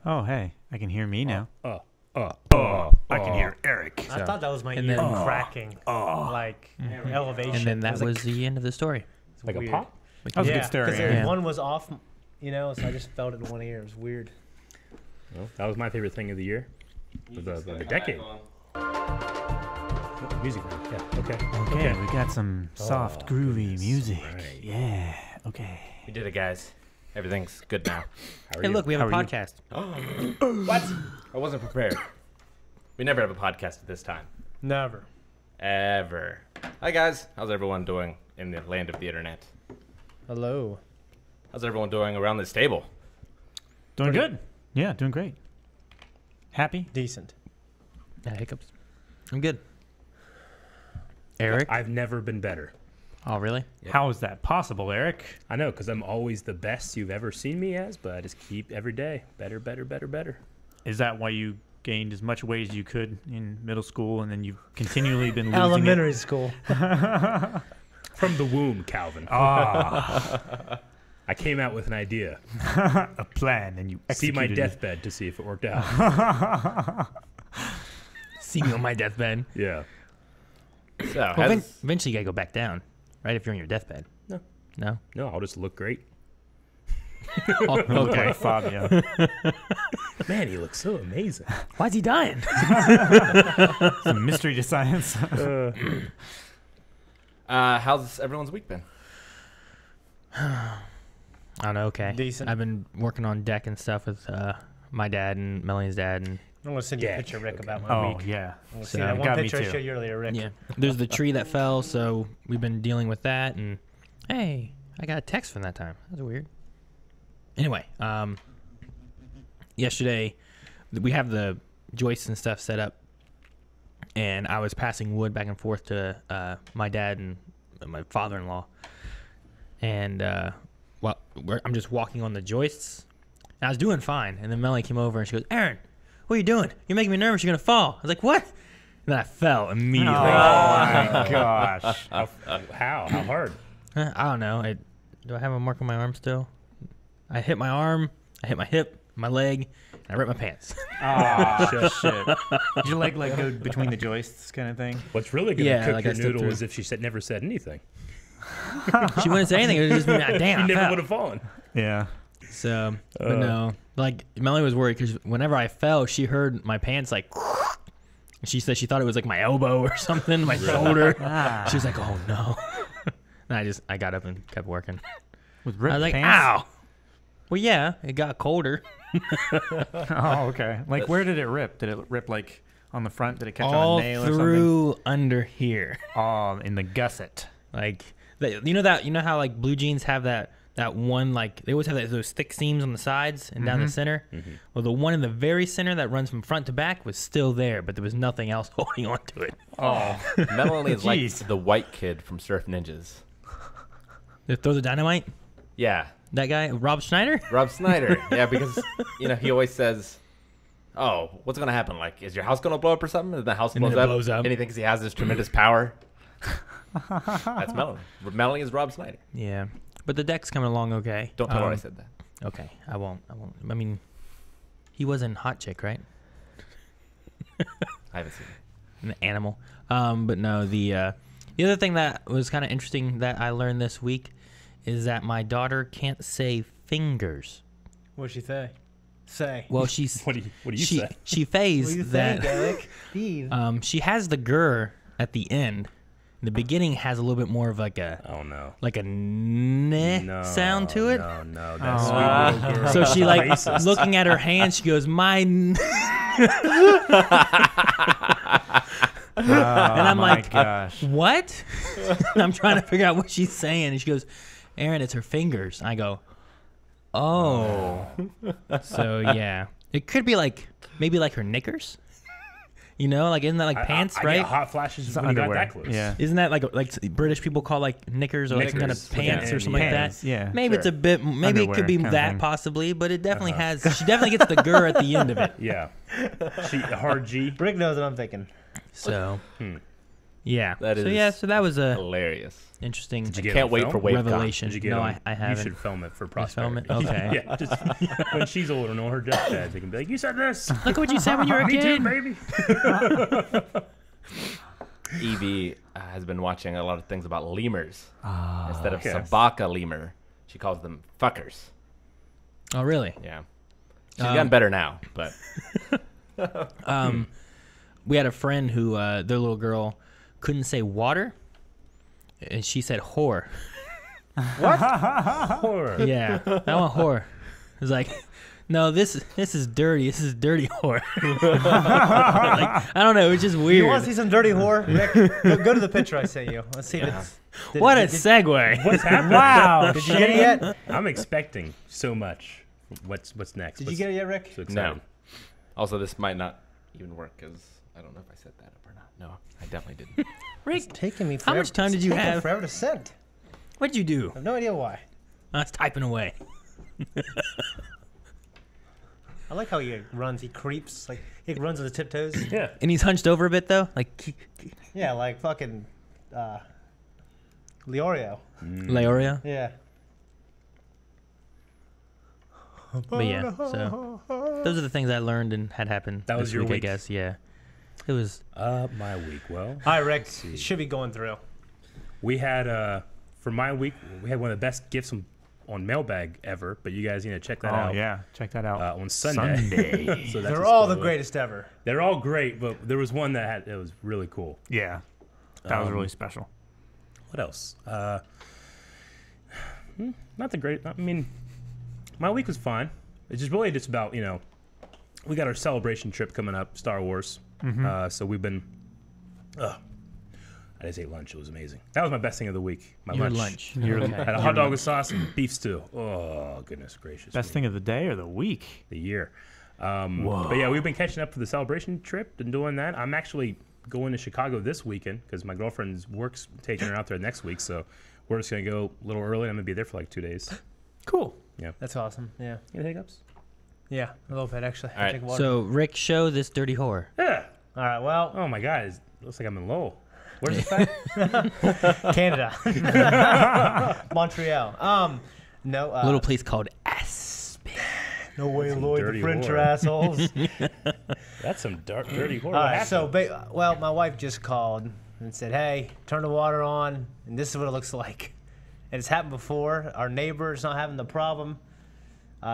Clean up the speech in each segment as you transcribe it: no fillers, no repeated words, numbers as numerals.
Oh, hey, I can hear me now. I can hear Eric. I thought that was my and ear then- cracking, like elevation. And then It that was the end of the story. it's Like weird. a pop? That was a good story. because Aaron. one was off, so I just felt it in one ear. It was weird. Well, that was my favorite thing of the year. Of the decade. Oh, music room. Yeah, okay. Okay, we got some soft, groovy music. Right. Yeah, okay. We did it, guys. Everything's good now. How are Hey, you? look, we have a How are you? podcast. What? I wasn't prepared. We never have a podcast at this time. Never. Ever. Hi, guys. How's everyone doing in the land of the internet? Hello. How's everyone doing around this table? Doing good. Yeah, doing great. Happy? Decent. Yeah, hiccups. I'm good. Eric? I've never been better. Oh, really? How is that possible, Eric? I know, because I'm always the best you've ever seen me as, but I just keep every day better, better, better, better. Is that why you gained as much weight as you could in middle school, and then you've continually been losing Elementary school. From the womb, Calvin. it? Ah, I came out with an idea. a plan, and you See executed my it. deathbed to see if it worked out. See me on my deathbed. Yeah. So, Well, has, eventually you gotta go back down, right? If you're on your deathbed. No. No? No, I'll just look great. Oh, Look okay. like Fabio. Man, he looks so amazing. Why's he dying? It's a mystery to science. how's everyone's week been? I don't know, okay. Decent. I've been working on deck and stuff with my dad and Melanie's dad. And I'm going to send you a Yeah, picture, Rick, okay. about my Oh, week. yeah. I'm going to So, see that one got me picture I too. showed you earlier, Rick. yeah, there's the tree that fell, so we've been dealing with that. And hey, I got a text from that time. That was weird. Anyway, yesterday we have the joists and stuff set up, and I was passing wood back and forth to my dad and my father-in-law, and I'm just walking on the joists, and I was doing fine, and then Melanie came over and she goes, "Aaron, what are you doing? You're making me nervous. You're gonna fall." I was like, "What?" And then I fell immediately. Oh, my gosh. How? How hard? I don't know. Do I have a mark on my arm still? I hit my arm, I hit my hip, my leg, and I ripped my pants. Oh, shit. Did your leg like go between the joists kind of thing? What's really going to Yeah, cook like I your slipped noodle through. is if she never said anything. She wouldn't say anything. It was just me. Damn, You I never fell. would have fallen. Yeah. So, but no, like Melanie was worried because whenever I fell, she heard my pants like. She said she thought it was like my elbow or something, my shoulder. She was like, "Oh no!" And I got up and kept working. With I ripped was like, pants? "Ow!" Well, yeah, it got colder. Oh, okay. Like, where did it rip? Did it rip, like, on the front? Did it catch All on a nail or something? through under here. Oh, in the gusset. Like, you know how like blue jeans have that one, like they always have those thick seams on the sides and down the center. Well, the one in the very center that runs from front to back was still there, but there was nothing else holding on to it. Oh. Melanie is like Jeez. the white kid from Surf Ninjas. They throw the dynamite. Yeah, That guy, Rob Schneider. Rob Snyder. Yeah, because he always says, "Oh, what's gonna happen? Like, is your house gonna blow up or something?" And the house And then blows it up. blows up. And he thinks he has this tremendous power. That's Melanie. Melanie is Rob Snyder. Yeah, but the deck's coming along okay. Don't tell her I said that. Okay, I won't. I mean, he was in Hot Chick, right? I haven't seen it. An animal. But no, the other thing that was kind of interesting that I learned this week is that my daughter can't say fingers. What'd she say? Say. Well, she's What do you she say? she What do phased you that. think, Eric? Steve. She has the gur at the end. The beginning has a little bit more of like a Oh, no. neh No. sound to it. No. That's Oh. sweet little girl. So she like Racist. looking at her hand. She goes, "Mine." Oh, And I'm my like, gosh. "What?" And I'm trying to figure out what she's saying, and she goes, "Aaron, it's her fingers." I go, "Oh." So yeah, it could be like maybe like her knickers. Like isn't that like pants, I right? get hot flashes It's when you got underwear. that close. Yeah. Isn't that like British people call like knickers or like some kind of Knickers, pants yeah. or something like Pants, that? yeah. Maybe it's a Sure. bit. Maybe it Underwear could be kind of that thing. possibly, but it definitely has. She definitely gets the gur at the end of it. Yeah. Hard G. Rick knows what I'm thinking. So Yeah. That so is yeah, so that was a hilarious. interesting Did you I get can't on wait film? for WaveCon. revelation. Did you get No, on? I haven't. You should film it for Just film prosperity. it? Okay. Yeah, just when she's older and all her deathbeds, they can be like, "You said this." Look at what you said when you were a Me kid. too, baby. Evie has been watching a lot of things about lemurs. Instead of yes. sabaka lemur, she calls them fuckers. Oh, really? Yeah. She's gotten better now, but We had a friend who their little girl couldn't say water, and she said whore. Horror. Yeah, I want whore. It was like, no, this is dirty. This is dirty whore. Like, I don't know. It was just You weird. want to see some dirty whore? Rick, go to the picture I sent you. Let's see. What a segue. What's happening? Wow. Did you get it yet? I'm expecting so much. What's next? Did you get it yet, Rick? So excited. no. Also, this might not even work because I don't know if I set that up or not. No, I definitely didn't. Rick, It's taking me how forever. much time did It's you taking have? forever to send. What'd you do? I have no idea why. I was typing away. I like how he runs. He creeps. Like, he runs on his tiptoes. Yeah. And he's hunched over a bit, though. Like, Yeah, like fucking Leorio. Leoria. Yeah. But yeah, so those are the things I learned and had happened That was this your week, week? I guess. Yeah. It was. My week. Well, All right, Rick. see. It should be going through. we had for my week, we had one of the best gifts on mailbag ever. But you guys need to check that out. yeah, check that out. On Sunday. So that's They're a all the spoiler. greatest ever. They're all great, but there was one that was really cool. Yeah, that was really special. What else? Not the great. I mean, my week was fine. It's just really just about we got our celebration trip coming up, Star Wars. So we've been. I just ate lunch. It was amazing. That was my best thing of the week. My Your lunch. lunch. Your Had a hot dog with sauce and beef stew. Oh goodness gracious! best me. thing of the day or the week? The year. But yeah, we've been catching up for the celebration trip and doing that. I'm actually going to Chicago this weekend because my girlfriend's work's taking her out there next week. So we're just gonna go a little early. I'm gonna be there for like 2 days. Cool. That's awesome. Yeah. Any hiccups? Yeah, a little bit, actually. All right, Take water. So, Rick, show this dirty whore. Yeah. All right, well, Oh my God! It looks like I'm in Lowell. Where's this at? Canada. Montreal. No. A little place called Aspen. No way, Some Lloyd. dirty The French whore. are assholes. That's some dirty horror. All right, so, well, my wife just called and said, hey, turn the water on, and this is what it looks like. And it's happened before. Our neighbor's not having the problem.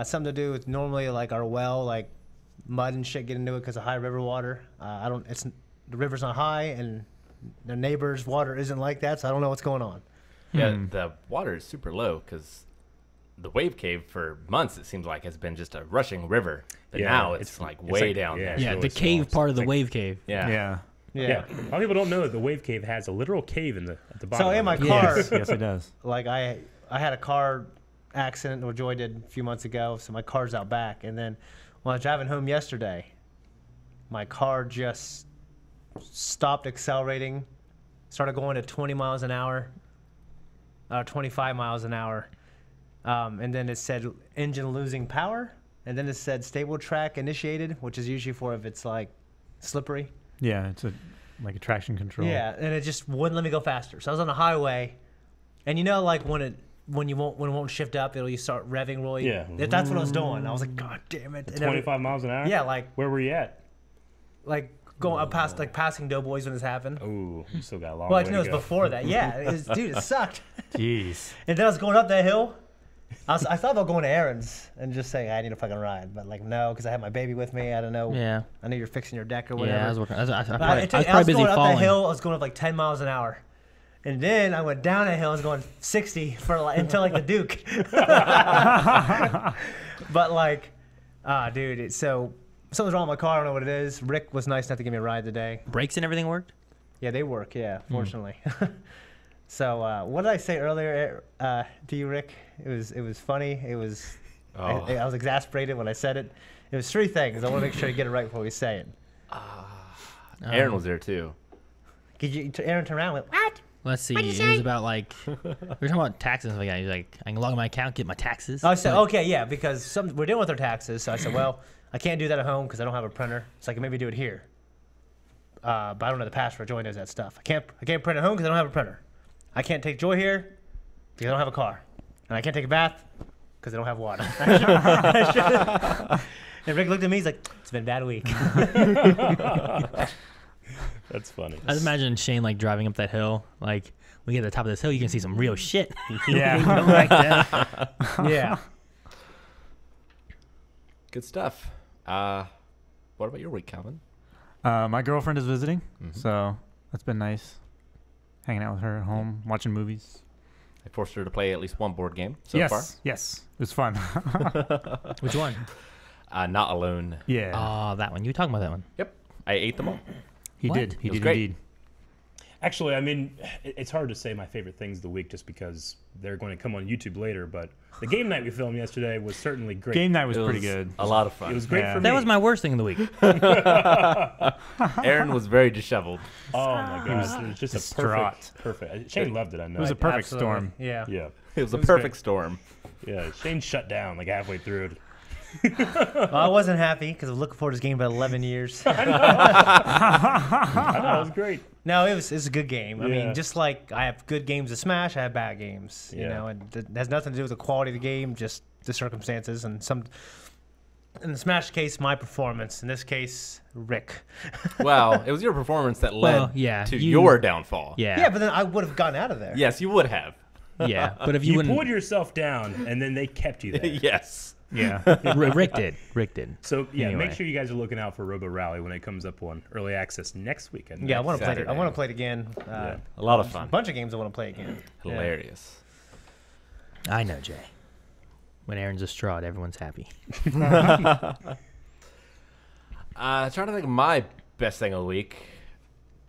Something to do with normally like our well, like mud and shit get into it because of high river water. The river's not high, and the neighbor's water isn't like that, so I don't know what's going on. Yeah, the water is super low because the wave cave for months it seems like has been just a rushing river, but Yeah, now it's like way down yeah, there. it's Yeah, really the cave small. part of the It's like- wave cave. Yeah. Yeah. Yeah. A lot of people don't know that the wave cave has a literal cave at the bottom. So in of my it. car, Yes, it does. like I had a car accident, or Joy did a few months ago, so my car's out back. And then when I was driving home yesterday, my car just stopped accelerating, started going to 20 miles an hour, 25 miles an hour, and then it said engine losing power, and then it said stable track initiated, which is usually for if it's like slippery. Yeah, it's like a traction control. Yeah, and it just wouldn't let me go faster. So I was on the highway, and like when it won't shift up, you start revving really. Yeah. That's what I was doing. I was like, God damn it! And every- 25 miles an hour. Yeah, like Where were you at? going up past passing Doughboys when this happened. Oh, you still got a long Well, way it was to go. before that. Yeah, dude, it sucked. Jeez. And then I was going up that hill. I thought about going to errands and just saying I need a fucking ride, but like no, because I had my baby with me. I don't know. Yeah. I knew you're fixing your deck or whatever. Yeah, I was working. I was But probably, I was probably busy going up that falling. hill. I was going up like 10 miles an hour, and then I went down that hill. I was going 60 for until like the Duke. But like, dude, so something's wrong with my car. I don't know what it is. Rick was nice enough to give me a ride today. Brakes and everything worked? Yeah, they work. Yeah, fortunately. So what did I say earlier to you, Rick? It was funny. It was. I was exasperated when I said it. It was 3 things. I want to make sure you get it right before we say it. Aaron was there too. Aaron turned around and went, what? Let's see. It was about like we were talking about taxes and stuff like that. He's like, I can log in my account, get my taxes. I said, But- okay, yeah, because we're dealing with our taxes. So I said, well, I can't do that at home because I don't have a printer. So I can maybe do it here. but I don't know the password. Joy knows that stuff. I can't print at home because I don't have a printer. I can't take Joy here because I don't have a car, and I can't take a bath because I don't have water. And Rick looked at me. He's like, "It's been a bad week." That's funny. I was imagining Shane like driving up that hill. Like we get to the top of this hill, you can see some real shit. Yeah. Don't like that. Yeah. Good stuff. What about your week, Calvin? My girlfriend is visiting, Mhm. so that's been nice. Hanging out with her at home, watching movies. I forced her to play at least one board game so yes, far. yes, it was fun. Which one? Not Alone. Yeah, Oh, that one. You were talking about that one. Yep. I ate them all. he what? did. He It was did great. indeed. Actually, I mean, it's hard to say my favorite things of the week just because they're going to come on YouTube later. But the game night we filmed yesterday was certainly great. Game night was It pretty good. A lot of fun. It was great Yeah. for me. That was my worst thing of the week. Aaron was very disheveled. Oh my He was god, it was just a distraught. perfect. Shane loved it. I know. It was a perfect Absolutely. storm. Yeah. Yeah, It was a was perfect great. storm. yeah. Shane shut down like halfway through it. Well, I wasn't happy because I was looking forward to this game for 11 years. I know it was great. No, it was a good game. I Yeah. mean, just like I have good games of Smash, I have bad games. You Yeah. know, and it has nothing to do with the quality of the game, just the circumstances and some. In the Smash case, my performance. In this case, Rick. Well, it was your performance that led Well, yeah, to you- your downfall. Yeah. Yeah, but then I would have gotten out of there. Yes, you would have. Yeah. But if you, You wouldn't, pulled yourself down, and then they kept you there. Yes. Yeah, Rick did. Rick did. So yeah, Anyway. make sure you guys are looking out for Robo Rally when it comes up on early access next weekend. Yeah, I want to play it. I Saturday. want to play it again. Yeah. A lot of A fun. bunch of games I want to play again. Yeah. Hilarious. I know, Jay. When Aaron's distraught, everyone's happy. Trying to think of my best thing of the week.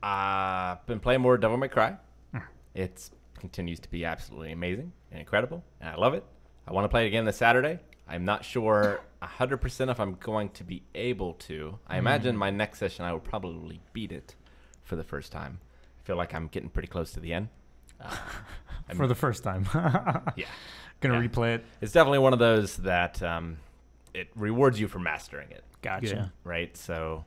Been playing more Devil May Cry. It continues to be absolutely amazing and incredible, and I love it. I want to play it again this Saturday. I'm not sure 100% if I'm going to be able to. I imagine my next session I will probably beat it for the first time. I feel like I'm getting pretty close to the end. for the first time. Yeah. Gonna Yeah. replay it. It's definitely one of those that it rewards you for mastering it. Gotcha. Right? So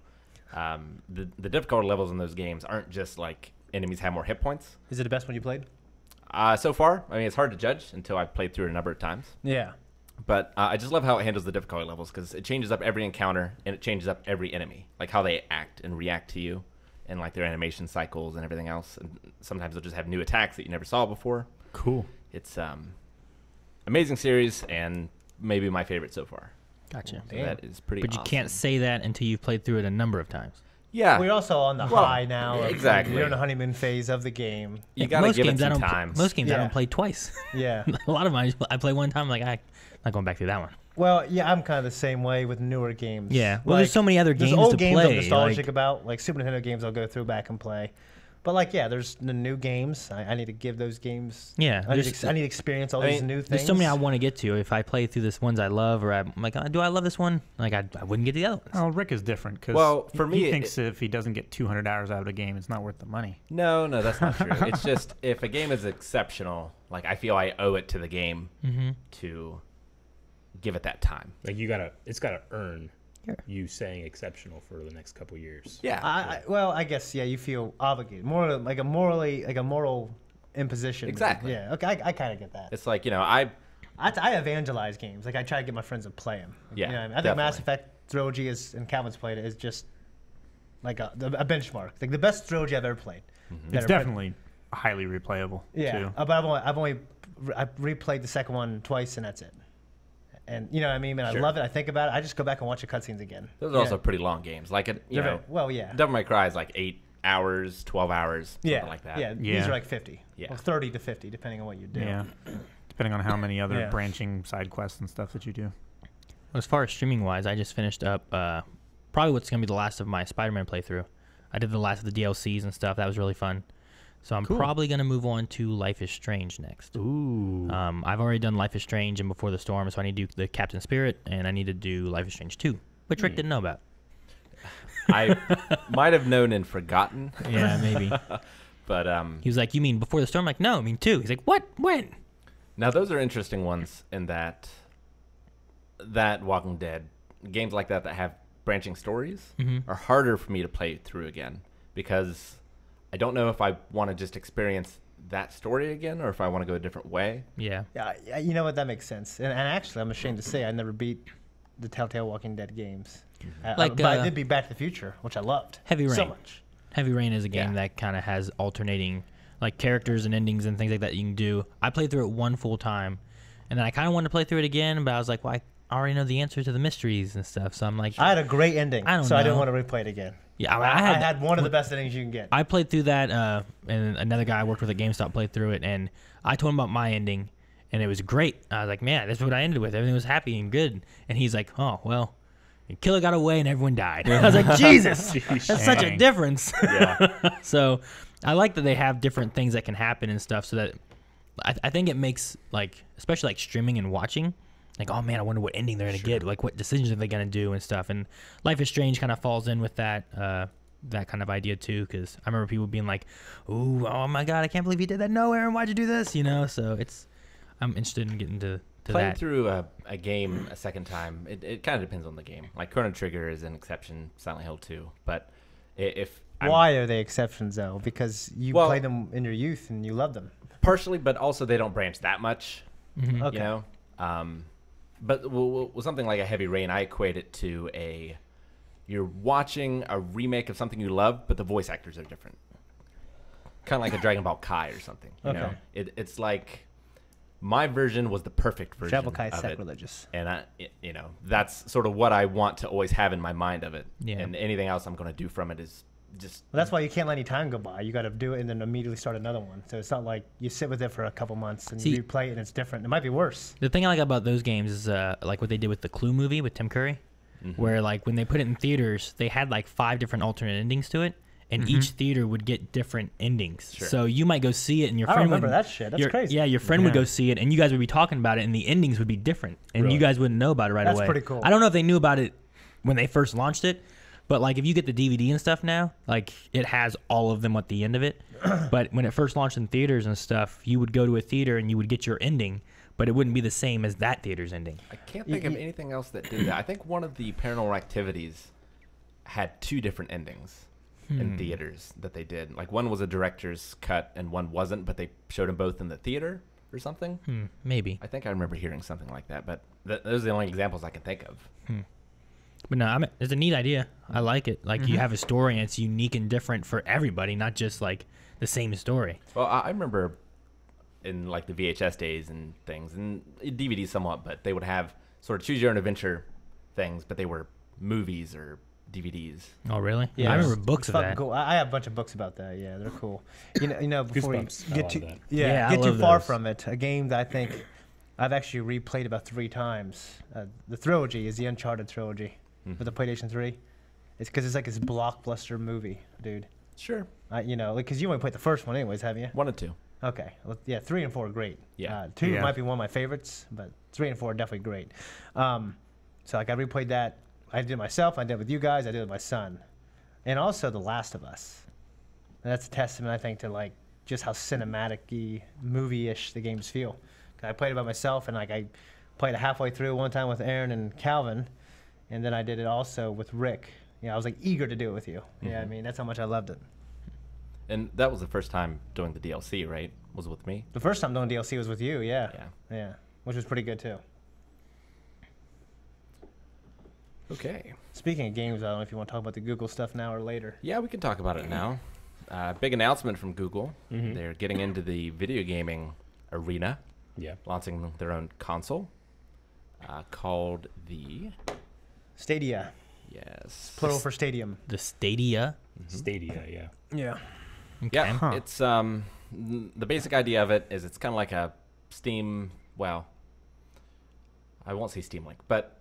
the difficulty levels in those games aren't just like enemies have more hit points. Is it the best one you played? So far, I mean, it's hard to judge until I've played through it a number of times. Yeah. But I just love how it handles the difficulty levels because it changes up every encounter and it changes up every enemy, like how they act and react to you and like their animation cycles and everything else. And sometimes they'll just have new attacks that you never saw before. Cool. It's amazing series and maybe my favorite so far. Gotcha. So Damn. that is pretty But you awesome. can't say that until you've played through it a number of times. Yeah. We're also on the Well, high now. Of, exactly. You're in the honeymoon phase of the game. You got to most give it games I some don't. time. Most games I Yeah. don't play twice. Yeah. A lot of mine I play one time. Like I'm not going back through that one. Well, yeah, I'm kind of the same way with newer games. Yeah. Well, there's so many other there's games old to games play. I'm nostalgic like- about, like Super Nintendo games. I'll go through back and play. But like, yeah, there's the new games. I need to give those games. Yeah. I need, there's- I need to experience all I these mean, new things. There's so many I want to get to. If I play through this ones I love, or I'm like, do I love this one? Like, I wouldn't get to the other ones. Oh, Rick is different because Well, for me, he it- thinks if he doesn't get 200 hours out of a game, it's not worth the money. No, that's not true. It's just if a game is exceptional, like I feel I owe it to the game Mm-hmm. to give it that time. Like it's gotta earn Sure. you saying exceptional for the next couple years. Yeah. Well, I guess yeah, you feel obligated, more like a moral imposition. Exactly. Yeah. Okay, I kind of get that. It's like, I I evangelize games. Like I try to get my friends to play them. Yeah, You know what I mean? I think Mass definitely. Effect trilogy is, and Calvin's played it, is just like a benchmark. Like the best trilogy I've ever played. Mm-hmm. That It's are- definitely highly replayable. Yeah, Too. but I've replayed the second one twice, and that's it. And you know what I mean? And Sure. I love it. I think about it. I just go back and watch the cutscenes again. those are Yeah. also pretty long games. Like you They're know, very- well, yeah. Devil May Cry is like 8 hours, 12 hours, something Yeah, like that. yeah. These Yeah. are like 50. Yeah. Well, 30 to 50, depending on what you do. Yeah. Depending on how many other Yeah. branching side quests and stuff that you do. As far as streaming wise, I just finished up probably what's gonna be the last of my Spider-Man playthrough. I did the last of the DLCs and stuff. That was really fun. So I'm Cool. probably gonna move on to Life is Strange next. Ooh. I've already done Life is Strange and Before the Storm, so I need to do the Captain Spirit, and I need to do Life is Strange 2, which Rick didn't know about. I might have known and forgotten, Yeah, maybe. but He was like, "You mean Before the Storm?" I'm like, "No, I mean 2." He's like, "What? When?" now those are interesting ones in that Walking Dead games like that have branching stories Mm-hmm. are harder for me to play through again because I don't know if I want to just experience that story again or if I want to go a different way. Yeah. Yeah, you know what? That makes sense. And actually, I'm ashamed to say I never beat the Telltale Walking Dead games. But I did beat Back to the Future, which I loved. Heavy Rain. So much. Heavy Rain is a game Yeah. that kind of has alternating like characters and endings and things like that you can do. I played through it one full time, and then I kind of wanted to play through it again, but I was like, well, I already know the answer to the mysteries and stuff, so I'm like, I had a great ending, I don't so I didn't know. want to replay it again. yeah, I had one of the best endings you can get. I played through that, and another guy I worked with at GameStop played through it, and I told him about my ending, and it was great. I was like, man, that's what I ended with. Everything was happy and good. And he's like, oh, well, the killer got away and everyone died. I was like, Jesus, that's such a Dang. difference. Yeah. So I like that they have different things that can happen and stuff, so that I think it makes, like, especially like streaming and watching, like, oh man, I wonder what ending they're gonna get, like what decisions are they gonna do and stuff. And Life is Strange kind of falls in with that that kind of idea too, because I remember people being like, "Ooh, oh my God, I can't believe you did that. No, Aaron, why'd you do this?" You know, so I'm interested in getting to Playing that. through a game a second time, it kind of depends on the game. Like Chrono Trigger is an exception, Silent Hill 2. But if I'm Why are they exceptions, though? Because you Well- played them in your youth and you loved them. partially, but also they don't branch that much, Mhm. Okay. you know. But with something like a Heavy Rain, I equate it to you're watching a remake of something you love, but the voice actors are different. Kind of like a Dragon Ball Kai or something. You know, Okay. it's like my version was the perfect version Travel Kai of it. sacrilegious. And that's sort of what I want to always have in my mind of it. Yeah. And anything else I'm going to do from it is just Well, that's why you can't let any time go by. You got to do it and then immediately start another one. So it's not like you sit with it for a couple months and See- you replay it and it's different. It might be worse. The thing I like about those games is like what they did with the Clue movie with Tim Curry, where like when they put it in theaters, they had like 5 different alternate endings to it, and each theater would get different endings. Sure. So you might go see it, and your I friend remember would, that shit. That's your- crazy. Yeah, your friend would Yeah. go see it, and you guys would be talking about it, and the endings would be different, and Really? you guys wouldn't know about it right That's away. pretty cool. I don't know if they knew about it when they first launched it, but like if you get the DVD and stuff now, like it has all of them at the end of it. But when it first launched in theaters and stuff, you would go to a theater and you would get your ending, but it wouldn't be the same as that theater's ending. I can't think of anything else that did that. I think one of the Paranormal Activities had 2 different endings in theaters that they did. Like one was a director's cut and one wasn't, but they showed them both in the theater or something. Maybe. I think I remember hearing something like that, but those are the only examples I can think of. But no, it's a neat idea. I like it. Like you have a story and it's unique and different for everybody, not just like the same story. Well, I remember in like the VHS days and things, and DVDs somewhat, but they would have sort of choose your own adventure things, but they were movies or DVDs. Oh, really? Yeah, I remember it's books of fucking that. Cool. I have a bunch of books about that. Yeah, they're cool. You know, before Goosebumps. you I get love too, that. Yeah, I get too love far those. from it, a game that I think I've actually replayed about 3 times. The trilogy is the Uncharted trilogy with the PlayStation 3. It's because it's like this blockbuster movie, dude. Sure. You know, because you only played the first one, anyways, haven't you? 1 and 2. Okay. Well, yeah, 3 and 4 are great. Yeah. 2 Yeah. might be one of my favorites, but 3 and 4 are definitely great. So like I replayed that. I did it myself. I did it with you guys. I did it with my son, and also The Last of Us. And that's a testament, I think, to like just how cinematic-y, movie-ish the games feel. 'Cause I played it by myself, and like I played it halfway through one time with Aaron and Calvin, and then I did it also with Rick. I was like eager to do it with you. Yeah, I mean that's how much I loved it. And that was the first time doing the DLC, right? Was it with me? The first time doing DLC was with you. Yeah. Yeah. Yeah, which was pretty good too. Okay. Speaking of games, I don't know if you want to talk about the Google stuff now or later. Yeah, we can talk about it now. Big announcement from Google. Mhm. They're getting into the video gaming arena, Yeah. launching their own console called the Stadia, plural for stadium. The Stadia. Stadia, yeah. Yeah. Okay. Yeah, it's the basic idea of it is it's kind of like a Steam. Well, I won't say Steam Link, but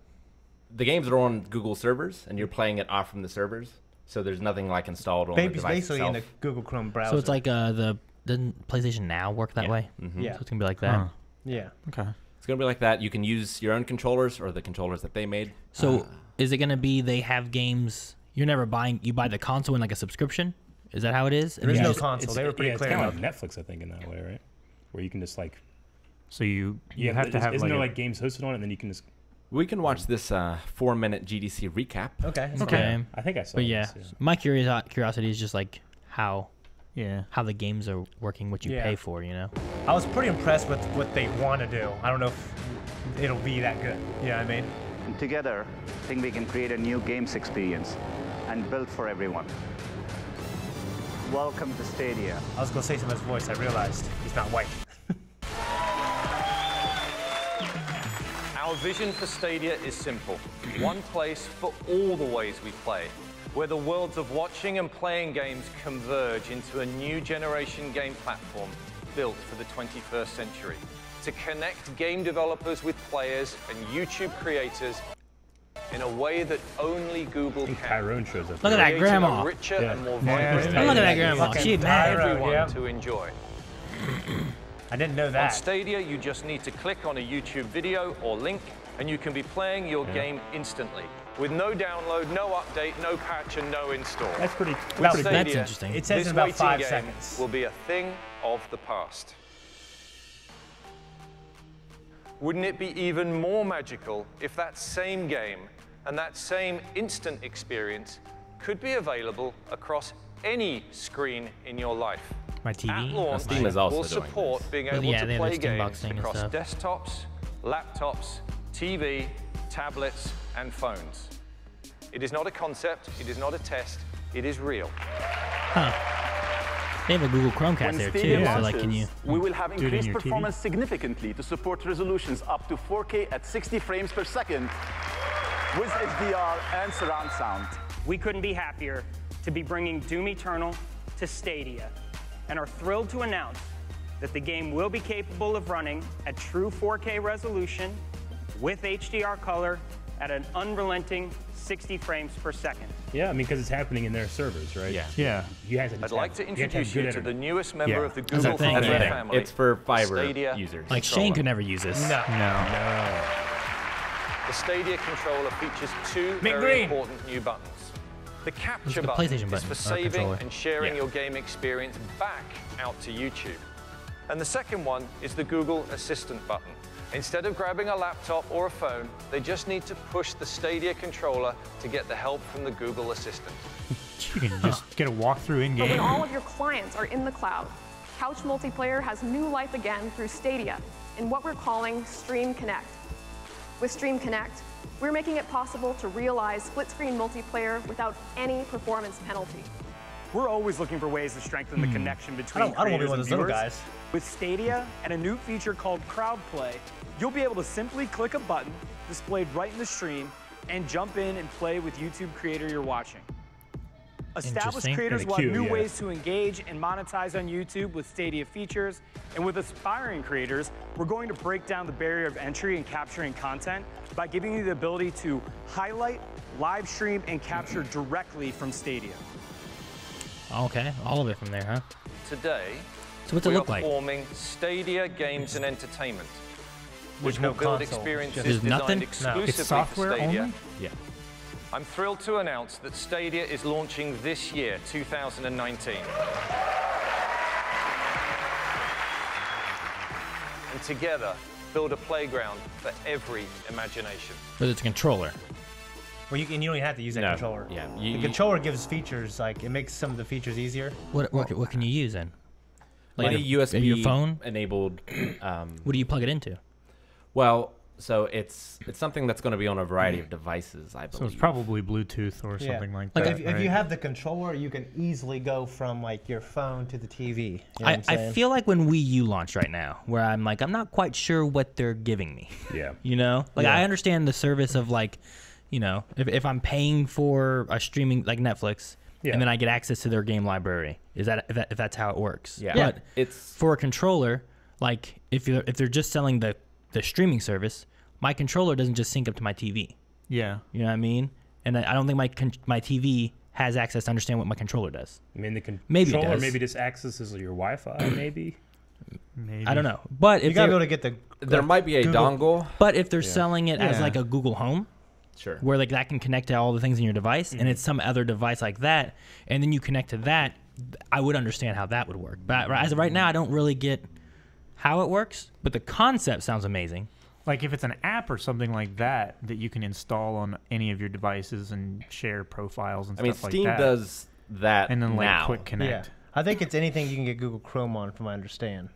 the games are on Google servers, and you're playing it off from the servers. So there's nothing like installed on the device Basically in itself. the Google Chrome browser. So it's like doesn't PlayStation Now work that Yeah. way? Mhm. Yeah. So it's gonna be like that. Huh. Yeah. Okay. It's gonna be like that. You can use your own controllers or the controllers that they made. So is it gonna be they have games you're never buying? You buy the console in like a subscription? Is that how it is? There is you no just- console. They were pretty it's clear kind about of like Netflix, I think, in that way, right? Where you can just like So you have to have isn't like, there a- like games hosted on it, and then you can just We can watch this 4-minute GDC recap. Okay. that's Okay. fine. I think I saw. But yeah, this, my curiosity is just like how the games are working, what you Yeah. pay for, you know. I was pretty impressed with what they want to do. I don't know if it'll be that good. You know what I mean? And together, I think we can create a new games experience and build for everyone. Welcome to Stadia. I was gonna say some of his voice. I realized he's not white. Our vision for Stadia is simple. One place for all the ways we play, where the worlds of watching and playing games converge into a new generation game platform built for the 21st century. To connect game developers with players and YouTube creators in a way that only Google can. Tyrone shows up. Look at that Creating grandma. a richer and more Yeah. vibrant Yeah. Look at that game grandma. Fucking She for mad. Tyrone. everyone Yeah. to enjoy. I didn't know On that. Stadia, you just need to click on a YouTube video or link, and you can be playing your game instantly, with no download, no update, no patch, and no install. That's pretty. With That's Stadia, That's interesting. It says this in about waiting 5 game seconds. will be a thing of the past. Wouldn't it be even more magical if that same game and that same instant experience could be available across any screen in your life? My TV. At launch, Steam is also will doing support this. being Well, able yeah, to they have play their Steam games boxing and across stuff. desktops, laptops, TV, tablets, and phones. It is not a concept, it is not a test, it is real. They have a Google Chromecast there too, Stadia so like, can you? we will have do it in increased your TV? performance significantly to support resolutions up to 4K at 60 frames per second with HDR and surround sound. We couldn't be happier to be bringing Doom Eternal to Stadia and are thrilled to announce that the game will be capable of running at true 4K resolution with HDR color at an unrelenting 60 frames per second. Yeah, I mean, because it's happening in their servers, right? Yeah. Yeah. You have to I'd just like have- to you have have introduce you good to the internet. newest member Yeah. of the That's Google the thing, Family yeah. family. It's for fiber Stadia users. Like Shane could never use this. No. No. The Stadia controller features two Big very green. important new buttons. The capture the button PlayStation is button, for or saving controller. and sharing Yeah. your game experience back out to YouTube. And the second one is the Google Assistant button. Instead of grabbing a laptop or a phone, they just need to push the Stadia controller to get the help from the Google Assistant. You can just get a walkthrough in But when game. all of your clients are in the cloud, couch multiplayer has new life again through Stadia in what we're calling Stream Connect. With Stream Connect, we're making it possible to realize split-screen multiplayer without any performance penalty. We're always looking for ways to strengthen the connection between I don't want to be creators one and of those little viewers. guys. With Stadia and a new feature called Crowd Play, you'll be able to simply click a button displayed right in the stream and jump in and play with YouTube creator you're watching. Established Interesting. creators And a want queue, new yeah. ways to engage and monetize on YouTube with Stadia features. And with aspiring creators, we're going to break down the barrier of entry and capturing content by giving you the ability to highlight, live stream, and capture directly from Stadia. Okay, all of it from there, huh? Today, So what's it we look are like? forming Stadia Games and Entertainment, which There's no will build console. experiences There's nothing? designed No. exclusively It's software for Stadia. only? Yeah. I'm thrilled to announce that Stadia is launching this year, 2019. And together, build a playground for every imagination. But it's a controller. Well, you don't even have to use that No, controller. yeah, The controller gives features, like, it makes some of the features easier. What can you use then? Like a USB your phone? enabled. What do you plug it into? Well, so it's something that's going to be on a variety of devices, I believe. So it's probably Bluetooth or Yeah. something like Like that. if you have the controller, you can easily go from like your phone to the TV. You know what I'm I saying? feel like when Wii U launched right now, where I'm like, I'm not quite sure what they're giving me. Yeah. You know? Like, I understand the service of, like, you know, if I'm paying for a streaming, like Netflix, Yeah. and then I get access to their game library. Is that if that's how it works? Yeah. But It's for a controller, like, if they're just selling the streaming service, my controller doesn't just sync up to my TV. Yeah. You know what I mean? And I don't think my TV has access to understand what my controller does. I mean, the Maybe it controller does. maybe just accesses your Wi-Fi, maybe. Maybe. I don't know. But you if gotta be they're, able to get the. there might be a Google- dongle. but if they're selling it as Yeah. like a Google Home, Sure. where like that can connect to all the things in your device, and it's some other device like that, and then you connect to that, I would understand how that would work. But as of right now, I don't really get how it works. But the concept sounds amazing. Like if it's an app or something like that that you can install on any of your devices and share profiles and I mean, stuff Steam like that. does that And then like now. quick connect. Yeah. I think it's anything you can get Google Chrome on, from what I understand.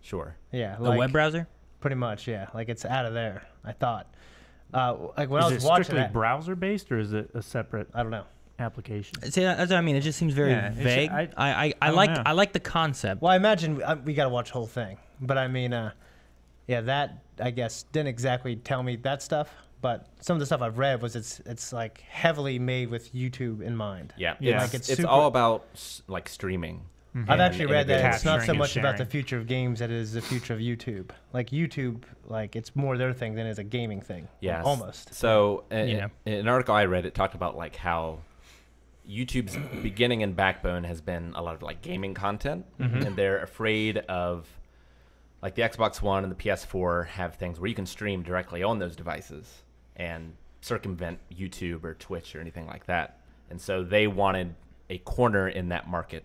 Sure. Yeah. The web browser? Pretty much, yeah. Like it's out of there, I thought. Like when Is I it was watching strictly it, browser based, or is it a separate I don't know. application? See, that's what I mean. It just seems very Yeah, it's- vague. I I don't like know. I like the concept. Well, I imagine we got to watch the whole thing. But I mean, yeah, that, I guess, didn't exactly tell me that stuff. But some of the stuff I've read was it's like heavily made with YouTube in mind. Yeah. Yeah. It's, Like, it's super- all about like streaming. I've actually read that it's not so Capturing and much about the sharing. future of games that it is the future of YouTube. Like YouTube, like it's more their thing than it's a gaming thing. Yes. Almost. So Yeah. in an article I read, it talked about like how YouTube's beginning and backbone has been a lot of like gaming content, and they're afraid of like the Xbox One and the PS4 have things where you can stream directly on those devices and circumvent YouTube or Twitch or anything like that. And so they wanted a corner in that market,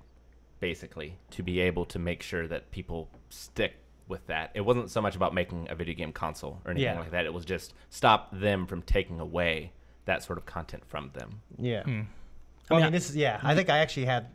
basically, to be able to make sure that people stick with that. It wasn't so much about making a video game console or anything Yeah. like that. It was just stop them from taking away that sort of content from them. Yeah. Hmm. Well, I I mean, mean, this is, yeah, I think I actually had,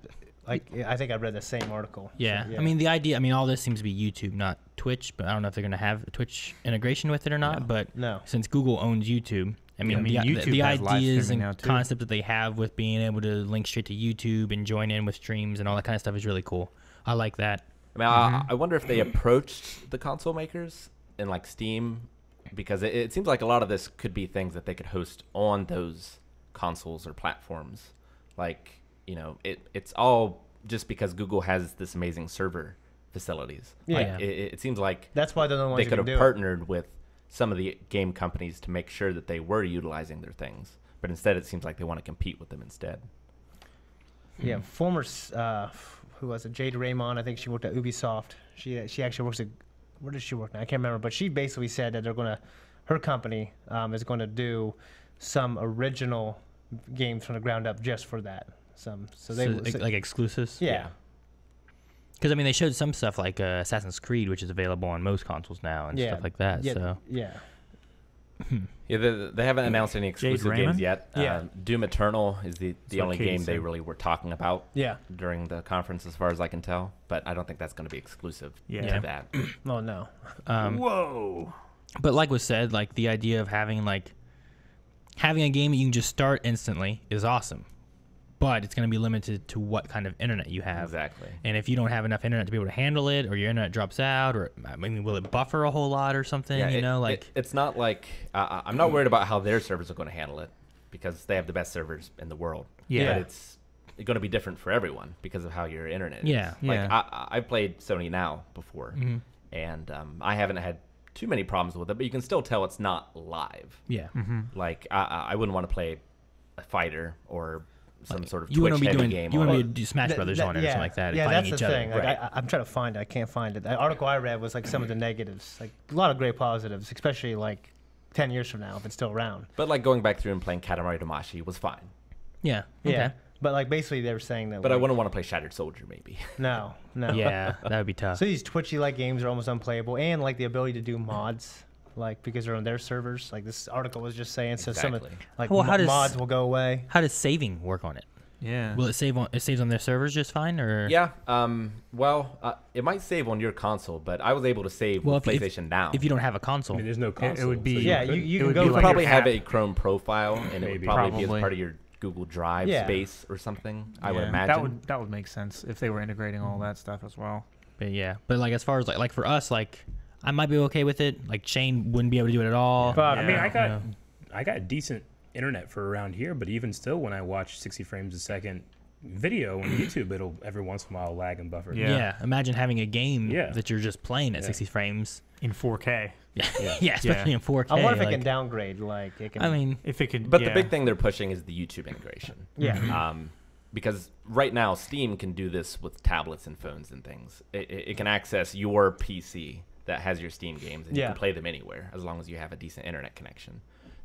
like, I think I read the same article. Yeah. So, I mean, the idea. I mean, all this seems to be YouTube, not Twitch. But I don't know if they're going to have a Twitch integration with it or not. But No. since Google owns YouTube, I mean, I mean, the YouTube has live ideas streaming and now, too. concept that they have with being able to link straight to YouTube and join in with streams and all that kind of stuff is really cool. I like that. I mean, I wonder if they approached the console makers in like Steam, because it seems like a lot of this could be things that they could host on those consoles or platforms. Like, you know, it's all just because Google has this amazing server facilities. Yeah. Like, it seems like That's why they're the ones they who could can have do it. partnered with some of the game companies to make sure that they were utilizing their things. But instead, it seems like they want to compete with them instead. Yeah, former, who was it? Jade Raymond. I think she worked at Ubisoft. She actually works at, where does she work now? I can't remember. But she basically said that her company is going to do some original games from the ground up just for that. So like exclusives. yeah. Because I mean, they showed some stuff like Assassin's Creed, which is available on most consoles now and Yeah. stuff like that. Yeah, So yeah. Yeah, they haven't announced any exclusive games Raymond? yet. Yeah. Doom Eternal is the what only Katie game they said. really were talking about Yeah. during the conference, as far as I can tell. But I don't think that's going to be exclusive Yeah. to that. Oh, no. Whoa. But like was said, like the idea of having a game that you can just start instantly is awesome. But it's going to be limited to what kind of internet you have. Exactly. And if you don't have enough internet to be able to handle it, or your internet drops out, or I mean, will it buffer a whole lot or something? It's not like I'm not worried about how their servers are going to handle it, because they have the best servers in the world. Yeah. But it's going to be different for everyone because of how your internet Yeah. is. Like Yeah. I played Sony Now before, and I haven't had too many problems with it, but you can still tell it's not live. yeah. Like I wouldn't want to play a fighter or some sort of You wouldn't be Twitch-heavy doing game. you on wouldn't it. be do Smash Brothers on it or something like that. Yeah, fighting that's each the other. thing. Like, Right. I'm trying to find it. I can't find it. The article I read was like some of the negatives. Like a lot of great positives, especially like 10 years from now if it's still around. But like going back through and playing Katamari Damacy was fine. Yeah. Yeah. Okay. But like basically they were saying that. But I like, wouldn't want to play Shattered Soldier, maybe. No. Yeah, that would be tough. So these Twitchy like games are almost unplayable, and like the ability to do mods, like because they're on their servers. Like this article was just saying, so some of Exactly. like Well, how does- mods will go away. How does saving work on it? Yeah. Will it save on? It saves on their servers just fine, or Yeah. It might save on your console, but I was able to save with if- PlayStation Now. if you don't have a console? I mean, there's no console. would be- so Yeah, couldn't. you It can would go be from like probably your have app. a Chrome profile, and it would Maybe. probably be Probably. as part of your Google Drive Yeah. space or something. I would Yeah, imagine. that would make sense if they were integrating all that stuff as well. But yeah, but like as far as like for us, like I might be okay with it. Like Shane wouldn't be able to do it at all. But I mean, Yeah. I got decent internet for around here, but even still, when I watch 60 frames a second video on YouTube, it'll every once in a while lag and buffer. Yeah. Yeah. Imagine having a game Yeah. that you're just playing at Yeah. 60 frames. In 4K. Yeah, especially in 4K. I wonder if it like, can downgrade. Like it can. I mean, If it could. But yeah. the big thing they're pushing is the YouTube integration. yeah. Because right now Steam can do this with tablets and phones and things. It can access your PC that has your Steam games, and you Yeah. can play them anywhere as long as you have a decent internet connection.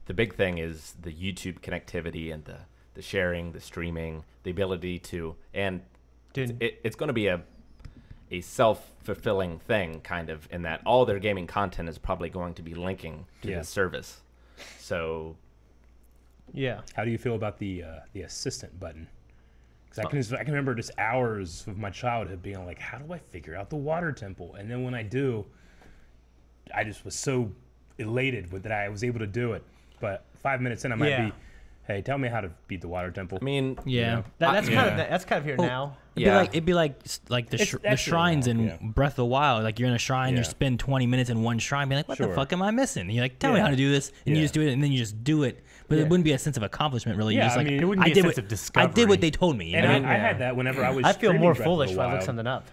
The big thing is the YouTube connectivity and the sharing, the streaming, the ability to, and Dude. it's going to be a self-fulfilling thing, kind of, in that all their gaming content is probably going to be linking to Yeah. this service. So Yeah. How do you feel about the assistant button? Because I can remember just hours of my childhood being like, how do I figure out the water temple? And then when I do, I just was so elated with that I was able to do it. But 5 minutes in, I might be, hey, tell me how to beat the water temple. I mean, Yeah. That's kind of here now. It'd be like the shrines in Breath of the Wild. Like you're in a shrine, you spend 20 minutes in one shrine, being like, what the fuck am I missing? And you're like, tell me how to do this, and you just do it, and then you just do it. But it wouldn't be a sense of accomplishment, really. Yeah, Just like, it wouldn't be a sense of discovery. I did what they told me. You And know? I had that whenever I was I feel streaming more Breath of foolish the when I look Wild. something up.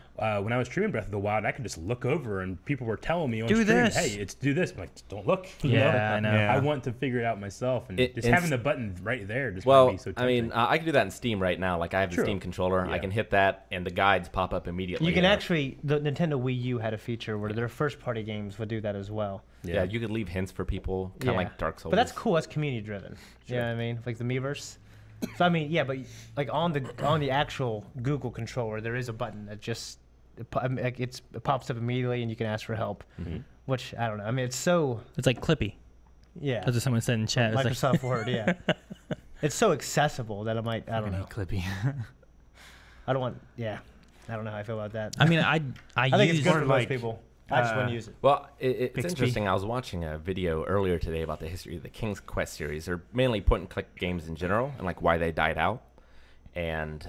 When I was streaming Breath of the Wild, I could just look over and people were telling me on Do stream, this. hey, it's do this. I'm like, don't look. you Yeah, know? I know. Yeah. I want to figure it out myself. And just having the button right there just well, might be so tempting. I mean, I can do that in Steam right now. Like I have the True. Steam controller. I can hit that, and the guides pop up immediately. You can and actually, the Nintendo Wii U had a feature where their first-party games would do that as well. Yeah, you could leave hints for people, kind of like Dark Souls. But that's cool. That's community-driven. Sure. You know what I mean? Like the Miiverse. So I mean, yeah, but like on the actual Google controller, there is a button that just it pops up immediately, and you can ask for help. Which I don't know. I mean, it's so It's like Clippy. yeah. That's what someone said in chat. It's Microsoft Word, yeah. It's so accessible that I don't know. Clippy. I don't want. Yeah, I don't know how I feel about that. I mean, I think it's use good for most like, people. I just wouldn't use it. Well, it's Bixby. interesting. I was watching a video earlier today about the history of the King's Quest series, or mainly point-and-click games in general, and like why they died out. And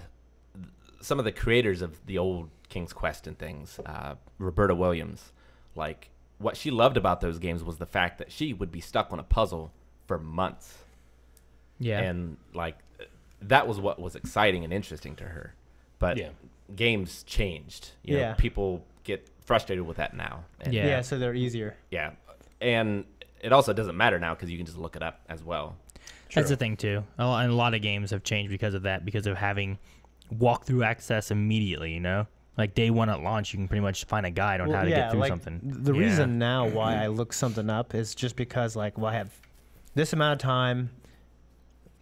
some of the creators of the old King's Quest and things, Roberta Williams, like what she loved about those games was the fact that she would be stuck on a puzzle for months. Yeah. And like that was what was exciting and interesting to her. But games changed. You know, people get frustrated with that now. And Yeah. Yeah, so they're easier. yeah. And it also doesn't matter now because you can just look it up as well. That's the thing too. And a lot of games have changed because of that, because of having walkthrough access immediately. You know, like day one at launch, you can pretty much find a guide on how to get through like, something. The reason now why I look something up is just because, like, well, I have this amount of time,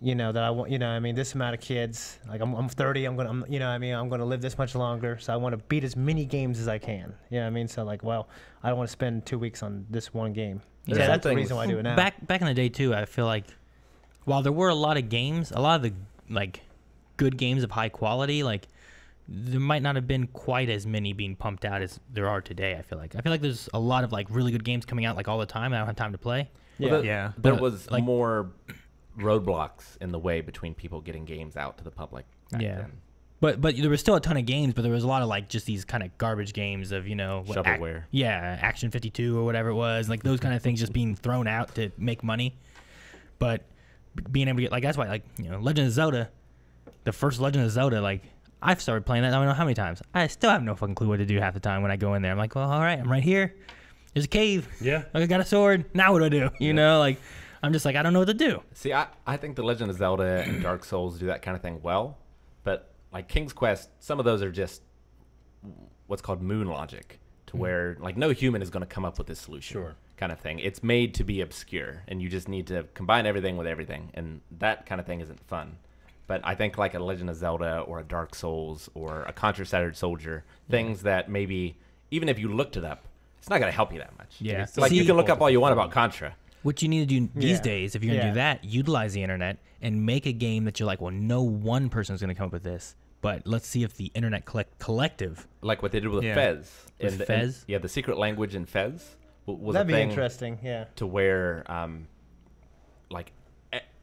you know, that I want, you know, I mean, this amount of kids. Like, I'm 30. You know, I mean, I'm gonna live this much longer, so I want to beat as many games as I can. You know what I mean? So, like, well, I don't want to spend 2 weeks on this one game. So Yeah. that's the reason why I do it now. Back in the day too, I feel like while there were a lot of games, a lot of the like good games of high quality, like there might not have been quite as many being pumped out as there are today. I feel like there's a lot of like really good games coming out like all the time. I don't have time to play. Well, Yeah. There But, was like- more roadblocks in the way between people getting games out to the public back Yeah. then. But there was still a ton of games, but there was a lot of like just these kind of garbage games of, you know, Shovelware. Action 52 or whatever it was, like those kind of things just being thrown out to make money. But being able to get, like, that's why, like, you know, Legend of Zelda, the first Legend of Zelda, like I've started playing that I don't know how many times. I still have no fucking clue what to do half the time when I go in there. I'm like, well, all right, I'm right here. There's a cave. Yeah. I got a sword. Now what do I do? You know, like I'm just like, I don't know what to do. See, I think the Legend of Zelda and Dark Souls do that kind of thing well, but like King's Quest, some of those are just what's called moon logic, to where like no human is going to come up with this solution kind of thing. It's made to be obscure, and you just need to combine everything with everything, and that kind of thing isn't fun. But I think like a Legend of Zelda or a Dark Souls or a Contra Shattered Soldier, things that maybe even if you looked it up, it's not going to help you that much. Yeah. It's like you can look up all you want about Contra. What you need to do these Yeah. days, if you're going to Yeah. do that, utilize the internet and make a game that you're like, well, no one person's going to come up with this, but let's see if the internet collective. Like what they did with Yeah. Fez. With Fez? Yeah, the secret language in Fez was That'd a be thing interesting. Yeah. to where, like,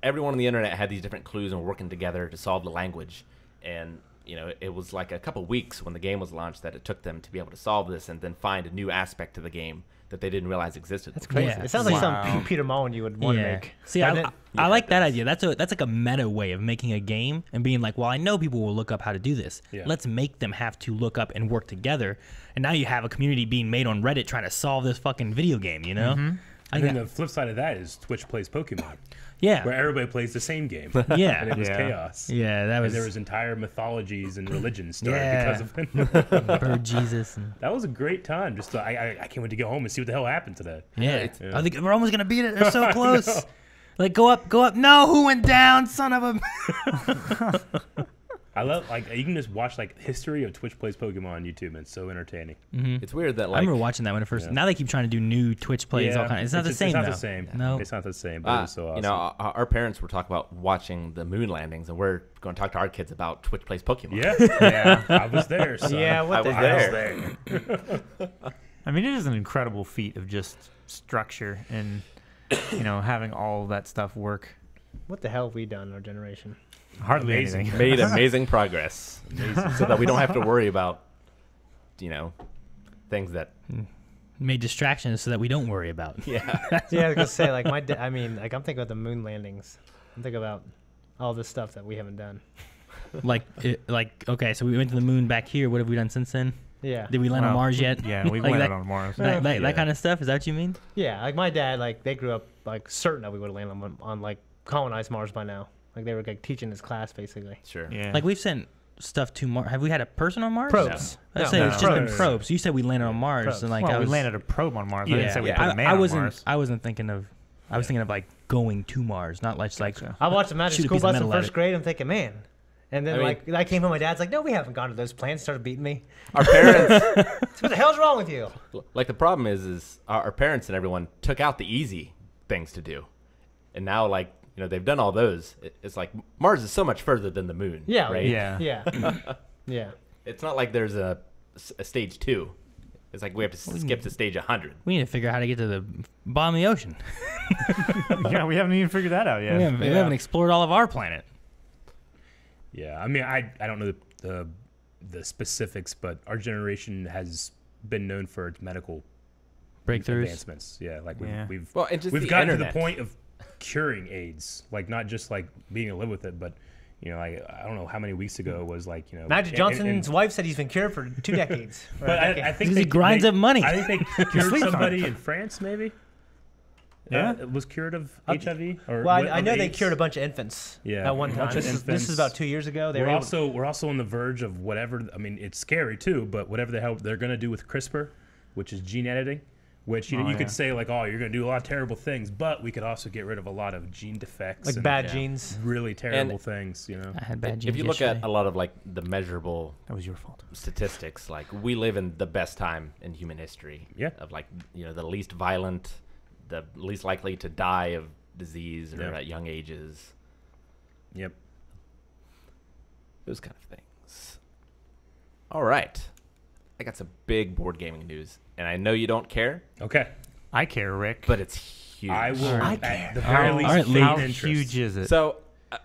everyone on the internet had these different clues and were working together to solve the language. And, you know, it was like a couple weeks when the game was launched that it took them to be able to solve this and then find a new aspect to the game that they didn't realize existed. That's crazy. Yeah. It sounds like Wow. some Peter Mullen you would want to Yeah. make. See, Doesn't it? I like that idea. That's like a meta way of making a game and being like, well, I know people will look up how to do this. Yeah. Let's make them have to look up and work together. And now you have a community being made on Reddit trying to solve this fucking video game, you know? And then the flip side of that is Twitch plays Pokemon, Yeah. where everybody plays the same game. Yeah. And it was Yeah. chaos. Yeah, that And was there was entire mythologies and religions started Yeah. because of it. Bird Jesus. And, That was a great time. Just I can't wait to get home and see what the hell happened today. yeah. Yeah. I think we're almost going to beat it. They're so close. Like, go up. No, who went down? Son of a. I love like you can just watch like history of Twitch plays Pokemon on YouTube, and it's so entertaining. It's weird that I like remember watching that when it first. Now they keep trying to do new Twitch plays. All kinds. It's not the same. It's not though. the same. No, it's not the same. But it's so awesome. you know, our parents were talking about watching the moon landings, and we're going to talk to our kids about Twitch plays Pokemon. Yeah, I was there. Son. Yeah, what the was hell? there. I mean, it is an incredible feat of just structure and, you know, having all that stuff work. What the hell have we done in our generation? Hardly Amazing. anything. Made amazing progress, so that we don't have to worry about, you know, things that. made distractions so that we don't worry about. Yeah. Yeah, I was gonna say like I mean, like I'm thinking about the moon landings. I'm thinking about all this stuff that we haven't done. like okay, so we went to the moon back here. What have we done since then? Yeah. Did we land on Well, Mars yet? Yeah, we Like landed that- on Mars. That kind of stuff. Is that what you mean? Yeah, like my dad, like they grew up like certain that we would have landed on like colonized Mars by now. Like they were like teaching his class basically. Sure. Yeah. Like we've sent stuff to Mars. Have we had a person on Mars? Probes. I No. say it's just No. been probes. You said we landed on Mars, Probes. and like well, I was, we landed a probe on Mars. I Yeah, didn't say we yeah. put a man I on wasn't. Mars. I wasn't thinking of. I was thinking of like going to Mars, not like I watched the Magic Shoot a School piece of Bus in metal at first it. grade. I'm thinking, man. And then I mean- like I came home, my dad's like, no, we haven't gone to those plans. Started beating me. Our parents, So what the hell's wrong with you? like the problem is our parents and everyone took out the easy things to do, and now like you know they've done all those. It's like Mars is so much further than the moon. Yeah. Right. Yeah. Yeah. Yeah. It's not like there's a stage 2. It's like we have to skip to stage 100. We need to figure out how to get to the bottom of the ocean. Yeah, we haven't even figured that out yet. We haven't explored all of our planet. Yeah, I mean, I don't know the specifics, but our generation has been known for its medical Breakthroughs. advancements. Yeah, like we've Well, and just we've the gotten internet. to the point of curing AIDS, like not just like being able to live with it, but you know, like I don't know how many weeks ago it was like you know. Magic and- Johnson's wife said he's been cured for 2 decades. Or But a decade. I think Because he grinds up money. I think they cured sleeps on somebody in France, maybe. Yeah. Was cured of HIV. Or Well, what- I of know they AIDS? cured a bunch of infants Yeah, at one a time. bunch of This is infants. about 2 years ago. They were able to, We're also on the verge of whatever. I mean, it's scary too, but whatever the hell they're gonna do with CRISPR, which is gene editing, which you could say like, oh, you're gonna do a lot of terrible things, but we could also get rid of a lot of gene defects, like and bad genes. really terrible things. You know. I had bad genes If you look yesterday. at a lot of like the measurable That was your fault. statistics, like we live in the best time in human history. Yeah. Of like you know the least violent, the least likely to die of disease or Yeah. at young ages. Yep. Those kind of things. All right, I got some big board gaming news, and I know you don't care, Okay. I care, Rick. but it's huge. I will. I At the very least, All right, feign How interest. huge is it? So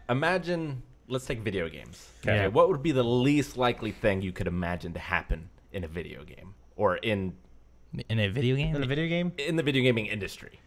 imagine, let's take video games. Okay. What would be the least likely thing you could imagine to happen in a video game or in a video game. In the video game? the video gaming industry?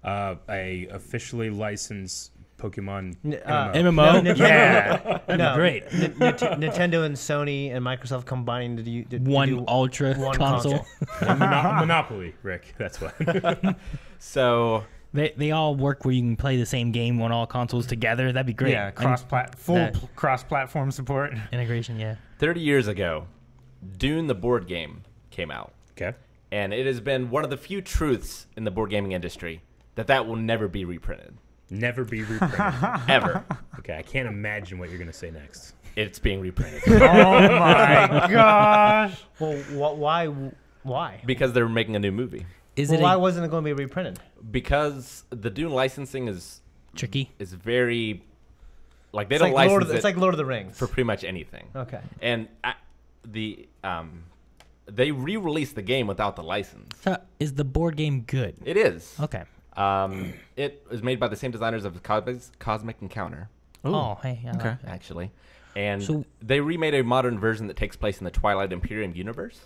A officially licensed Pokemon MMO. No, Nintendo, Yeah, that'd no, be great. Nintendo and Sony and Microsoft combining to do One ultra one console. Monopoly, Rick. That's what. So They all work where you can play the same game on all consoles together. That'd be great. yeah, And full cross-platform support. integration. Yeah. 30 years ago, Dune the board game came out. Okay. And it has been one of the few truths in the board gaming industry that will never be reprinted. Never be reprinted. Ever. Okay, I can't imagine what you're gonna say next. It's being reprinted. Oh my gosh! Well, why? Because they're making a new movie. Is Well, it why wasn't it going to be reprinted? Because the Dune licensing is tricky? very... Like, they It's don't like license it's like Lord of the Rings. for pretty much anything. Okay. And they re-released the game without the license. So is the board game good? It is. Okay. It was made by the same designers of Cosmic Encounter, Oh, hey. I like that. actually. And So- they remade a modern version that takes place in the Twilight Imperium universe.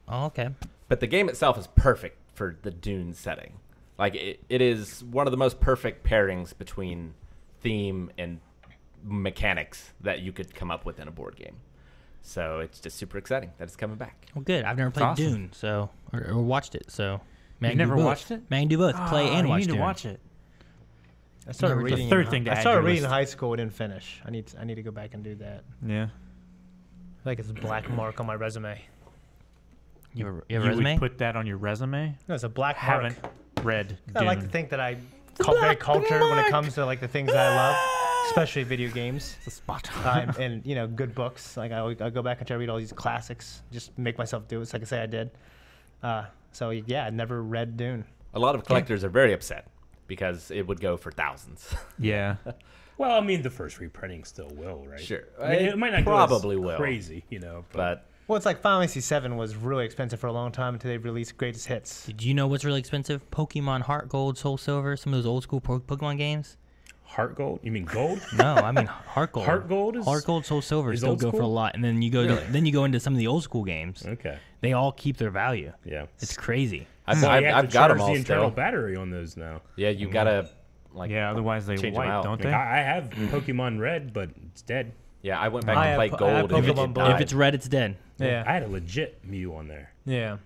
Oh, okay. But the game itself is perfect for the Dune setting. Like, it is one of the most perfect pairings between theme and mechanics that you could come up with in a board game. So it's just super exciting that it's coming back. Well, good. I've never played awesome. Dune, so or watched it. So may I You do never both. watched it? May I do both. Play and you watch need Dune. to watch it. I started Never- the reading. third thing to I add started your reading in list. high school. I didn't finish. I need to go back and do that. Yeah. Like it's a black mark on my resume. You have a You resume? would put that on your resume? No, it's a black mark. Haven't read I like to Dune. think that I'm very cultured when it comes to like the things that I love. especially video games. It's a spot. And good books. Like I go back and try to read all these classics, just make myself do it. So I can say I did. So yeah, I never read Dune. A lot of collectors are very upset because it would go for thousands. Yeah. Well, I mean, the first reprinting still will, right? Sure. I mean, it might not probably go as will. crazy, But Well, it's like Final Fantasy VII was really expensive for a long time until they released Greatest Hits. Did you know what's really expensive? Pokemon Heart Gold, Soul Silver, some of those old school Pokemon games. Heart Gold? You mean gold? No, I mean Heart Gold. Heart Gold is Heart Gold, Soul Silver is still old go for a school? lot, and then you go into some of the old school games. Okay. They all keep their value. Yeah. It's crazy. I've So you have got to them charge all the internal still. battery on those now. Yeah, you gotta Otherwise they change 'em wipe, out. don't Like, they? I have Pokemon Red, but it's dead. Yeah, I went back I and played have Po- I have gold. and Pokemon it Blue. died. If it's red, it's dead. Yeah. I had a legit Mew on there Yeah.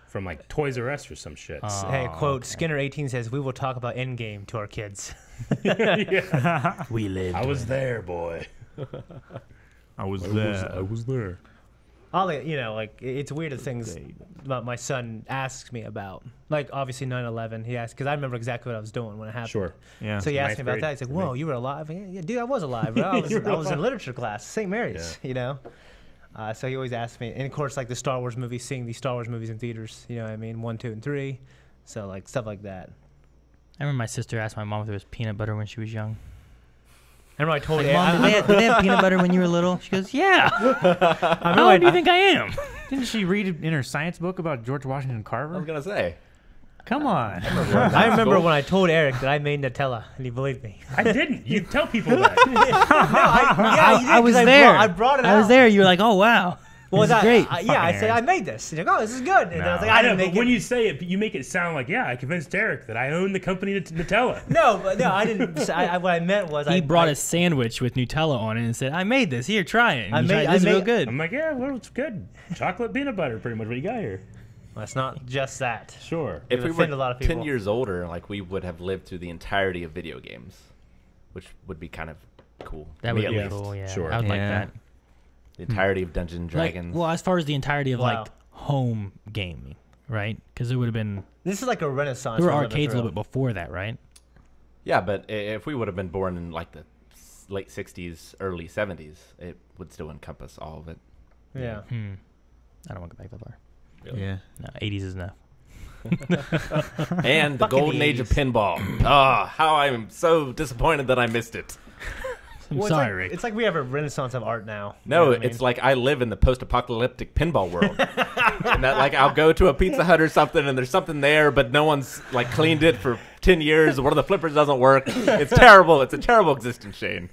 from like Toys R Us or some shit. Hey, quote, Skinner 18 says, "We will talk about Endgame to our kids." Yeah. We live. I was there, boy. I was I was there. It's weird the things that my son asks me about. Like, obviously 9/11, he asked, because I remember exactly what I was doing when it happened. Sure. Yeah. So he asked me Ninth about that. He's like, whoa, you were alive? Yeah, dude, I was alive. Bro. I was in literature class, St. Mary's, So he always asked me. And, of course, like the Star Wars movies, seeing these Star Wars movies in theaters, you know what I mean? 1, 2, and 3. So, like, stuff like that. I remember my sister asked my mom if there was peanut butter when she was young. I remember I told Like, her. Mom, did they have peanut butter when you were little? She goes, yeah. How old do you think I am? Didn't she read in her science book about George Washington I Carver? was gonna say. Come on. I remember when I told Eric that I made Nutella, and he believed me. I didn't. You tell people that. I was there. I brought it out. I was there. You were like, oh, wow. Well, This is great. I said I made this. You're like, oh, this is good. And I was like, I I know, didn't but make when it. you say it, you make it sound like, I convinced Eric that I own the company Nutella. No, I didn't. What I meant was He brought a sandwich with Nutella on it and said, I made this. Here, try it. And I you made- tried it. This is I real made- good. I'm like, yeah, well, it's good. Chocolate peanut butter, pretty much what you got here. Well, it's not just that. Sure. If It we would offend were a lot of 10 people. years older, like we would have lived through the entirety of video games, which would be kind of cool. That to me would at be least. cool, yeah. Sure. I would like Yeah. that. The entirety of Dungeons and Like, Dragons. well, as far as the entirety of, Wow. like, home gaming, right? Because it would have been... This is like a renaissance. There were we're living arcades a through. little bit before that, right? Yeah, but if we would have been born in like the late 60s, early 70s, it would still encompass all of it. Yeah. I don't want to go back that far. Really. Yeah. No, 80s is enough. And the Fucking golden age of 80s. pinball. Oh, how I'm so disappointed that I missed it. I'm Well, sorry, it's Rick. like, it's like we have a renaissance of art now. No, You know what I it's mean? like I live in the post-apocalyptic pinball world. And that, like, I'll go to a Pizza Hut or something, and there's something there, but no one's like cleaned it for 10 years. One of the flippers doesn't work. It's terrible. It's a terrible existence, Shane.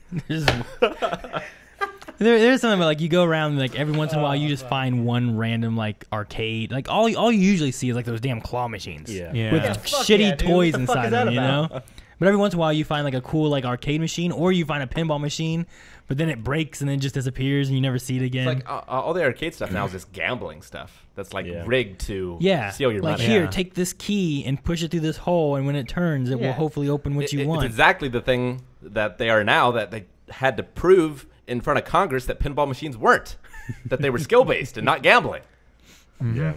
There's something about, like, you go around and, like, every once in a while you just find one random, like, arcade. Like, all you usually see is, like, those damn claw machines. Yeah. Yeah. With fuck shitty yeah, dude. toys What the fuck inside is that them, you about? know? But every once in a while you find, like, a cool, like, arcade machine, or you find a pinball machine, but then it breaks and then just disappears and you never see it again. It's like all the arcade stuff now is just gambling stuff that's like Yeah. rigged to yeah, steal your like, money. here, Yeah. take this key and push it through this hole, and when it turns, it will Yeah. hopefully open what you want. It's exactly the thing that they are now that they had to prove in front of Congress that pinball machines weren't, that they were skill-based and not gambling. Yeah.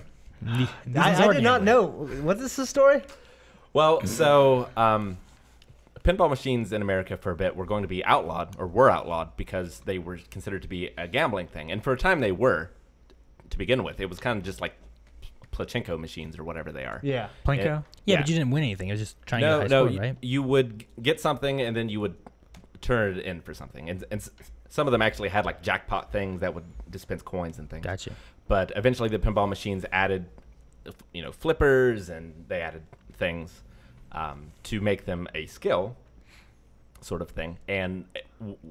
I did not know. What is this story? Well, so pinball machines in America for a bit were going to be outlawed, or were outlawed, because they were considered to be a gambling thing. And for a time they were, to begin with. It was kind of just like pachinko machines or whatever they are. Yeah. Plinko? yeah, yeah. but you didn't win anything. It was just trying to No, get a high no, score, right? you would get something and then you would turn it in for something. And some of them actually had like jackpot things that would dispense coins and things. Gotcha. But eventually the pinball machines added, flippers, and they added things to make them a skill sort of thing. And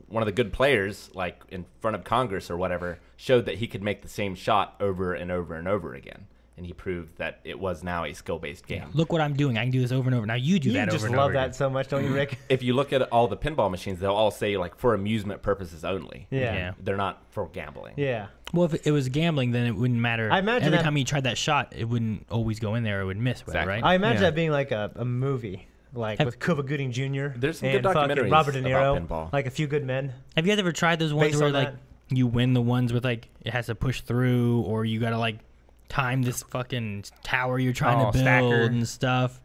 one of the good players, like in front of Congress or whatever, showed that he could make the same shot over and over and over again. And he proved that it was now a skill-based game. Look what I'm doing. I can do this over and over. Now you do You that just over and love over that again. so much, don't you, Rick? If you look at all the pinball machines, they'll all say like for amusement purposes only. Yeah. Yeah. They're not for gambling. Yeah. Well, if it was gambling, then it wouldn't matter. I imagine every that- time you tried that shot, it wouldn't always go in there. It would miss, Exactly. right? I imagine Yeah. that being like a movie, like with Cuba Gooding Jr. There's some and good fucking documentaries Robert De about Niro, pinball. like A Few Good Men. Have you guys ever tried those ones Based where on like that. you win the ones with like it has to push through, or you gotta like time this fucking tower you're trying to build stacker. and stuff?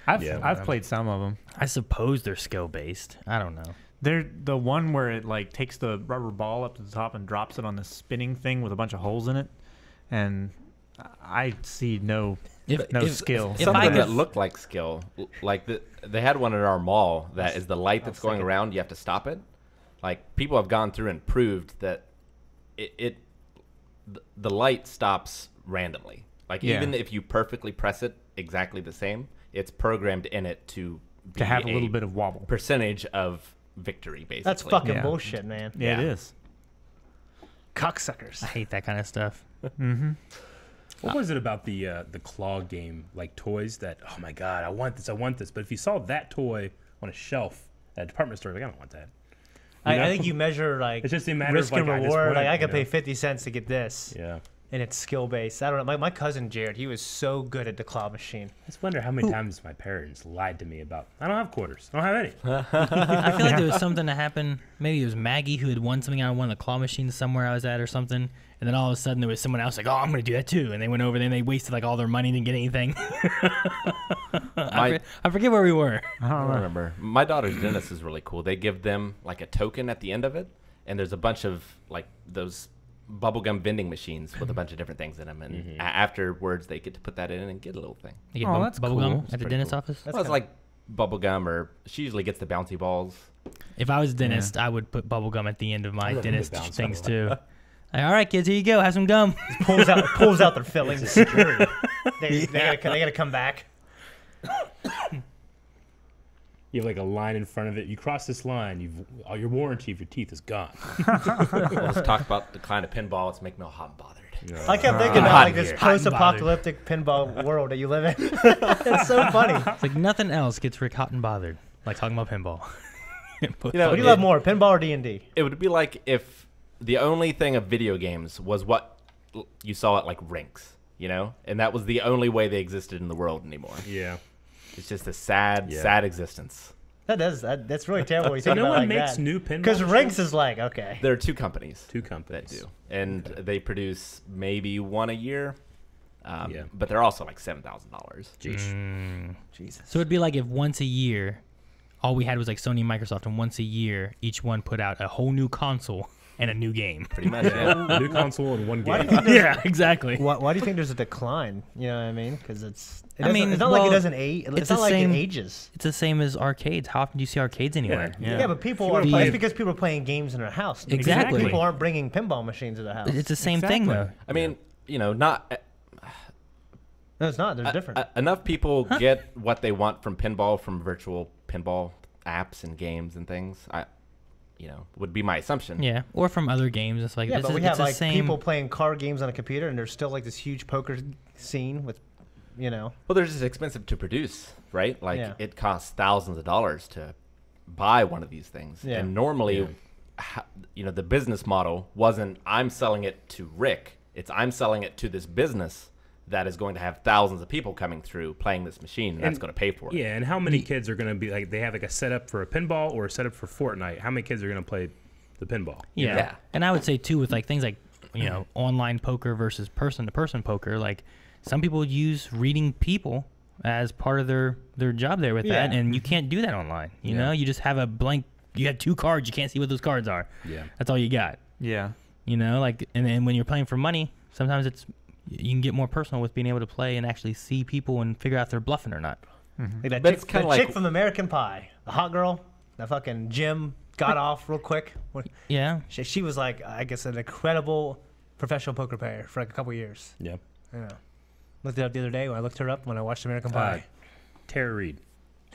I've Yeah. I've played some of them. I suppose they're skill based. I don't know. They're the one where it like takes the rubber ball up to the top and drops it on the spinning thing with a bunch of holes in it, and I see no skill. Some of them that look like skill, like they had one at our mall that is the light that's going around. You have to stop it. Like people have gone through and proved that the light stops randomly. Like even if you perfectly press it exactly the same, it's programmed in it to have a little bit of wobble percentage of victory. Basically, that's fucking bullshit, man. Yeah, it is. Cocksuckers. I hate that kind of stuff. Mm-hmm. What was it about the claw game, like toys that, oh my God, I want this. But if you saw that toy on a shelf at a department store, like, I don't want that. I think you measure like it's just a matter risk of like, and reward. Like I could you know? pay 50 cents to get this. Yeah. And it's skill based. I don't know. My cousin Jared, he was so good at the claw machine. I just wonder how many times my parents lied to me about, I don't have quarters. I don't have any. I feel like there was something that happened. Maybe it was Maggie who had won something out of one of the claw machines somewhere I was at or something. And then all of a sudden there was someone else like, oh, I'm going to do that too. And they went over there and they wasted like all their money and didn't get anything. I forget where we were. I don't remember. My daughter's dentist is really cool. They give them like a token at the end of it. And there's a bunch of like those bubblegum vending machines with a bunch of different things in them. And afterwards they get to put that in and get a little thing. You get that's bubblegum cool. at the dentist office? Well, it's like bubblegum, or she usually gets the bouncy balls. If I was a dentist, I would put bubblegum at the end of my dentist bouncy things ball. too. Like, all right, kids, here you go. Have some gum. Pulls out their fillings. They gotta come back. You have like a line in front of it. You cross this line, all your warranty of your teeth is gone. Let's talk about the kind of pinball. It's making me all hot and bothered. I kept thinking about like this post-apocalyptic pinball world that you live in. It's so funny. It's like nothing else gets Rick hot and bothered like talking about pinball. What do you love more, pinball or D&D? It would be like if the only thing of video games was what you saw at like rinks, you know, and that was the only way they existed in the world anymore. Yeah. It's just a sad existence. That's really terrible. When you So think no about one it like makes that. new pinball Because machines? Rinks is like, okay. There are two companies that do, and they produce maybe one a year. Yeah. But they're also like $7,000. Jesus. So it'd be like if once a year, all we had was like Sony and Microsoft, and once a year, each one put out a whole new console and a new game. Pretty much, yeah. A new console and one game. Yeah, exactly. Why do you think there's a decline? You know what I mean? Because it's not well, like it doesn't age. It's not like same, it ages. It's the same as arcades. How often do you see arcades anywhere? Yeah, but people are it's because people are playing games in their house. Exactly. People aren't bringing pinball machines to their house. It's the same thing, though. I mean, you know, not No, it's not. They're different. enough people get what they want from pinball, from virtual pinball apps and games and things. Would be my assumption. Yeah, or from other games. It's like Yeah, but we have like same... people playing card games on a computer, and there's still like this huge poker scene with, you know. Well, they're just expensive to produce, right? Like Yeah. it costs thousands of dollars to buy one of these things. Yeah. And normally, the business model wasn't I'm selling it to Rick. It's I'm selling it to this business that is going to have thousands of people coming through playing this machine, and that's going to pay for it. Yeah, and how many kids are going to be like, they have like a setup for a pinball or a setup for Fortnite? How many kids are going to play the pinball? Yeah. And I would say too, with like things like online poker versus person-to-person poker, like some people use reading people as part of their job there with that, and you can't do that online. You know, you just have a blank. You have two cards. You can't see what those cards are. Yeah, that's all you got. Yeah. You know, like, and then when you're playing for money, sometimes you can get more personal with being able to play and actually see people and figure out if they're bluffing or not. Like that chick from American Pie, the hot girl, that fucking Jim got off real quick. Yeah. She was like, I guess, an incredible professional poker player for like a couple years. Yeah. Yeah. Looked it up the other day when I looked her up when I watched American Pie. Tara Reid.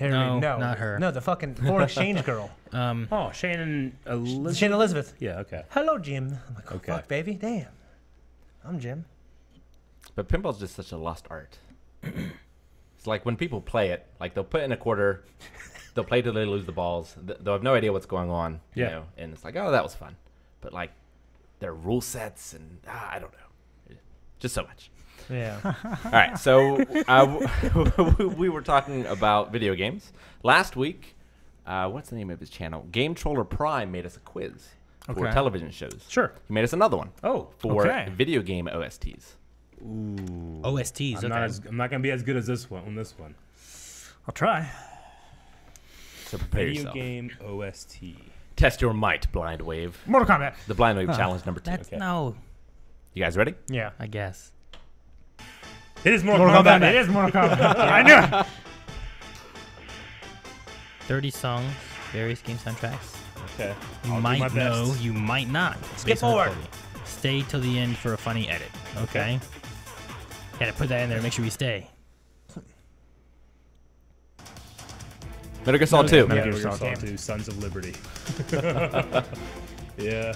No, not her. No, the fucking foreign exchange girl. Shannon Elizabeth. Shannon Elizabeth. Yeah, okay. Hello, Jim. I'm like, Okay. fuck, baby. Damn. I'm Jim. But pinball's just such a lost art. It's like when people play it, like they'll put in a quarter, they'll play till they lose the balls. They'll have no idea what's going on, you know, and it's like, oh, that was fun. But like their rule sets and I don't know, just so much. Yeah. All right, so we were talking about video games last week. What's the name of his channel? Game Troller Prime made us a quiz for television shows. Sure. He made us another one. Oh, for video game OSTs. Ooh. OSTs. I'm not gonna be as good as this one. I'll try. So prepare Video yourself. game OST. Test your might, Blind Wave. Mortal Kombat. The Blind Wave challenge number 2. That's no. You guys ready? Yeah. I guess. It is Mortal Kombat. It is Mortal Kombat. I knew it. 30 songs, various game soundtracks. Okay. You I'll do my might best. know, you might not. Skip based on the forward. quality. Stay till the end for a funny edit. Okay. Gotta put that in there to make sure we stay. Metal Gear Solid 2. Yeah, Metal Gear Gear Solid Solid 2. 2, Sons of Liberty. Yeah,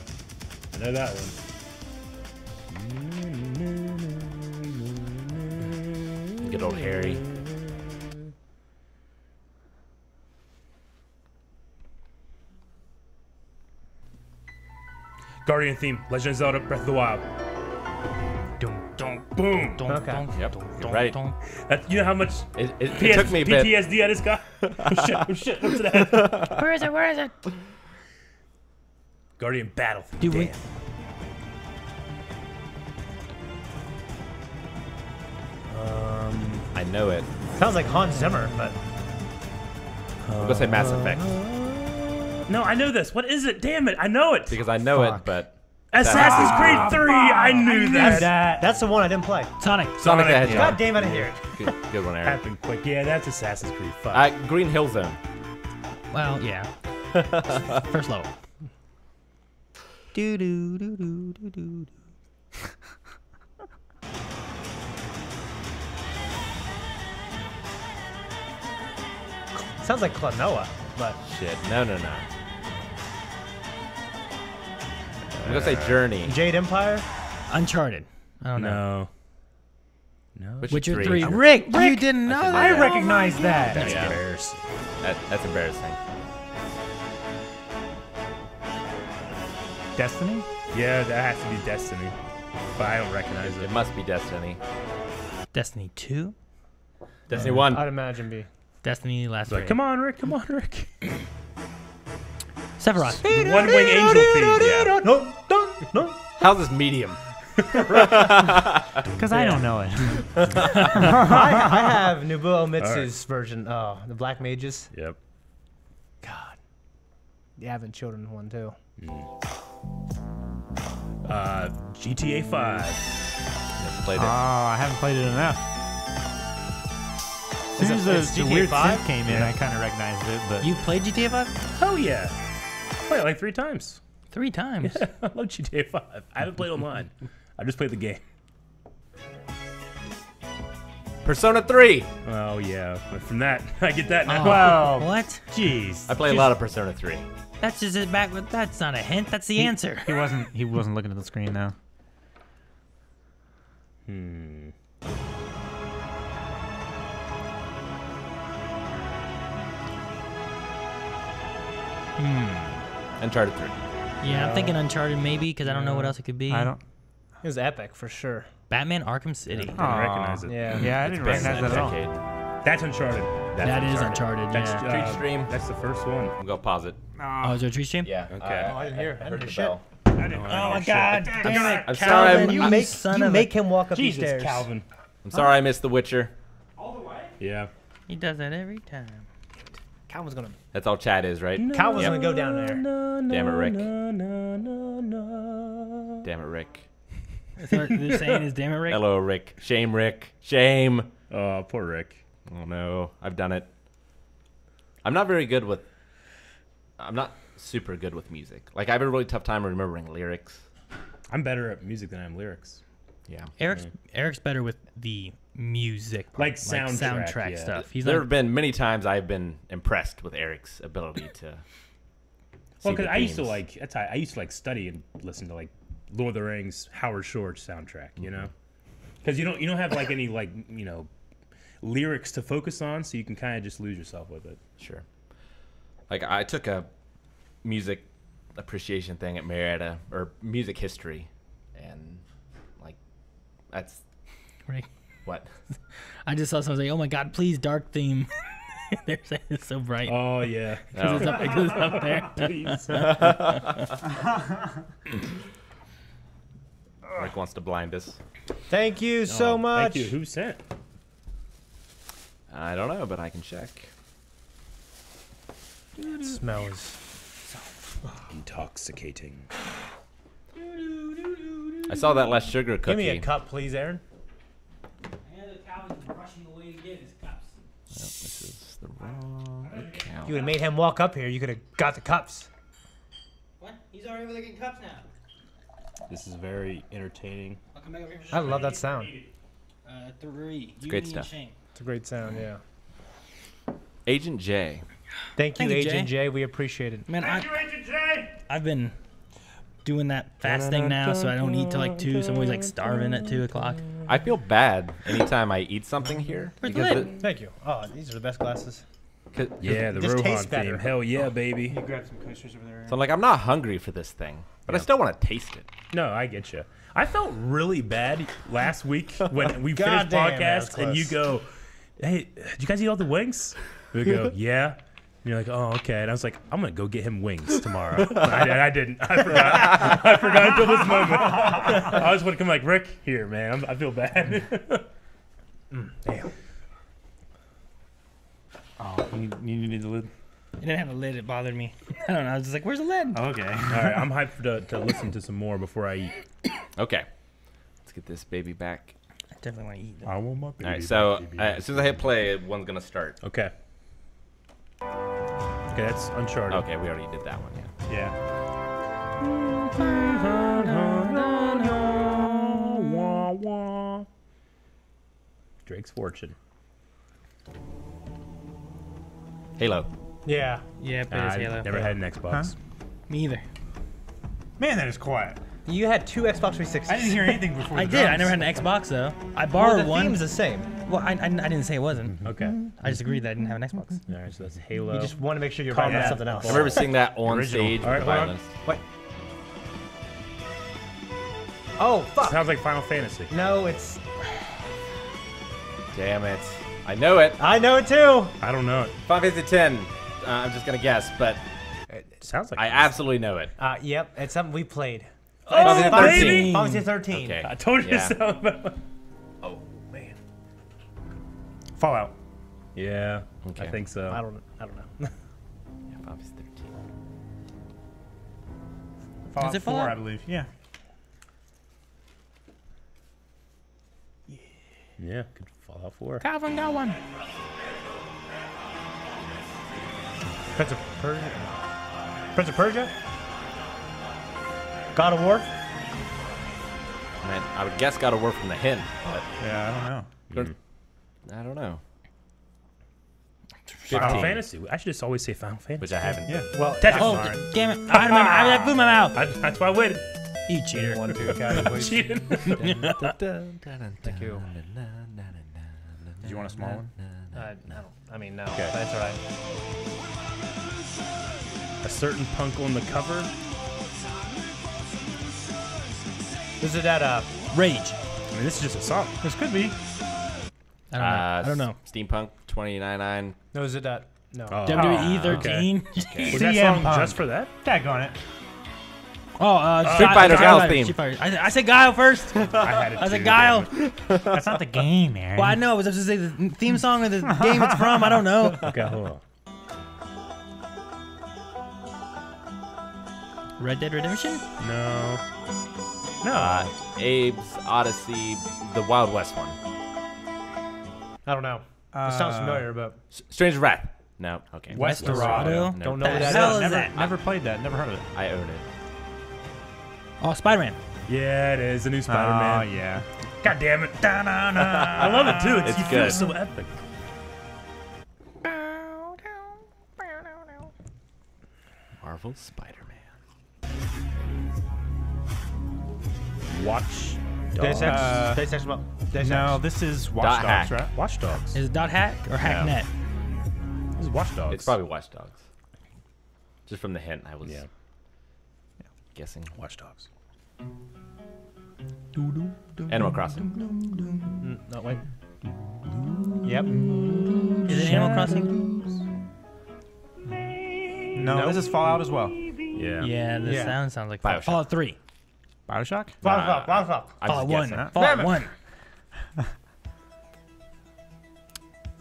I know that one. Good old Harry. Guardian theme, Legend of Zelda, Breath of the Wild. Boom. Okay. Yep, you're right. That, you know how much It took me a bit. PTSD I just got? Oh shit, what's that? Where is it? Where is it? Guardian Battle. Do we? I know it. Sounds like Hans Zimmer, but I'm going to say Mass Effect. No, I know this. What is it? Damn it, I know it. Because I know it, but... Assassin's Creed 3, I knew that. that's the one I didn't play. Sonic. Sonic the Hedgehog. God damn it, I didn't hear it. Good one, Aaron. Happened quick. Yeah, that's Assassin's Creed 5. Green Hill Zone. Well, yeah. First level. Do do do do do do. Sounds like Klonoa, but Shit. No. I'm going to say Journey. Jade Empire. Uncharted. I don't know. No. Witcher 3. Rick, you didn't know that? I recognize that. That's Yeah. embarrassing. That's embarrassing. Destiny? Yeah, that has to be Destiny. But I don't recognize It it. must be Destiny. Destiny 2? Destiny 1. I'd imagine be. Destiny Last It's like, Raid. come on, Rick. Sephiroth. One Wing Angel theme. Yeah. No. How's this medium? Because I don't know it. I have Nobuo Mitsu's version. Oh, the Black Mages. Yep. God. The Advent Children one too. GTA 5. Never played it. I haven't played it enough. As soon as it's the GTA weird 5? synth came in, I kind of recognized it, but You played GTA 5? Hell yeah. I played it like 3 times. 3 times. I love GTA 5. I haven't played online. I just played the game. Persona 3. Oh yeah. But from that, I get that now. Oh, Well, what? jeez. I play a lot of Persona 3. That's just it back with. That's not a hint. That's the answer. He wasn't looking at the screen now. Uncharted 3. Yeah, I'm thinking Uncharted maybe because I don't know what else it could be. I don't. It was epic for sure. Batman Arkham City. I didn't recognize it. Yeah. Yeah, I It's didn't been recognize that at all. decade. That's Uncharted. That is Uncharted. That's Yeah. Treat stream. That's the first one. I'm going to pause it. Oh, is there a tree stream? Yeah. Okay. I didn't hear. I didn't hear shit. Oh my God! Damn it, I'm sorry. Calvin, You you make son you of make him walk up these Jesus, stairs. Calvin. I'm sorry I missed The Witcher. Yeah. He does that every time. Calvin's gonna. That's all chat is, right? Calvin's Yep. gonna go down there. Damn it, Rick. Damn it, Rick. That's what they're saying is damn it, Rick. Hello, Rick. Shame, Rick. Shame. Oh, poor Rick. Oh, no. I've done it. I'm not very good with... I'm not super good with music. Like, I have a really tough time remembering lyrics. I'm better at music than I am lyrics. Yeah. Eric's better with the music, part, Like soundtrack, yeah. stuff. He's There like, have been many times I've been impressed with Eric's ability to... Well, see because the I used to themes. like that's how I used to like study and listen to like Lord of the Rings, Howard Shore soundtrack. You know, because you don't have like any like lyrics to focus on, so you can kind of just lose yourself with it. Sure. Like, I took a music appreciation thing at Marietta, or music history, and, like, that's... Rick. What? I just saw someone say, "Oh my God, please dark theme." They're saying it's so bright. Oh yeah. Because it's up there. Please. Rick wants to blind us. Thank you so much. Thank you. Who sent? I don't know, but I can check. It smells. Intoxicating. I saw that less sugar cookie. Give me a cup, please, Aaron. This is the wrong account. You would have made him walk up here. You could have got the cups. What? He's already over there getting cups now. This is very entertaining. I'll come back over here. I love that sound. 3. It's great stuff. It's a great sound, yeah. Agent J. Thank you, Thank you, Agent Jay. J. We appreciate it. Man, I've been doing that fasting now, so I don't eat till like 2. So I'm always like starving at 2 o'clock. I feel bad anytime I eat something here. Where's because the it- lid? Thank you. Oh, these are the best glasses. Yeah, the This tastes Rohan better. theme. Hell yeah, baby. You grab some coasters over there. So I'm like, I'm not hungry for this thing, but I still want to taste it. No, I get you. I felt really bad last week when we God finished damn, that was podcast and you close. go, "Hey, did you guys eat all the wings?" We go, "Yeah." And you're like, "Oh, okay." And I was like, "I'm gonna go get him wings tomorrow." I didn't. I forgot. I forgot until this moment. I was want to come like, "Rick, here, man. I feel bad." Damn. Oh, you need the lid. It didn't have a lid. It bothered me. I don't know. I was just like, "Where's the lid?" Okay. All right, I'm hyped to listen to some more before I eat. Okay, let's get this baby back. I definitely want to eat. I want my baby. All right, so as soon as I hit play, one's gonna start. Okay. Okay, that's Uncharted. Okay, we already did that one. Yeah. Drake's Fortune. Halo. Yeah. Yep, it Nah, is I Halo. never had an Xbox. Me either. Man, that is quiet. You had 2 Xbox 360s. I didn't hear anything before. I the did. I drums. never had an Xbox though. I Well, borrowed the one. theme's the same. Well, I didn't say it wasn't. Okay. I just agreed that I didn't have an Xbox. All right, so that's Halo. You just want to make sure you're Calm writing down. something else. I remember seeing that on Original. stage All right, with the hold on. violinist. What? Oh, fuck. Sounds like Final Fantasy. No, it's... Damn it! I know it. I know it too. I don't know it. Final Fantasy X. I'm just gonna guess, but Sounds like I absolutely know it. Yep, it's something we played. Final Fantasy Final 13. Fantasy 13. Okay. I told you Yeah. so. Oh man. Fallout. Yeah, Okay. I think so. I don't know. Yeah, Final Fantasy 13. Fallout it 4, Fallout? I believe. Yeah. Yeah, good Fallout 4. Calvin got one. Prince of Persia? Prince of Persia? God of War? Man, I would guess God of War from the hint, but Yeah, I don't know. I don't know. Final 15, Fantasy. I should just always say Final Fantasy. which I haven't. Yeah. Well, Tetris. Oh, Sorry. damn it! I had food in my mouth. That's why I waited. You cheater. 1, 2, Cowboys. Cheated. Thank you. Did you want a small one? No. I mean, no. Okay. That's all right. A certain punk on the cover. Is it that, Rage. I mean, this is just a song. This could be. I don't know. I don't know. Steampunk 2099. no, is it that? No. Oh. WWE okay. 13. Was that CM song Punk. just for that? Tag on it. Street Fighter Guile's theme. Street Fighter. I said Guile first. I had it I said too, Guile. damn That's not the game, man. Well, I know. I was supposed to say the theme song or the game it's from. I don't know. it. Okay, hold on. Red Dead Redemption? No. No. Abe's Odyssey, the Wild West one. I don't know. It sounds familiar, but... Strange Wrath. No. Okay. Westernado? No. Don't know what The that hell is. is never, that? never played that. Never heard of it. I own it. Oh, Spider-Man. Yeah, it is. The new Oh, Spider-Man. yeah. God damn it. I love it too. It's you good. feel so epic. Marvel Spider-Man. Watch Deus Dogs. Ex? Deus Ex? Deus No, Ex? this is Watch Dot Dogs, hack. right? Watch Dogs. Is it Dot Hack or Hacknet? This is Watch Dogs. It's probably Watch Dogs. Just from the hint, I was Yeah. guessing. Watch Dogs. Animal Crossing. No, wait. Yep. Is it Animal Crossing? No, this is Fallout as well. Yeah. Yeah, the Yeah. sounds like Bioshock. Fallout 3. Bioshock? Fallout. I'm Fallout just 1. guessing. Fallout 1.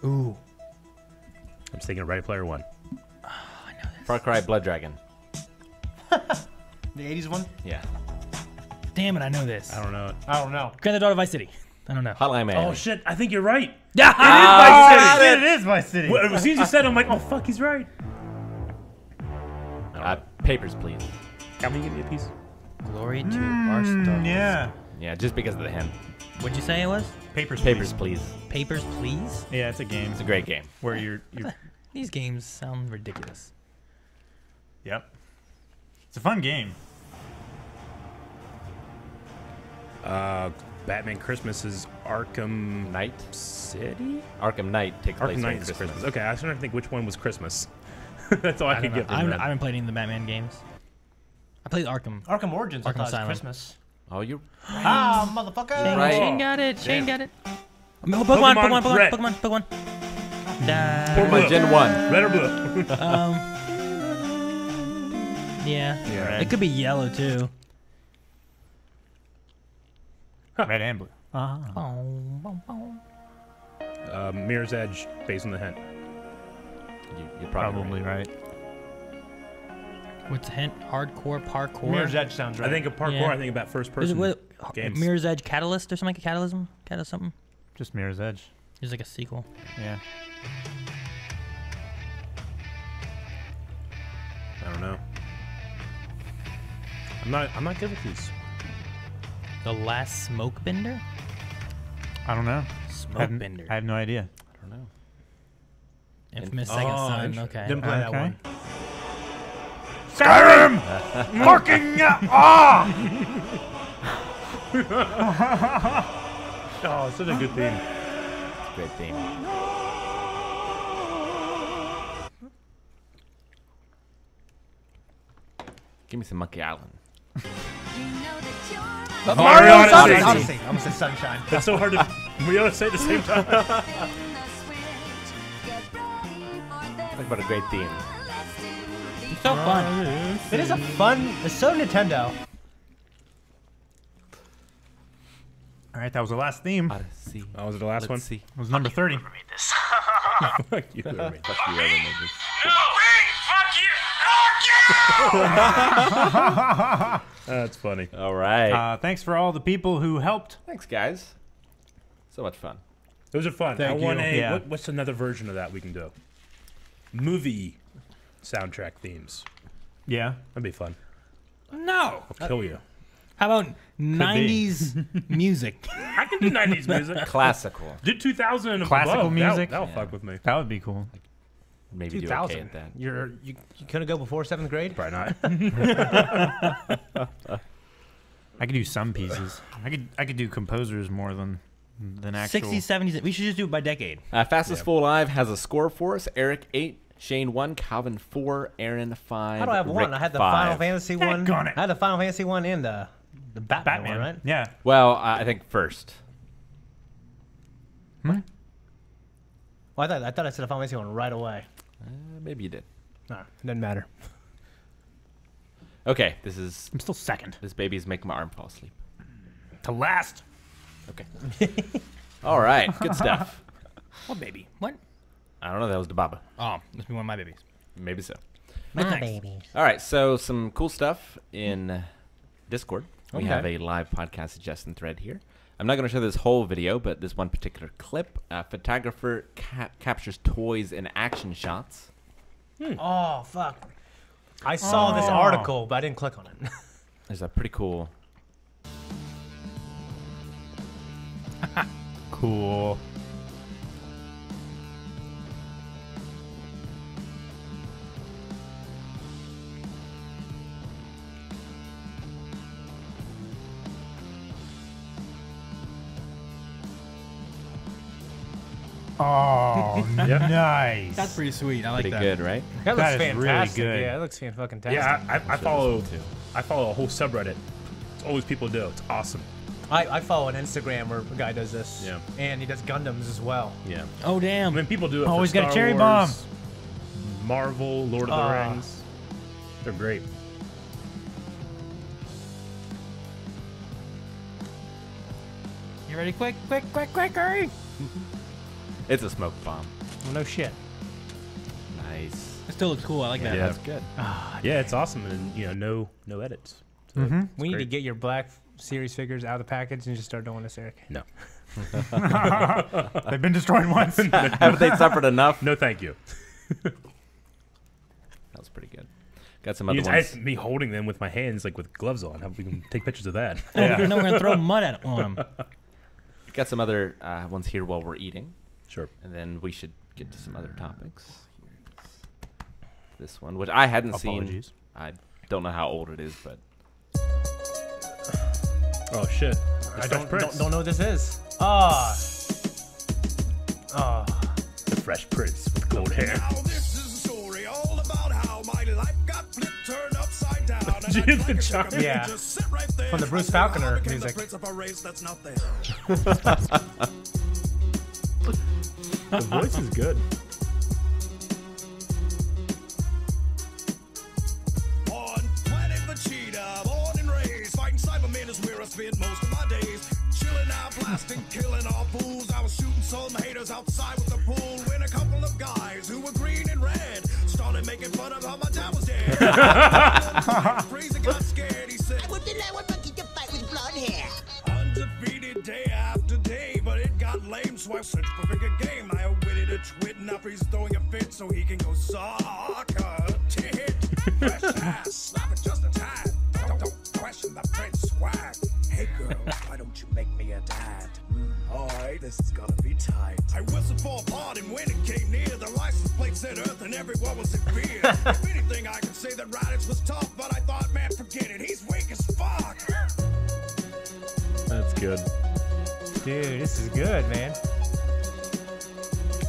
Ooh. I'm thinking Ready Player One. Far Cry Blood Dragon. The 80s one? Yeah. Damn it, I know this. I don't know. I don't know. Grand Theft Auto Vice City. I don't know. Hotline Miami. Oh shit! I think you're right. Yeah. It It is Vice City. Well, as soon as you said it, I'm like, oh fuck, he's right. Papers, Please. Can we give me a piece? Glory to our stars. Yeah. Yeah, just because of the hint. What'd you say it was? Papers, Papers, Please. Papers, Please? Yeah, it's a game. It's a great game. Where you're These games sound ridiculous. Yep. It's a fun game. Batman Christmas is Arkham Knight? City? Arkham Knight takes place Arkham Knight during is Christmas. Christmas. Okay, I was trying to think which one was Christmas. That's all I could get I from that. haven't played any of the Batman games. I played Arkham. Arkham Origins, I Arkham thought it was Asylum. Christmas. Oh, you. Ah, motherfucker! Shane, Right. Shane got it. Shane got it. Pokemon, Pokemon Pokemon, Red. Pokemon, Pokemon, Pokemon Gen 1. Red or blue? Yeah. It could be yellow too. Red and blue. Mirror's Edge, based on the hint. You're probably right. What's the hint? Hardcore parkour. Mirror's Edge sounds right. I think of parkour. Yeah. I think about first Is it person what, games. Mirror's Edge Catalyst or something like a Catalysm? Something? Just Mirror's Edge. There's like a sequel. Yeah. I don't know. I'm not good with these. The Last Smoke Bender? I don't know. Smoke Bender. I have no idea. I don't know. Infamous Second Son. Okay. Didn't play that one. Skyrim! Fucking Oh, it's such a good theme. It's a great theme. Give me some Monkey Island. Mario Odyssey. Odyssey. I almost said Sunshine. That's so hard to. We ought to say at the same time. Talk about a great theme. It's so fun. It is a fun. It's so Nintendo. All right, that was the last theme. It Odyssey. Oh, was it the last one? Let's see. was number 30. Fuck you. whoever made Fuck you, whoever made this. That's funny. All right. Thanks for all the people who helped. Thanks, guys. So much fun. Those are fun. Thank I want you. a. Yeah. What's another version of that we can do? Movie soundtrack themes. Yeah. That'd be fun. No. I'll kill you. How about 90s music? I can do 90s music. Classical. Do 2000 and Classical above. music? That'll fuck with me. That would be cool. Maybe do 2000. okay at that. You couldn't go before 7th grade? Probably not. I could do some pieces. I could do composers more than actual. 60s, 70s. We should just do it by decade. Fastest Full Live has a score for us. Eric 8, Shane 1, Calvin 4, Aaron 5. How do I have Rick one? I had the 5. Final Fantasy one. Daggone it. I had the Final Fantasy one and the Batman, Batman, one, right? Yeah. Well, I think first. Well, I thought I said the Final Fantasy one right away. Maybe you did. No, it doesn't matter. Okay, this is I'm still second. this baby's making my arm fall asleep. To last. Okay. All right, good stuff. What baby? What? I don't know. That was the Baba. Oh, must be one of my babies. Maybe so. My baby. All right, so some cool stuff in Discord. We Okay. have a live podcast suggestion thread here. I'm not going to show this whole video, but this one particular clip. Photographer captures toys in action shots. Oh, fuck. I saw this article, but I didn't click on it. There's a pretty cool. Cool. Oh, nice. That's pretty sweet. I like Pretty that. good, right? That That looks is really fantastic. good. Yeah, it looks fucking fantastic. Yeah, I follow- follow. I follow a whole subreddit. It's always people do. It's awesome. I follow an Instagram where a guy does this. Yeah. And he does Gundams as well. Yeah. Oh, I damn. mean, people do it. Oh, for he's got a Star cherry Wars, bomb. Marvel, Lord of the Rings. They're great. You ready? Quick, hurry. It's a smoke bomb. Well, no shit. Nice. It still looks cool. I like that. Yeah. That's good. Yeah, it's awesome, and no edits. So it's We need to great. get your Black Series figures out of the package and just start doing this, Eric. No, They've been destroyed once. Haven't they suffered enough? no, thank you. That was pretty good. Got some other It's ones. me holding them with my hands, like with gloves on. How we can take pictures of that? No, we're gonna throw mud on them. Got some other ones here while we're eating, Sure. and then we should get to some other topics. Here's this one, which I hadn't seen. Apologies. I don't know how old it is, but Oh shit! I don't know what this is. Ah. The Fresh Prince with gold hair. Now this is a story all about how my life got flipped, turned upside down. And Gee, I'd the like to take a giant- minute Yeah. and just sit right there From the and Bruce consider how I Falconer became music. The prince of a race that's not there. The voice is good. On planet Vegeta, born and raised, fighting Cybermen is where I spent most of my days. Chilling out, blasting, killing all fools. I was shooting some haters outside with the pool when a couple of guys who were green and red started making fun of how my dad was dead. Freezer got scared, he said, Would you like one monkey to fight with blonde hair? undefeated day after day, but it got lame, so I searched for bigger game. I outwitted a twit, now Freeze's throwing a fit so he can go soccer tit. Fresh ass, slap it just a tad. Don't question the prince swag. Hey girl, why don't you make me a dad? Alright, this is gonna be tight. I whistled for a pardon when it came near. The license plate said Earth and everyone was in fear. If anything, I could say that Raditz was tough, but I thought, man, forget it, he's weak as fuck. That's good. Dude, this is good, man.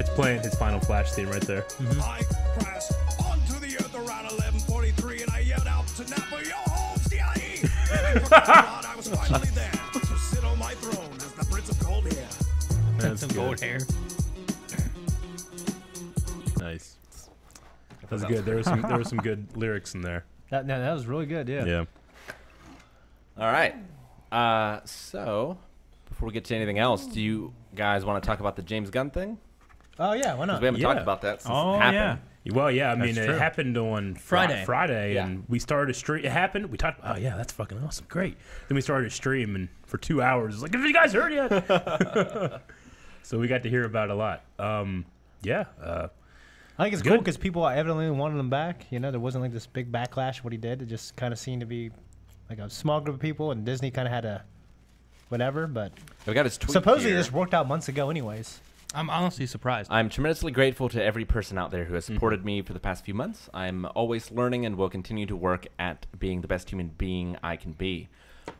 It's playing his final Flash theme right there. I crashed onto the earth around 11:43, and I yelled out to Napa, yo ho, CIE! I was finally there to sit on my throne as the Prince of Gold Hair. That's Some good. gold hair. Nice. That was good. There were some good lyrics in there. That was really good, yeah. Yeah. all right. So before we get to anything else, do you guys want to talk about the James Gunn thing? Oh, yeah, why 'Cause not? we haven't Yeah. talked about that since Oh, it happened. yeah. Well, yeah. I mean, That's it true. happened on Friday. Yeah. and we started a stream. It happened. We talked. Oh yeah, that's fucking awesome. Great. Then we started a stream, and for 2 hours, it's like, have you guys heard yet? So we got to hear about it a lot. Yeah. I think it's Good. cool because people evidently wanted him back. You know, there wasn't like this big backlash what he did. It just kind of seemed to be like a small group of people, and Disney kind of had a whatever. But We got his tweet supposedly here. this worked out months ago, anyways. I'm honestly surprised. I'm tremendously grateful to every person out there who has supported me for the past few months. I'm always learning and will continue to work at being the best human being I can be.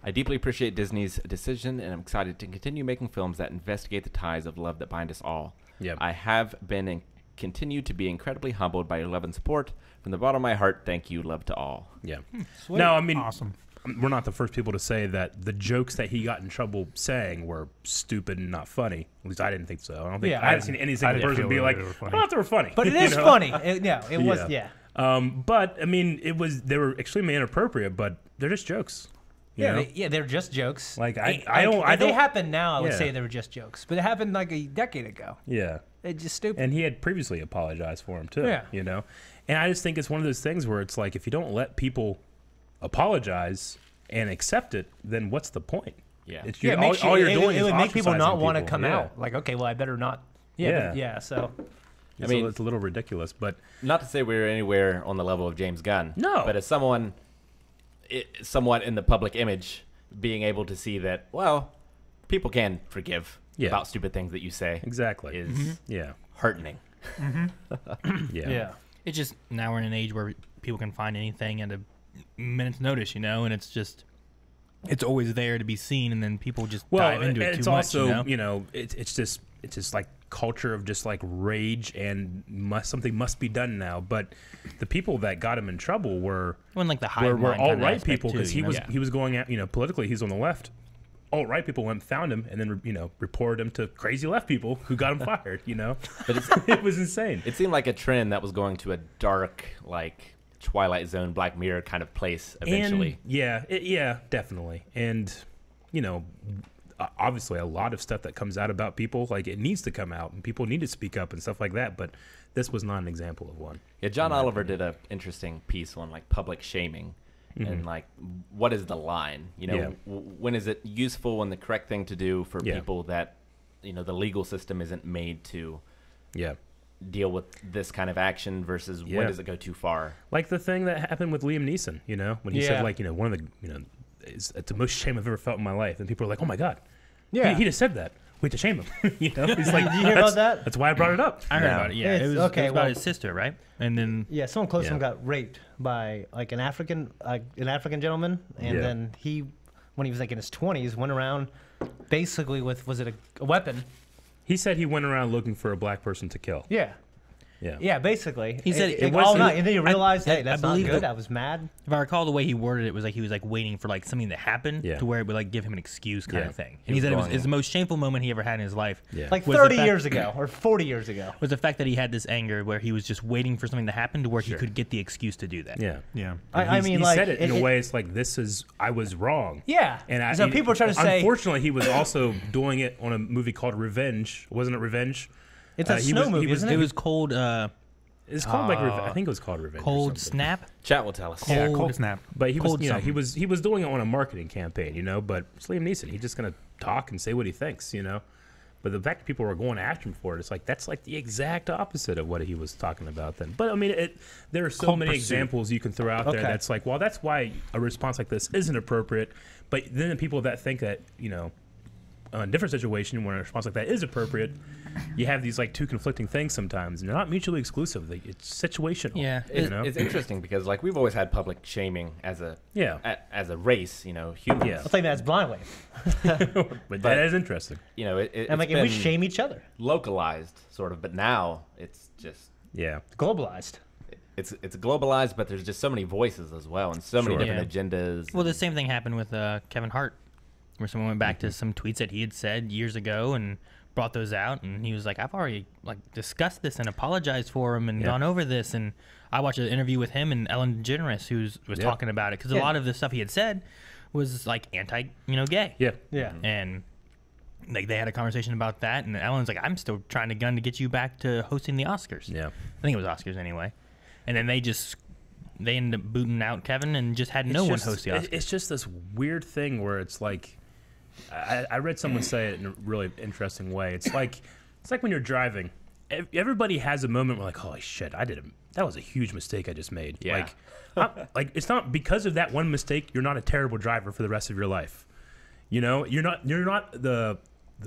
I deeply appreciate Disney's decision, and I'm excited to continue making films that investigate the ties of love that bind us all. Yep. I have been and continue to be incredibly humbled by your love and support. From the bottom of my heart, thank you, love to all. Yeah. Sweet. No, I mean, Awesome. we're not the first people to say that the jokes that he got in trouble saying were stupid and not funny. At least I didn't think so. I don't think Yeah, I haven't seen any single didn't person feel be that like, they were funny. I thought they were funny. But it You is know? funny. It was, yeah. But I mean, they were extremely inappropriate, but they're just jokes. You know? They're just jokes. Like, If I they don't. happen now, I would Yeah. say they were just jokes. But it happened like a decade ago. Yeah. It's just stupid. And he had previously apologized for him too. Yeah. You know, and I just think it's one of those things where it's like if you don't let people apologize and accept it, then what's the point? Yeah. It's Yeah, all you're doing it is would make people not ostracizing want to people. come Yeah. out. Like, okay, well, I better not. Yeah. So I mean- mean, it's a little ridiculous, but Not to say we're anywhere on the level of James Gunn. No. But as someone, somewhat in the public image, being able to see that, well, people can forgive Yeah. about stupid things that you say exactly. is Yeah. heartening. Yeah. It's just now we're in an age where people can find anything at a minute's notice, you know, and it's just it's always there to be seen, and then people just dive into it it's too also, much. You know? it's just like culture of just like rage and something must be done now. But the people that got him in trouble were When like the hive were mind kinda alt-right aspect people too, because you know? he was going out, politically he's on the left. Alt-right people went and found him and then reported him to crazy left people who got him fired. But It was insane. it seemed like a trend that was going to a dark, like Twilight Zone, Black Mirror kind of place eventually. And, yeah, definitely. And obviously a lot of stuff that comes out about people, like it needs to come out and people need to speak up and stuff like that. But this was not an example of one. Yeah, John Oliver did an interesting piece on like public shaming and like what is the line? You know, when is it useful and the correct thing to do for people that the legal system isn't made to deal with this kind of action versus when does it go too far? Like the thing that happened with Liam Neeson, when he said like one of the it's the most shame I've ever felt in my life, and people are like, oh my god, he just said that. We have to shame him. He's like, did you hear about that? That's why I brought it up. I heard about it. Yeah, it was about his sister, right? And then someone close to him got raped by like an African gentleman, and then he, when he was like in his 20s, went around basically with was it a weapon? He said he went around looking for a black person to kill. Yeah, basically. He said it all night, and then he realized, hey, that's not good. I was mad. If I recall the way he worded it, was like he was like waiting for like something to happen to where it would like give him an excuse kind of thing. And he said it was the most shameful moment he ever had in his life. Like 30 years ago or 40 years ago. Was the fact that he had this anger where he was just waiting for something to happen to where he could get the excuse to do that. I mean, he like, said it in a way. It's like I was wrong. And so people are trying to say. Unfortunately, he was also doing it on a movie called Revenge. Wasn't it Revenge? It's a snow movie, isn't it? It was called. It's called I think it was called Revenge. Cold Snap. Chat will tell us. Cold Snap. But he was he was doing it on a marketing campaign, But it's Liam Neeson. He's just gonna talk and say what he thinks, But the fact that people were going after him for it, it's like that's like the exact opposite of what he was talking about then. But I mean, there are so many examples you can throw out there that's like, well, that's why a response like this isn't appropriate. But then the people that think that in a different situation where a response like that is appropriate, you have these like two conflicting things sometimes, and they're not mutually exclusive. It's situational. Yeah, it's interesting because like we've always had public shaming as a as a race, humans. I'll tell you that's blind wave. but that is interesting. And like, and we shame each other. Localized, sort of, but now it's just globalized. It's globalized, but there's just so many voices as well, and so many different agendas. Well, the same thing happened with Kevin Hart, where someone went back to some tweets that he had said years ago and brought those out, and he was like, I've already like discussed this and apologized for him and gone over this. And I watched an interview with him and Ellen DeGeneres, who was talking about it, because a lot of the stuff he had said was like anti-gay. And like they had a conversation about that, and Ellen's like, I'm still trying to gun to get you back to hosting the Oscars. I think it was Oscars anyway. And then they ended up booting out Kevin and just had no one host the Oscars. It's just this weird thing where it's like, I read someone say it in a really interesting way. It's like when you're driving, everybody has a moment where like, holy shit, that was a huge mistake I just made. Yeah. Like it's not because of that one mistake you're not a terrible driver for the rest of your life. You're not the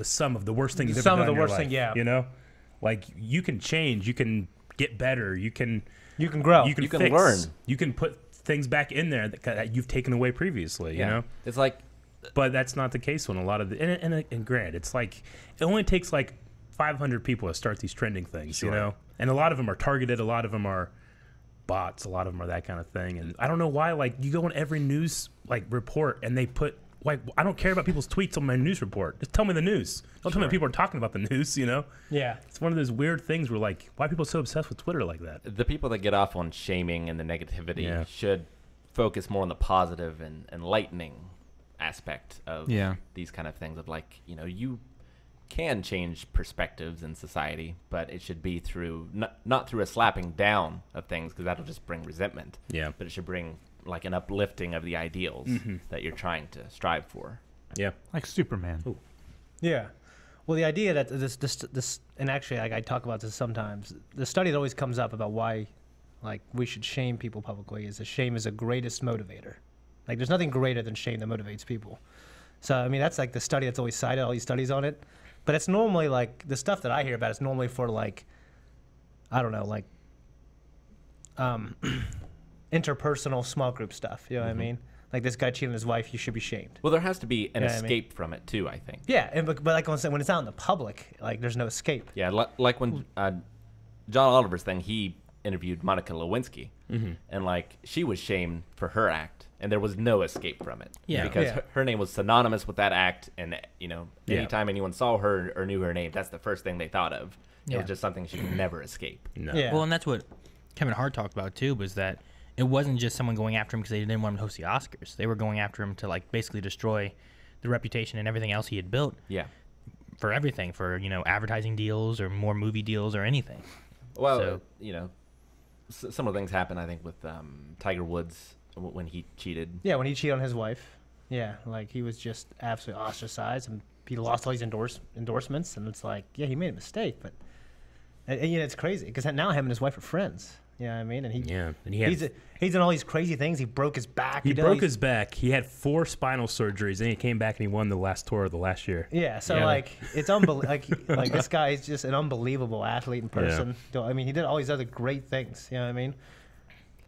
sum of the worst things you've ever done in your life. Like you can change, you can get better, you can grow, you can fix, learn, you can put things back in there that you've taken away previously. It's like. But that's not the case when a lot of and granted, it's like it only takes like 500 people to start these trending things, and a lot of them are targeted, a lot of them are bots, a lot of them are that kind of thing, and I don't know why. Like you go on every news like report and they put like, I don't care about people's tweets on my news report. Just tell me the news. Don't tell me people are talking about the news. Yeah, it's one of those weird things where like, why are people so obsessed with Twitter like that? The people that get off on shaming and the negativity should focus more on the positive and enlightening aspect of these kind of things of like, you can change perspectives in society, but it should be through not through a slapping down of things, because that'll just bring resentment, but it should bring like an uplifting of the ideals that you're trying to strive for, like Superman. Ooh. Well, the idea that this and actually I talk about this sometimes, the study that always comes up about why like we should shame people publicly is that shame is the greatest motivator. Like, there's nothing greater than shame that motivates people. So, I mean, that's like the study that's always cited, all these studies on it. But it's normally like, the stuff that I hear about is normally for like, I don't know, like interpersonal small group stuff. You know what I mean? Like this guy cheating on his wife, you should be shamed. Well, there has to be an escape from it too, I think. Yeah, but like when it's out in the public, like there's no escape. Yeah, like when John Oliver's thing, he interviewed Monica Lewinsky, and like she was shamed for her act, and there was no escape from it. Because her name was synonymous with that act, and anytime anyone saw her or knew her name, that's the first thing they thought of. It was just something she could never escape. Well, and that's what Kevin Hart talked about too, was that it wasn't just someone going after him because they didn't want him to host the Oscars. They were going after him to like basically destroy the reputation and everything else he had built. For everything, for advertising deals or more movie deals or anything. Well, So- you know, similar things happen, I think, with Tiger Woods when he cheated. Yeah, when he cheated on his wife. Yeah, like he was just absolutely ostracized, and he lost all these endorsements, and it's like, yeah, he made a mistake, but and, you know, it's crazy because now him and his wife are friends. You know what I mean? And he's done all these crazy things. He broke his back. He broke his back. He had 4 spinal surgeries, and he came back and he won the last tour of the last year. Yeah, so like it's unbelievable. like this guy is just an unbelievable athlete and person. I mean, he did all these other great things. You know what I mean?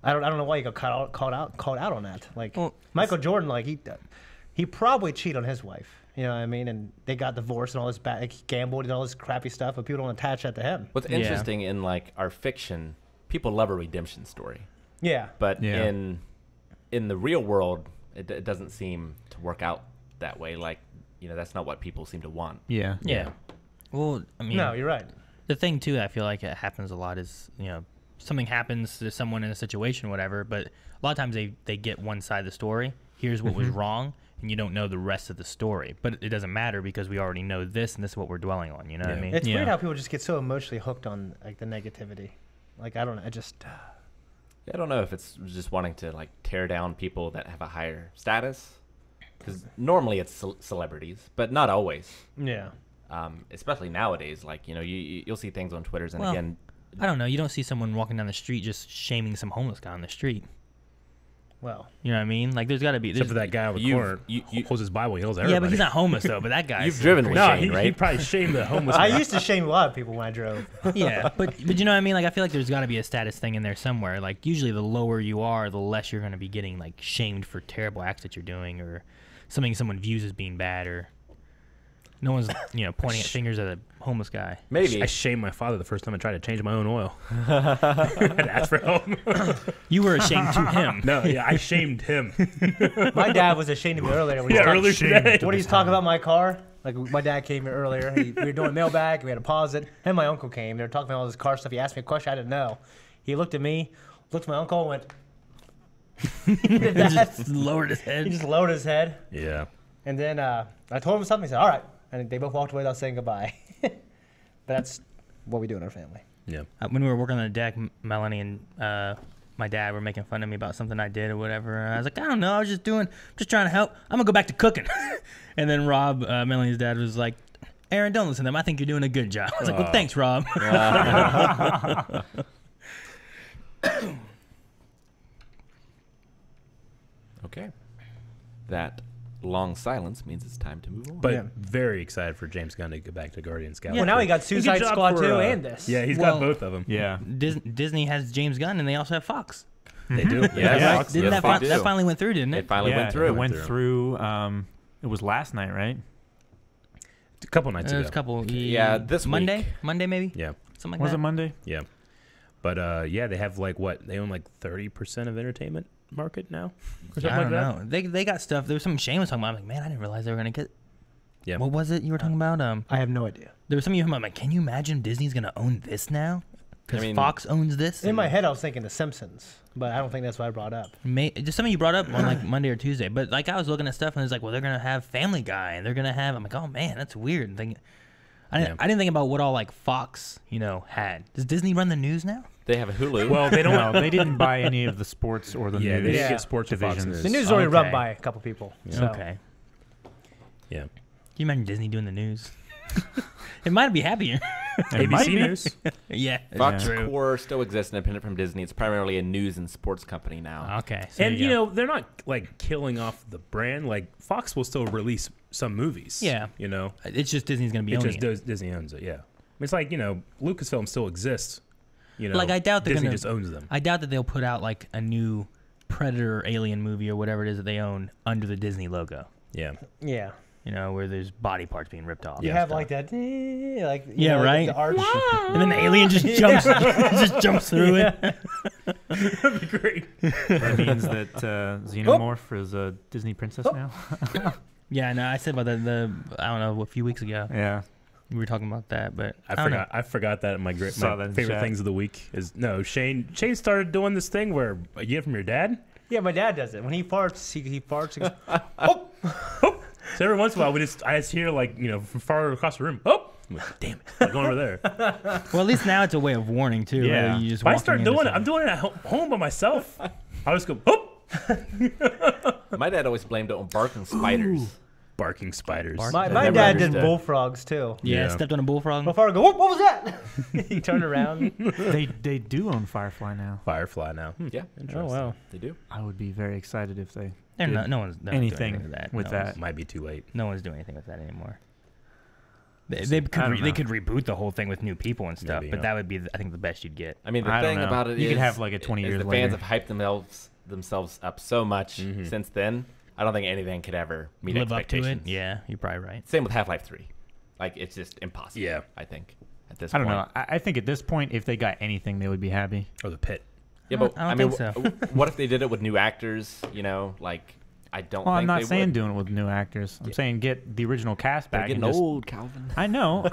I don't know why he got called out on that. Like Michael Jordan, like he probably cheated on his wife. You know what I mean? And they got divorced and all this bad. Like, he gambled and all this crappy stuff, but people don't attach that to him. What's interesting in like our fiction, people love a redemption story. Yeah. But in the real world, it doesn't seem to work out that way. Like, you know, that's not what people seem to want. Yeah. Yeah. Well, I mean, no, you're right. The thing too, I feel like it happens a lot is, you know, something happens to someone in a situation, whatever, but a lot of times they get one side of the story. Here's what was wrong, and you don't know the rest of the story. But it doesn't matter because we already know this, and this is what we're dwelling on. You know what I mean? It's weird how people just get so emotionally hooked on like the negativity. Like, I don't know. I don't know if it's just wanting to like tear down people that have a higher status, because normally it's celebrities, but not always. Yeah. Especially nowadays, like, you know, you'll see things on Twitters, and Well, again, I don't know. You don't see someone walking down the street just shaming some homeless guy on the street. Well, you know what I mean? Like, there's got to be. Except for that guy on the corner, holds his Bible, he yells at everybody. Yeah, but he's not homeless though. But that guy. You've driven with Shane, right? He probably shamed the homeless. I used to shame a lot of people when I drove. Yeah, but you know what I mean? Like, I feel like there's got to be a status thing in there somewhere. Like, usually the lower you are, the less you're going to be getting like shamed for terrible acts that you're doing or something someone views as being bad, or no one's pointing at fingers at a homeless guy. Maybe I shamed my father the first time I tried to change my own oil. I had to ask for help. You were ashamed to him. No, yeah, I shamed him. My dad was ashamed of me earlier. When earlier today. What he's talking about my car? Like, my dad came here earlier. We were doing mailbag. We had a deposit. And my uncle came. They were talking about all this car stuff. He asked me a question I didn't know. He looked at me, looked at my uncle, and went. He just lowered his head. He just lowered his head. Yeah. And then I told him something. He said, "All right." And they both walked away without saying goodbye. But that's what we do in our family. Yeah. When we were working on the deck, Melanie and my dad were making fun of me about something I did or whatever. And I was like, I don't know. I was just trying to help. I'm going to go back to cooking. And then Rob, Melanie's dad, was like, Aaron, don't listen to them. I think you're doing a good job. I was like, well, thanks, Rob. Okay. That long silence means it's time to move on. But very excited for James Gunn to get back to Guardians Galaxy. Well, now he got Suicide Squad 2 and this. Yeah, he's got both of them. Yeah. Disney has James Gunn, and they also have Fox. They do. Yeah, Didn't that finally went through, didn't it? It finally went through. It went through. It was last night, right? A couple nights ago. It was a couple. This Monday? week. Monday, maybe? Yeah. Something like Was that. it Monday? Yeah. But yeah, they have they own like 30% of entertainment market now. Or something I don't like that. know. They got stuff. There was something Shane was talking about. I'm like, man, I didn't realize they were gonna get. Yeah. What was it you were talking about? I have no idea. There was something you were talking about. I'm like, can you imagine Disney's gonna own this now? Because I mean, Fox owns this. In my head, I was thinking The Simpsons, but I don't think that's what I brought up. Just something you brought up on like Monday or Tuesday. But like I was looking at stuff and it's like, well, they're gonna have Family Guy and they're gonna have. I'm like, oh man, that's weird. I didn't think about what all like Fox had. Does Disney run the news now? They have a Hulu. Well, they don't. No, they didn't buy any of the sports or the Yeah, news. they didn't get sports divisions. divisions. The news is already run by a couple people. So. Okay. Yeah. Can you imagine Disney doing the news? It might be happier. ABC News. Yeah. Fox True. Core still exists independent from Disney. It's primarily a news and sports company now. Okay. So And they're not like killing off the brand. Like Fox will still release some movies. Yeah. It's just Disney's gonna be owning it. Disney owns it. Yeah. It's like Lucasfilm still exists. Like I doubt they're Disney gonna just owns them. I doubt that they'll put out like a new Predator Alien movie or whatever it is that they own under the Disney logo. Yeah. Yeah. Where there's body parts being ripped off. You have like that, right. The arch. And then the alien just jumps, jumps through it. That'd be great. That means that Xenomorph is a Disney princess now. Yeah, no, I said about that I don't know, a few weeks ago. Yeah. We were talking about that, but I forgot that. My favorite things of the week is Shane started doing this thing where you get it from your dad. Yeah, my dad does it. When he farts, he farts. He goes, oh. So every once in a while, I just hear from far across the room, oh, I'm like, damn it, I'm going over there. Well, at least now it's a way of warning too. Yeah. You just If I walking start into doing it, something. I'm doing it at home by myself. I'll just go, oh! My dad always blamed it on barking spiders. Barking spiders. My never dad did understood. bullfrogs too. Yeah, Yeah. stepped on a bullfrog. Before I go, what was that? He turned around. They do own Firefly now. Firefly now. Yeah, Interesting. Oh wow. they do. I would be very excited if they They're did not. No one's doing anything anything with that. with No that. one's- Might be too late. No one's doing anything with that anymore. They I could don't they know. could reboot the whole thing with new people and stuff, Maybe, but yeah. that would be I think the best you'd get. I mean, the I don't thing know. about it is You could have, like, a 20 is years the fans later. have hyped themselves up so much since then. I don't think anything could ever meet Live up to expectations. it. Yeah, you're probably right. Same with Half-Life 3. Like, it's just impossible. Yeah. I think at this I don't point. know. I think at this point, if they got anything, they would be happy. Or the pit. Yeah, but I don't mean, think so. What if they did it with new actors? You know, like I don't. Well, think I'm not they saying would. doing it with new actors. I'm saying get the original cast They're back. getting and just, old, Calvin. I know.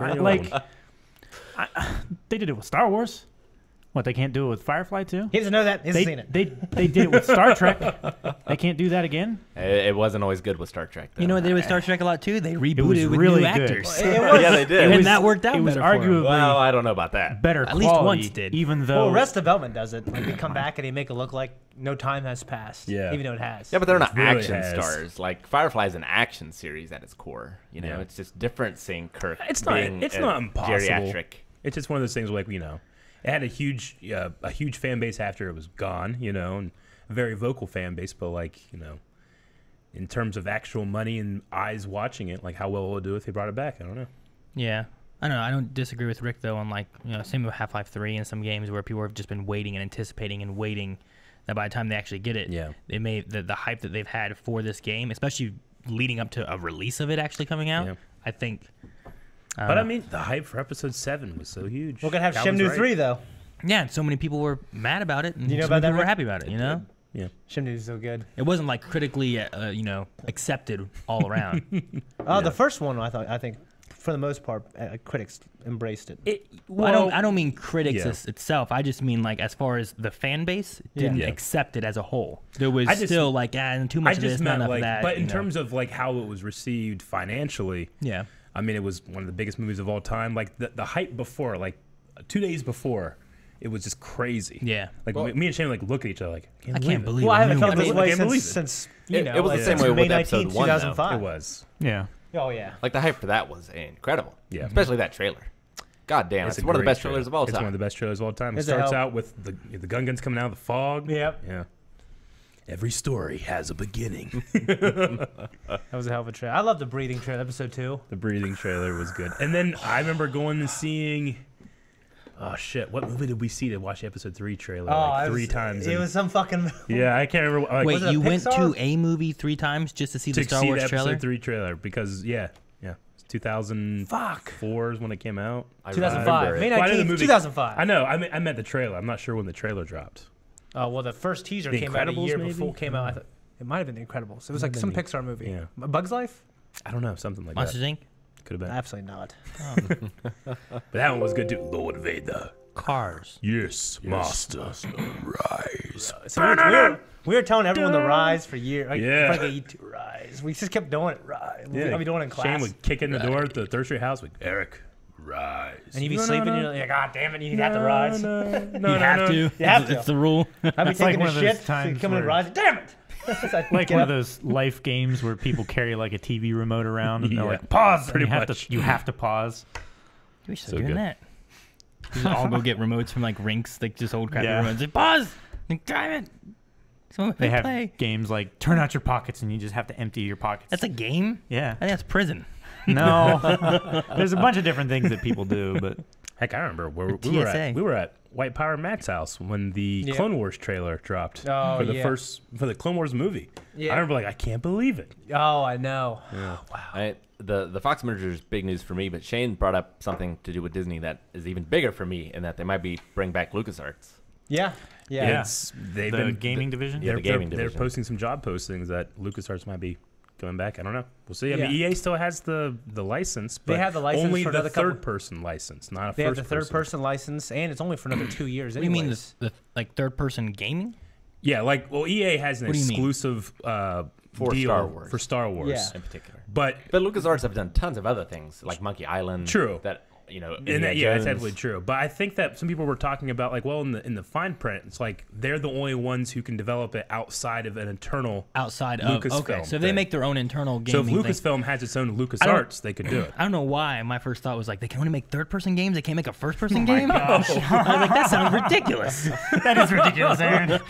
They did it with Star Wars. What, they can't do it with Firefly too? He doesn't know that. He hasn't seen it. They did it with Star Trek. They can't do that again. It wasn't always good with Star Trek. Though. You know what they did with Star Trek a lot too? They rebooted was with really new good. actors. yeah, they did. And that worked out It was better for 'em. arguably Well, I don't know about that. better At quality. least once did. Even though Well, Arrested Development does it. Like they come back and they make it look like no time has passed. Yeah. Even though it has. Yeah, but they're not really action has. stars. Like Firefly is an action series at its core. You know, Yeah. it's just different seeing Kirk. It's not. being It's a not impossible. Geriatric. It's just one of those things where, like, you know, it had a huge fan base after it was gone. You know, and a very vocal fan base. But like, you know, in terms of actual money and eyes watching it, like how well it would do if they brought it back. I don't know. Yeah. I don't know. I don't disagree with Rick though on like, you know, same with Half-Life 3 and some games where people have just been waiting and anticipating and waiting that by the time they actually get it, Yeah. they may the hype that they've had for this game, especially leading up to a release of it actually coming out, Yeah. I think But I mean, the hype for Episode 7 was so huge. We're gonna have Calvin's Shenmue right. 3 though. yeah, and so many people were mad about it and You know so about many that, people were Rick? happy about it, you know? Yeah. Shenmue's so good. It wasn't like critically you know, accepted all around. Oh, the first one I think for the most part critics embraced it. Well, I don't mean critics Yeah. itself. I just mean like as far as the fan base didn't Yeah. accept it as a whole. There was I just- still like too I much of just this, not meant enough like, of that. but you in know. terms of like how it was received financially, yeah. I mean, it was one of the biggest movies of all time. Like the hype before, like 2 days before, it was just crazy. Yeah. Like me and Shane like look at each other like, I can't believe Well, I it. haven't felt I this mean, way I can't believe it. since It was the same since way May with Episode 19th, 1, though. 2005. It was. yeah. Oh yeah. Like the hype for that was incredible. Yeah. Especially that trailer. God damn, it's a one of the great best trailers of all It's time. one of the best trailers of all time. It Is it starts how- out with the gun guns coming out of the fog. Yep. Yeah. Every story has a beginning. That was a hell of a trailer. I love the breathing trailer, episode 2. The breathing trailer was good. And then I remember going and seeing. Oh shit! What movie did we see to watch the episode 3 trailer like 3 times? It and- was some fucking. Yeah, I can't remember. Like, Wait, Was it a you went Pixar? to a movie 3 times just to see the to Star see Wars the episode trailer? 3 trailer because yeah, it's 2004 is when it came out. 2005. May Well, I know the 19th, movie- 2005. I know. I meant the trailer. I'm not sure when the trailer dropped. Oh well, the first teaser The came out a Incredibles, year maybe? before it came out. I thought it might have been The Incredibles. It was like some Pixar movie. Yeah. A Bug's Life? I don't know, something like Monsters that. Inc. Could have been. Absolutely not. But that one was good too. Lord Vader. Cars. Yes, Master. Rise. So we were telling everyone to rise for years. Like, Yeah. Frank, you to rise. We just kept doing it. Rise. I'll be doing it in class. Shane would kick in the door at the Third Street house with Eric. Rise. And you'd be No, no, sleeping, no. and you're like, God damn it, you have to rise. No, You have to. You have It's to. the rule. I'd be It's like taking one a of those shit, so times you come in and where- rise. Damn it! So I'd Like get one up. of those life games where people carry like a TV remote around and they're Yeah, like, pause. pretty and you have much. you have to pause. We should So start doing good. that. We should all go get remotes from like rinks, like just old crappy Yeah. remotes. Like, pause! Like, drive it! Someone They have play. games like turn out your pockets and you just have to empty your pockets. That's a game? yeah. I think that's prison. No. There's a bunch of different things that people do, but Heck, I remember where The we were TSA. at. We were at White Power Matt's house when the Yeah. Clone Wars trailer dropped Oh, for the yeah. for the Clone Wars movie. Yeah. I remember like I can't believe it. Oh, I know. The Fox merger is big news for me, but Shane brought up something to do with Disney that is even bigger for me, in that they might be bring back LucasArts. Yeah. Yeah. They've the been gaming division. Yeah, the gaming they're division. posting some job postings that LucasArts might be going back. I don't know. We'll see. I mean, Yeah. EA still has the license, but They have the license only for the another couple- third person license, not a They have first the third person license, and it's only for another 2 years. What do you mean anyways. the like third person gaming? Yeah, like EA has an What do you mean? exclusive For deal Star Wars. for Star Wars Yeah. in particular. But LucasArts have done tons of other things, like Monkey Island. True. That and that's definitely true. But I think that some people were talking about, like, well, in the fine print, it's like they're the only ones who can develop it outside of an internal outside of Lucasfilm. Okay, so if they make their own internal game. So if Lucasfilm has its own LucasArts, they could do it. I don't know why. My first thought was like, they can only make third-person games. They can't make a first-person game. Gosh. I was like, that sounds ridiculous. That is ridiculous, Aaron.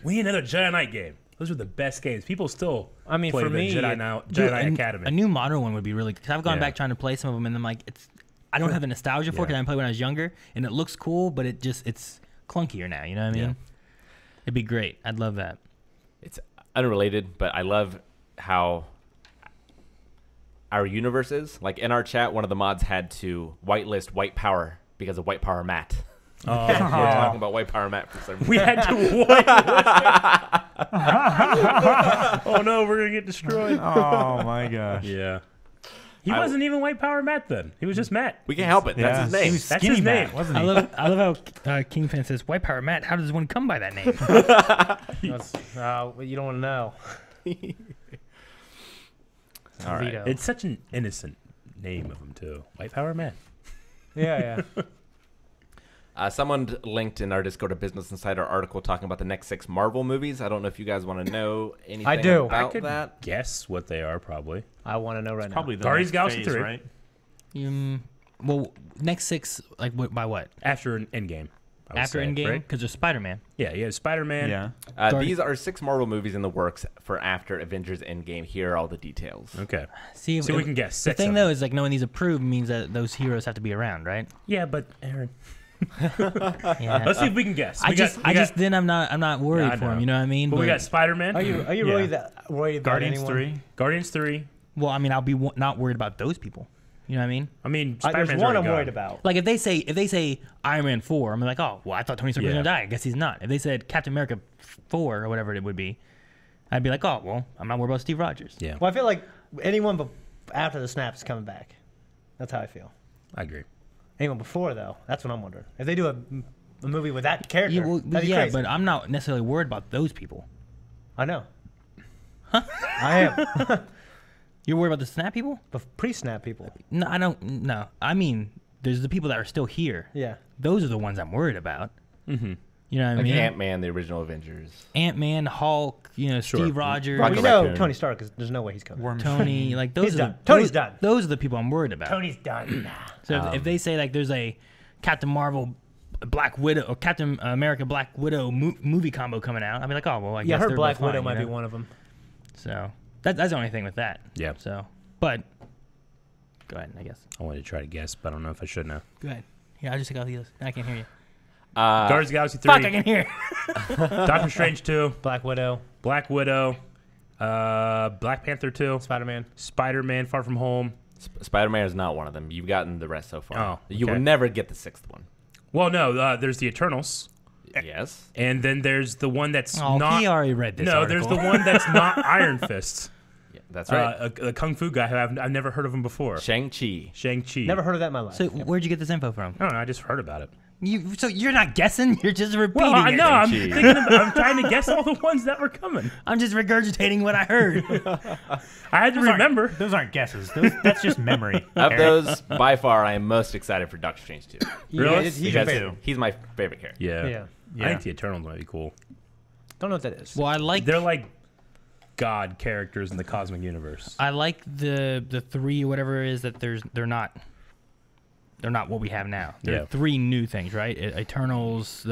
We need another Jedi Knight game. Those were the best games. People still play for the me, Jedi Knight Academy. A new modern one would be really. Because I've gone back trying to play some of them, and I'm like, I don't have the nostalgia for it because I played when I was younger, and it looks cool, but it's clunkier now. You know what I mean? Yeah. It'd be great. I'd love that. It's unrelated, but I love how our universe is. Like in our chat, one of the mods had to whitelist White Power because of White Power Matt. Oh, We're talking about White Power Matt for some reason. We had to whitelist. Oh no, we're gonna get destroyed. Oh my gosh. Yeah. He wasn't even White Power Matt then. He was just Matt. We can't help it. That's his name. He was That's skinny his Matt, name. wasn't he? I love how King Fan says White Power Matt. How does one come by that name? You don't want to know. All right. Vito. It's such an innocent name of him too. White Power Matt. Yeah. Someone linked in our Discord a Business Insider article talking about the next 6 Marvel movies. I don't know if you guys want to know anything I do. about I could that. guess what they are probably. I want to know right Probably now. the Guardians next Galaxy phase, 3. right? Well, next 6 like by what? After an Endgame. I would After say, Endgame? right? Because there's Spider-Man. Yeah, Spider-Man. Yeah. These are 6 Marvel movies in the works for after Avengers Endgame. Here are all the details. Okay. See, So we can guess 6 The thing of though them. is like knowing these approved means that those heroes have to be around, right? Yeah, but Aaron. Yeah. Let's see if we can guess. Then I'm not worried Yeah, I for him. know. You know what I mean? But we got Spider-Man. Are you really that worried about Guardians anyone? 3. Guardians 3. Well, I mean, I'll be not worried about those people. You know what I mean? I mean, There's Spider-Man's one already I'm gone. worried about. Like if they say Iron Man 4, I'm like, oh, well, I thought Tony Stark was Yeah. gonna die. I guess he's not. If they said Captain America 4 or whatever it would be, I'd be like, oh, well, I'm not worried about Steve Rogers. Yeah, Well, I feel like anyone after the snap is coming back. That's how I feel. I agree. Anyone before, though, that's what I'm wondering. If they do a movie with that character, Yeah, that'd be crazy. but I'm not necessarily worried about those people. I know. I am. You're worried about the Snap people? The pre-snap people. No, I don't. No, I mean, there's the people that are still here. Yeah. Those are the ones I'm worried about. Mm-hmm. You know what I Like mean? Ant-Man, the original Avengers. Ant-Man, Hulk, Steve Rogers, Well, Rocket we know Raccoon. Tony Stark, because there's no way he's coming. Tony, like those He's are done. the, Tony's those, done. Those are the people I'm worried about. Tony's done. So if they say like there's a Captain Marvel, Black Widow, or Captain America Black Widow movie combo coming out, I'd be like, oh well, I Yeah, guess her they're Black both Widow fine, might you be know? one of them. So that's the only thing with that. Yeah. So, but go ahead, I guess. I wanted to try to guess, but I don't know if I should now. Go ahead. Yeah, I'll just take out these. I can't hear you. Guardians of the Galaxy 3. Fuck, I can hear. Doctor Strange 2. Black Widow. Black Widow. Black Panther 2. Spider-Man. Spider-Man Far From Home. Spider-Man is not one of them. You've gotten the rest so far. Oh, You will okay. never get the 6th one. Well, no, there's the Eternals. Yes. And then there's the one that's Oh, not... he already read this No, article. there's the one that's not Iron Fist. Yeah, that's right. A Kung Fu guy who I've never heard of him before. Shang-Chi. Shang-Chi. Never heard of that in my life. So where'd you get this info from? I don't know, I just heard about it. So you're not guessing. You're just repeating Well, I it. know. I'm Shang-Chi. I'm trying to guess all the ones that were coming. I'm just regurgitating what I heard. I had to remember. Those aren't guesses. That's just memory. Of Eric. those, by far, I am most excited for Doctor Strange 2. Really? He's your Because favorite. he's my favorite character. Yeah. Yeah. I think the Eternals might be cool. Don't know what that is. Well, I like They're like god characters in the cosmic universe. I like the 3 whatever it is that they're not what we have now. There Yeah. are 3 new things, right? Eternals,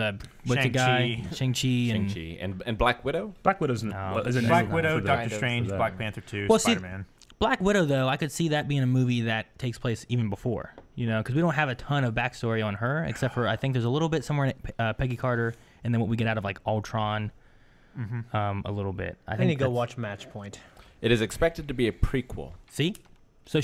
what's the guy? Shang-Chi and Shang-Chi. And Black Widow? Black Widow's No. isn't Black for Widow, the- Doctor for Strange, that. Black Panther 2, Well, see, Spider-Man. Black Widow, though, I could see that being a movie that takes place even before, because we don't have a ton of backstory on her, except for I think there's a little bit somewhere in Peggy Carter, and then what we get out of like Ultron, a little bit. I I think need to go that's- watch Match Point. It is expected to be a prequel. See, so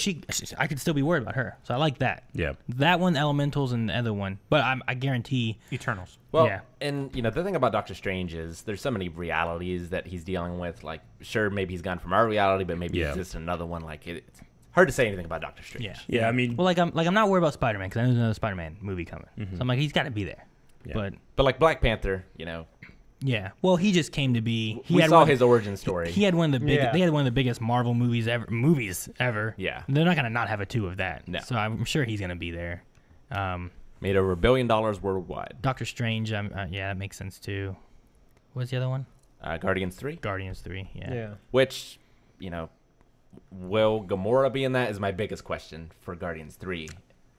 I could still be worried about her. So I like that. Yeah. That one, Elementals, and the other one, but I guarantee. Eternals. Well, Yeah. and the thing about Doctor Strange is there's so many realities that he's dealing with. Like, sure, maybe he's gone from our reality, but maybe Yeah. he's just another one. Like, it's hard to say anything about Doctor Strange. Yeah. Yeah, I mean, Well, I'm not worried about Spider-Man because I know there's another Spider-Man movie coming. So I'm like, he's got to be there. Yeah. But But like Black Panther, Yeah. Well, he just came to be. We saw his origin story. He had one of the big. Yeah. They had one of the biggest Marvel movies ever. Yeah. They're not gonna not have a 2 of that. No. So I'm sure he's gonna be there. Made over $1 billion worldwide. Doctor Strange. Yeah, that makes sense too. What's the other one? Guardians 3. Guardians 3. Yeah. Yeah. Which, will Gamora be in that is my biggest question for Guardians 3.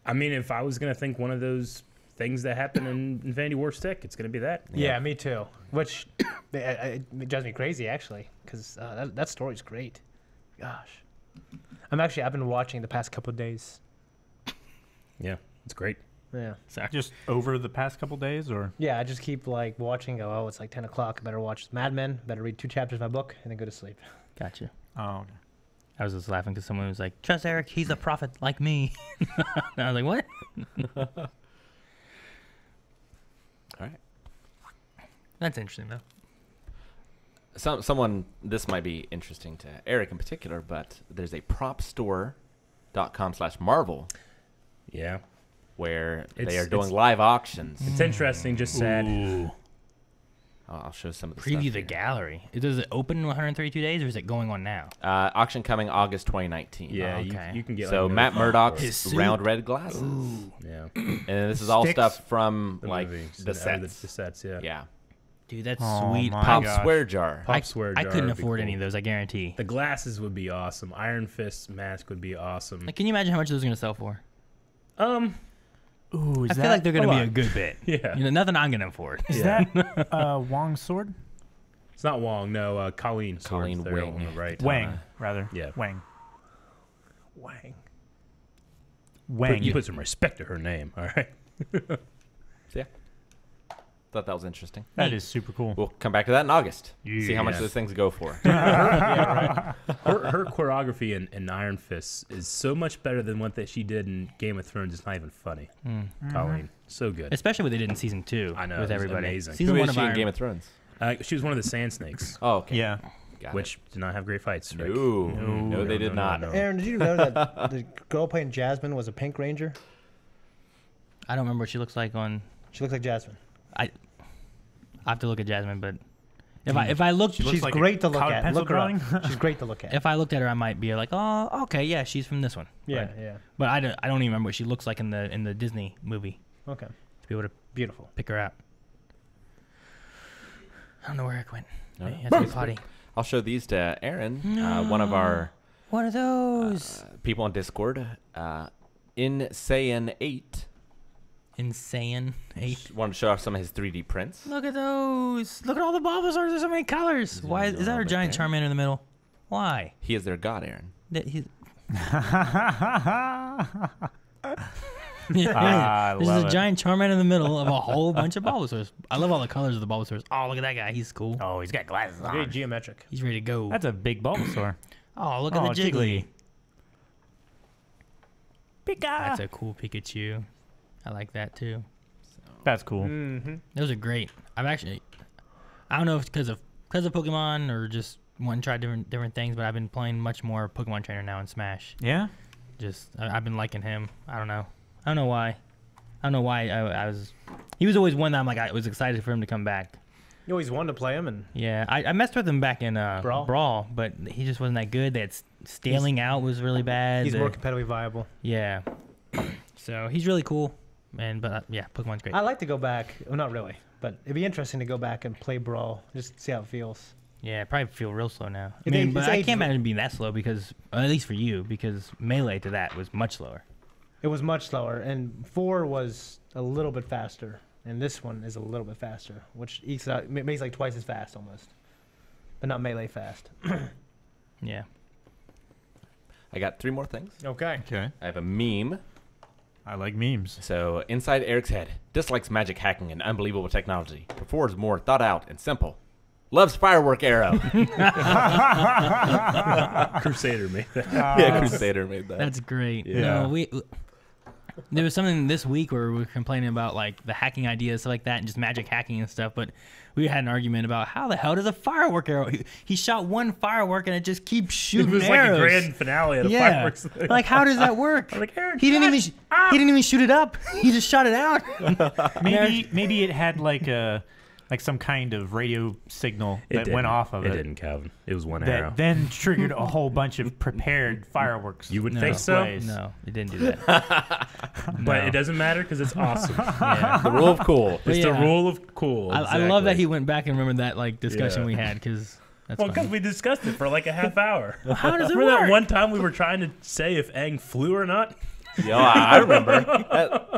I mean, if I was gonna think one of those things that happen in Infinity War stick, it's gonna be that. Yeah, me too. Which it drives me crazy actually, because that story's great. Gosh, I've been watching the past couple of days. Yeah, it's great. Yeah. Just over the past couple days, or Yeah, I just keep like watching. Oh, it's like 10 o'clock. I better watch Mad Men. Better read 2 chapters of my book and then go to sleep. Gotcha. oh, okay. I was just laughing because someone was like, "Trust Eric, he's a prophet like me." And I was like, "What?" All right. That's interesting though. Someone, this might be interesting to Eric in particular, but there's a propstore.com/Marvel Yeah. where they It's- are doing it's- live auctions. It's interesting, just sad. Ooh. I'll show some of the Preview stuff the here. gallery. Does it open in 132 days or is it going on now? Auction coming August 2019. Yeah, okay. you can get So like Matt notified Murdock's for it. His suit. round red glasses. Yeah. And this is all Sticks. stuff from The like movie, the so sets. The sets, yeah. Yeah. Dude, that's Oh sweet. my Pop gosh. swear jar. Pop swear I jar couldn't would be afford cool. any of those, I guarantee. The glasses would be awesome. Iron Fist mask would be awesome. Like, can you imagine how much those are going to sell for? Ooh, is I feel like they're going to a be a lot. good bit. Yeah. Nothing I'm going to afford. Is Yeah. that Wong's sword? It's not Wong, no. Colleen. Colleen Sword, they're Wing. on the right. Wang, rather. Yeah. Wang. Wang. Wang. You put some respect to her name, all right? So yeah. Thought that was interesting. That is super cool. We'll come back to that in August. See how much Yeah. those things go for. Her choreography in Iron Fist is so much better than what that she did in Game of Thrones. It's not even funny. Colleen, so good. Especially what they did in season 2 I know, with it was everybody. amazing. Season Who 1 is of she in Iron Game of Thrones? She was one of the Sand Snakes, Oh, okay. Yeah. Got which did not have great fights. Rick. No, they did not. no. Aaron, did you know that the girl playing Jasmine was a Pink Ranger? I don't remember what she looks like on. She looks like Jasmine. I have to look at Jasmine, but if I looked, looks She's like a great to look colored at. pencil Look her up. drawing. She's great to look at. if I looked at her, I might be like, oh, okay, yeah, she's from this one. Yeah, But- yeah. But I don't even remember what she looks like in the Disney movie Okay. to be able to Beautiful. pick her out. I don't know where Eric went. No. He had to go potty. I'll show these to Aaron, one of our What are those? people on Discord. Insane8 Insane 8. wanted to show off some of his 3D prints. Look at those. Look at all the Bulbasaurs. There's so many colors. Why is that a giant Charmander in the middle? Why? He is their god, Aaron. He's, I There's love a it. giant Charmander in the middle of a whole bunch of Bulbasaurs. I love all the colors of the Bulbasaurs. Oh, look at that guy. He's cool. Oh, he's got glasses Very on. geometric. He's ready to go. That's a big Bulbasaur. Oh, look at Oh, the Jiggly. Pika. That's a cool Pikachu. I like that too. That's cool. Mm-hmm. Those are great. I don't know if it's because of Pokemon or just want to try different things, but I've been playing much more Pokemon Trainer now in Smash. Yeah? I've been liking him. I don't know why. I was. He was always one that I was excited for him to come back. You always wanted to play him, and Yeah, I messed with him back in Brawl, but he just wasn't that good. That scaling out was really bad. he's more competitively viable. Yeah. So he's really cool, but yeah, Pokemon's great. I'd like to go back. Well, not really, but it'd be interesting to go back and play Brawl, just see how it feels. Yeah, I probably feel real slow now. I It mean, ain't- but it's I aged- can't imagine being that slow because, at least for you, because Melee to that was much slower. It was much slower, and 4 was a little bit faster, and this one is a little bit faster, which makes it like twice as fast almost, but not Melee fast. Yeah. I got 3 more things. Okay. Okay. I have a meme. I like memes. So, inside Eric's head, dislikes magic hacking and unbelievable technology. Prefers more thought out and simple. Loves firework arrow. Crusader made that. Yeah, Crusader made that. That's great. Yeah. No, there was something this week where we were complaining about like the hacking ideas, stuff like that, and just magic hacking and stuff. But we had an argument about how the hell does a firework arrow? He shot one firework and it just keeps It shooting was arrows. like a grand finale of the Yeah. fireworks thing. Like how does that work? I'm like, Aaron, he didn't even shoot it up. He just shot it out. Maybe it had like a like some kind of radio signal It that went didn't. off of it. It didn't, Calvin. It was one that arrow. then triggered a whole bunch of prepared fireworks. You would think so? displays. No, it didn't do that. But it doesn't matter because it's awesome. Yeah. The rule of cool. It's Yeah. the rule of cool. I love that he went back and remembered that like discussion Yeah. we had because that's Well, funny. because we discussed it for like a half hour. How does it Remember work? that one time we were trying to say if Aang flew or not? Yeah, I remember. That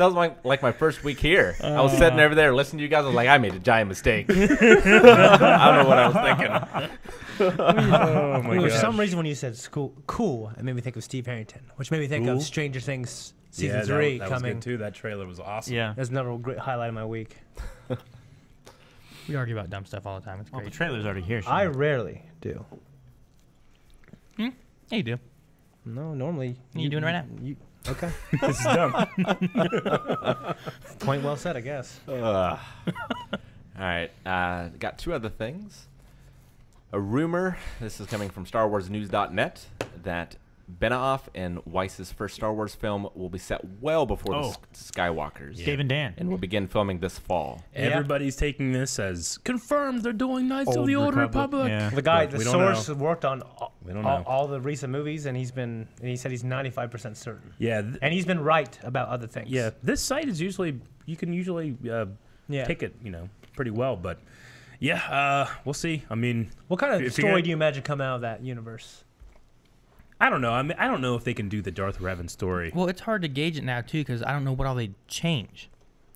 was my first week here. I was sitting over there listening to you guys. I was like, I made a giant mistake. I don't know what I was thinking. Oh my For god! some reason, when you said cool, it made me think of Steve Harrington, which made me think Cool? of Stranger Things season Yeah, 3 that was coming. good too. That trailer was awesome. Yeah. That's another great highlight of my week. We argue about dumb stuff all the time. It's Well, the great. trailer's already here. I Sean. rarely do. Yeah, you do. No, normally. You doing it right now? Okay. This is dumb. Point well said, I guess. All right. Got two other things. A rumor, this is coming from StarWarsNews.net, that Benioff and Weiss's first Star Wars film will be set well before the Skywalkers. Dave and Dan. And will begin filming this fall. Everybody's taking this as confirmed. They're doing Knights of Old the Old Republic, Republic. yeah. The guy, But the we don't source, know. worked on We don't know. all the recent movies, and he said he's 95% certain. Yeah, And he's been right about other things. yeah. This site is usually you can usually Yeah. take it, pretty well. But yeah, we'll see. I mean, What kind of if you're story gonna- do you imagine come out of that universe? I don't know. I mean, I don't know if they can do the Darth Revan story. Well, it's hard to gauge it now too because I don't know what all they change.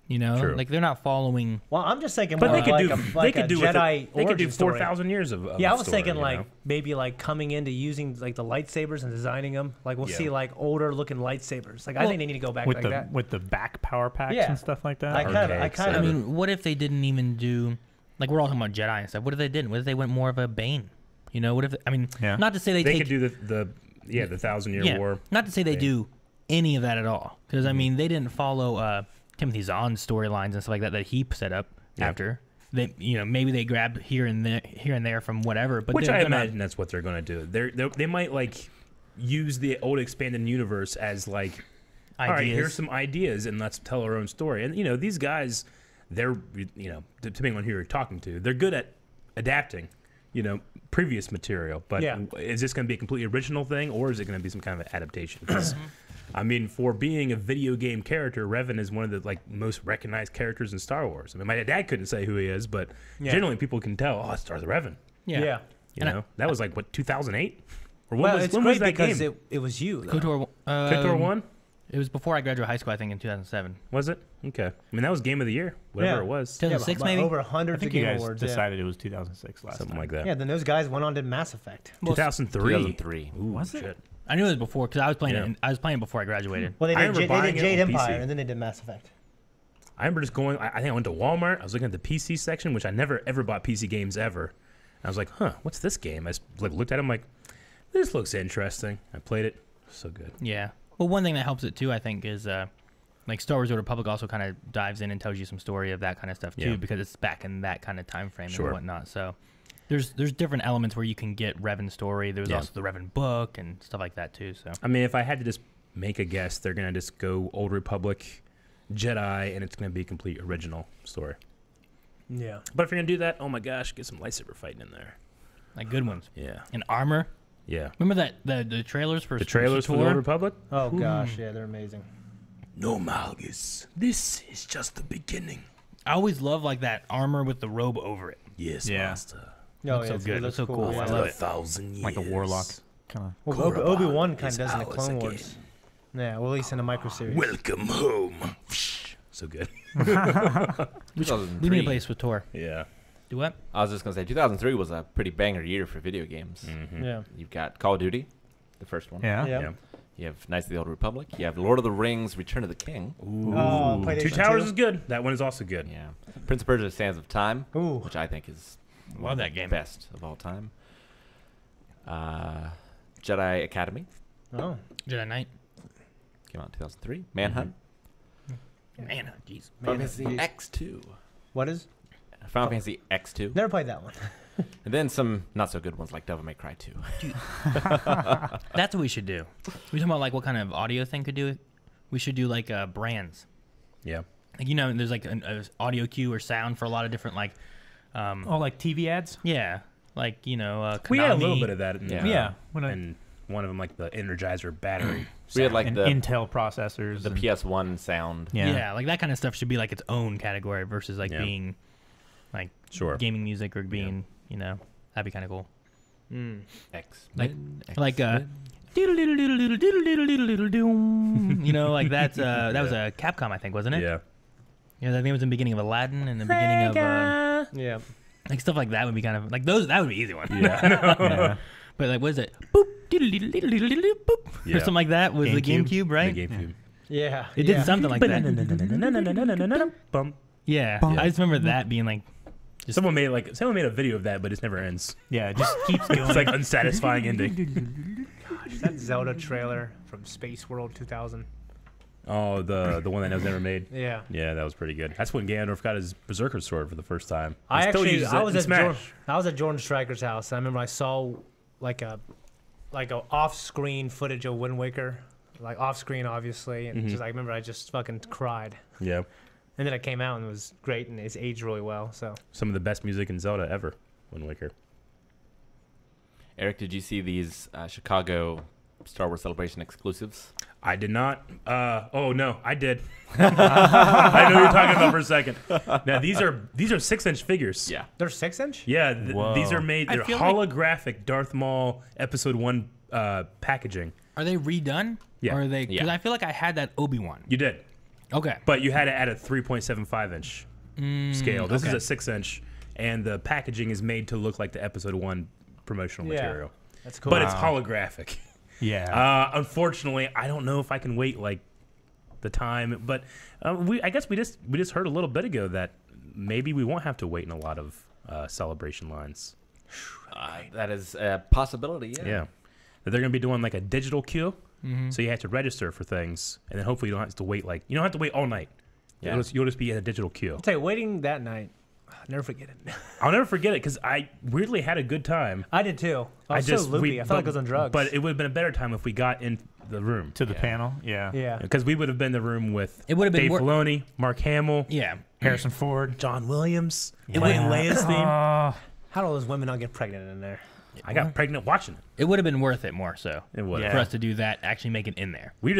You know, True. like they're not following. Well, I'm just thinking But more they could like do. a, They like could a do. Jedi They could do origin story. 4,000 years of. Yeah, I was story, thinking you like know? maybe like coming into using like the lightsabers and designing them. Like we'll Yeah. see like older looking lightsabers. Like I Well, think they need to go back with like the that. with the back power packs Yeah. and stuff like that. I kind of, Archaic I Seven. mean, what if they didn't even do like we're all talking about Jedi and stuff? What if they didn't? What if they went more of a Bane? You know, what if I mean, Yeah. not to say they They take could do the 1,000-year yeah, war. not to say they thing. do any of that at all because I mean they didn't follow Timothy Zahn's storylines and stuff like that he set up Yeah. after. They maybe they grabbed here and there from whatever, but Which they're I gonna- imagine that's what they're going to do. They might like use the old expanded universe as like, all right, Ideas. here's some ideas and let's tell our own story. And these guys, they're depending on who you're talking to, they're good at adapting, previous material. But Yeah. is this going to be a completely original thing or is it going to be some kind of adaptation? 'Cause, I mean, for being a video game character, Revan is one of the most recognized characters in Star Wars. I mean, my dad couldn't say who he is, but generally people can tell. Oh, it's Darth Revan. yeah. That was like what 200008, or Well, when it's was great that because game? it was you. though. KOTOR, KOTOR 1 It was before I graduated high school, I think, in 2007. was it? Okay, I mean that was Game of the Year, whatever Yeah. it was, 2006 but maybe. over I 100 think you Game guys Awards. decided it was 2006 last something time. like that. Yeah, then those guys went on to Mass Effect. 2003. 2003. Ooh, Was it? shit. I knew it was before because I was playing Yeah. it. I was playing before I graduated. Well, they I did, remember they buying did it Jade on PC. Empire, and then they did Mass Effect. I remember just going. I think I went to Walmart. I was looking at the PC section, which I never ever bought PC games ever. And I was like, what's this game? I just, looked at it. I'm like, this looks interesting. I played it. So good. Yeah. Well, one thing that helps it too, I think, is like Star Wars: The Old Republic also kind of dives in and tells you some story of that kind of stuff too, Yeah. because it's back in that kind of time frame Sure. and whatnot. So there's different elements where you can get Revan's story. There's Yeah. also the Revan book and stuff like that too. So I mean, if I had to just make a guess, they're gonna just go Old Republic, Jedi, and it's gonna be a complete original story. Yeah. But if you're gonna do that, oh my gosh, get some lightsaber fighting in there. like good ones. Yeah. And armor. Yeah. Remember that the trailers for The trailers for the Old Republic? Oh gosh, yeah, they're amazing. No, Malgus. This is just the beginning. I always love like that armor with the robe over it. Yes, Yeah. Master. Oh, Looks so it's- good. It Looks so cool. yeah. I For love a it. 1,000 years. Like a warlock kind of. Well, Kuro Obi-Wan is kind of does in the ours Clone again. Wars. Yeah, well, at least in the micro series. Welcome home. So good. We need to 2003. play SWTOR. Yeah. Do what? I was just gonna say 2003 was a pretty banger year for video games. Yeah. You've got Call of Duty, the first one. Yeah. Yeah. Yeah. You have Knights of the Old Republic. You have Lord of the Rings: Return of the King. Ooh. Oh, Two PlayStation Towers 2? is good. That one is also good. Yeah. Prince of Persia: Sands of Time, Ooh. which I think is Love that game. best of all time. Jedi Academy Oh. Jedi Knight. came out in 2003. Manhunt. Man, jeez. Final Fantasy geez. X2. What is? Final Fantasy X2. Never played that one. And then some not so good ones like Devil May Cry 2. That's what we should do. We talking about like what kind of audio thing could do it? We should do like brands. Yeah. Like there's like an audio cue or sound for a lot of different like like TV ads. Yeah, like Konami. We had a little bit of that. Yeah. And one of them like the Energizer battery. We had like and the Intel processors, the PS1 sound. Yeah, like that kind of stuff should be like its own category versus like being like gaming music or being that'd be kind of cool. Like like that's that was a Capcom, I think, wasn't it? Yeah. Yeah, I think it was in the beginning of Aladdin and the beginning of like stuff like that would be kind of like those. That would be easy one. Yeah. But like, what is it? Boop, boop, or something like that was the GameCube, right? The GameCube. Yeah. It did something like that. Bump. Yeah, I just remember that being like. Someone made a video of that, but it never ends. Yeah, it just keeps going. It's like unsatisfying ending. Gosh, that Zelda trailer from Space World 2000. Oh, the one that was never made. Yeah. Yeah, that was pretty good. That's when Ganondorf got his Berserker sword for the first time. I was at Jordan Stryker's house. And I remember I saw like a off-screen footage of Wind Waker, like off-screen obviously, and I remember I just fucking cried. Yeah. And then it came out and it was great and it's aged really well. So some of the best music in Zelda ever, Wind Waker. Eric, did you see these Chicago Star Wars Celebration exclusives? I did not. Oh no, I did. I know what you're talking about for a second. Now these are 6-inch figures. Yeah, they're 6-inch. Yeah, these are made. They're holographic Darth Maul Episode 1 packaging. Are they redone? Yeah. Or are they? Because I feel like I had that Obi-Wan. You did. Okay. But you had it at a 3.75-inch scale. This is a 6-inch, and the packaging is made to look like the Episode 1 promotional material. That's cool. But it's holographic. Yeah. Unfortunately, I don't know if I can wait like the time. But I guess we just heard a little bit ago that maybe we won't have to wait in a lot of celebration lines. That is a possibility. Yeah. That they're going to be doing like a digital queue. So you have to register for things, and then hopefully you don't have to wait you don't have to wait all night. Yeah. You'll just be in a digital queue. I'll tell you, waiting that night, I'll never forget it. I'll never forget it because I weirdly had a good time. I did too. I was so loopy. I felt like I was on drugs. But it would have been a better time if we got in the room. To the panel, yeah. Yeah. Because we would have been in the room with Dave Filoni, Mark Hamill, Harrison Ford, John Williams, playing Leia's theme. How do all those women not get pregnant in there? I got pregnant watching it. It would have been worth it more so. It would for us to do that, actually make it in there. We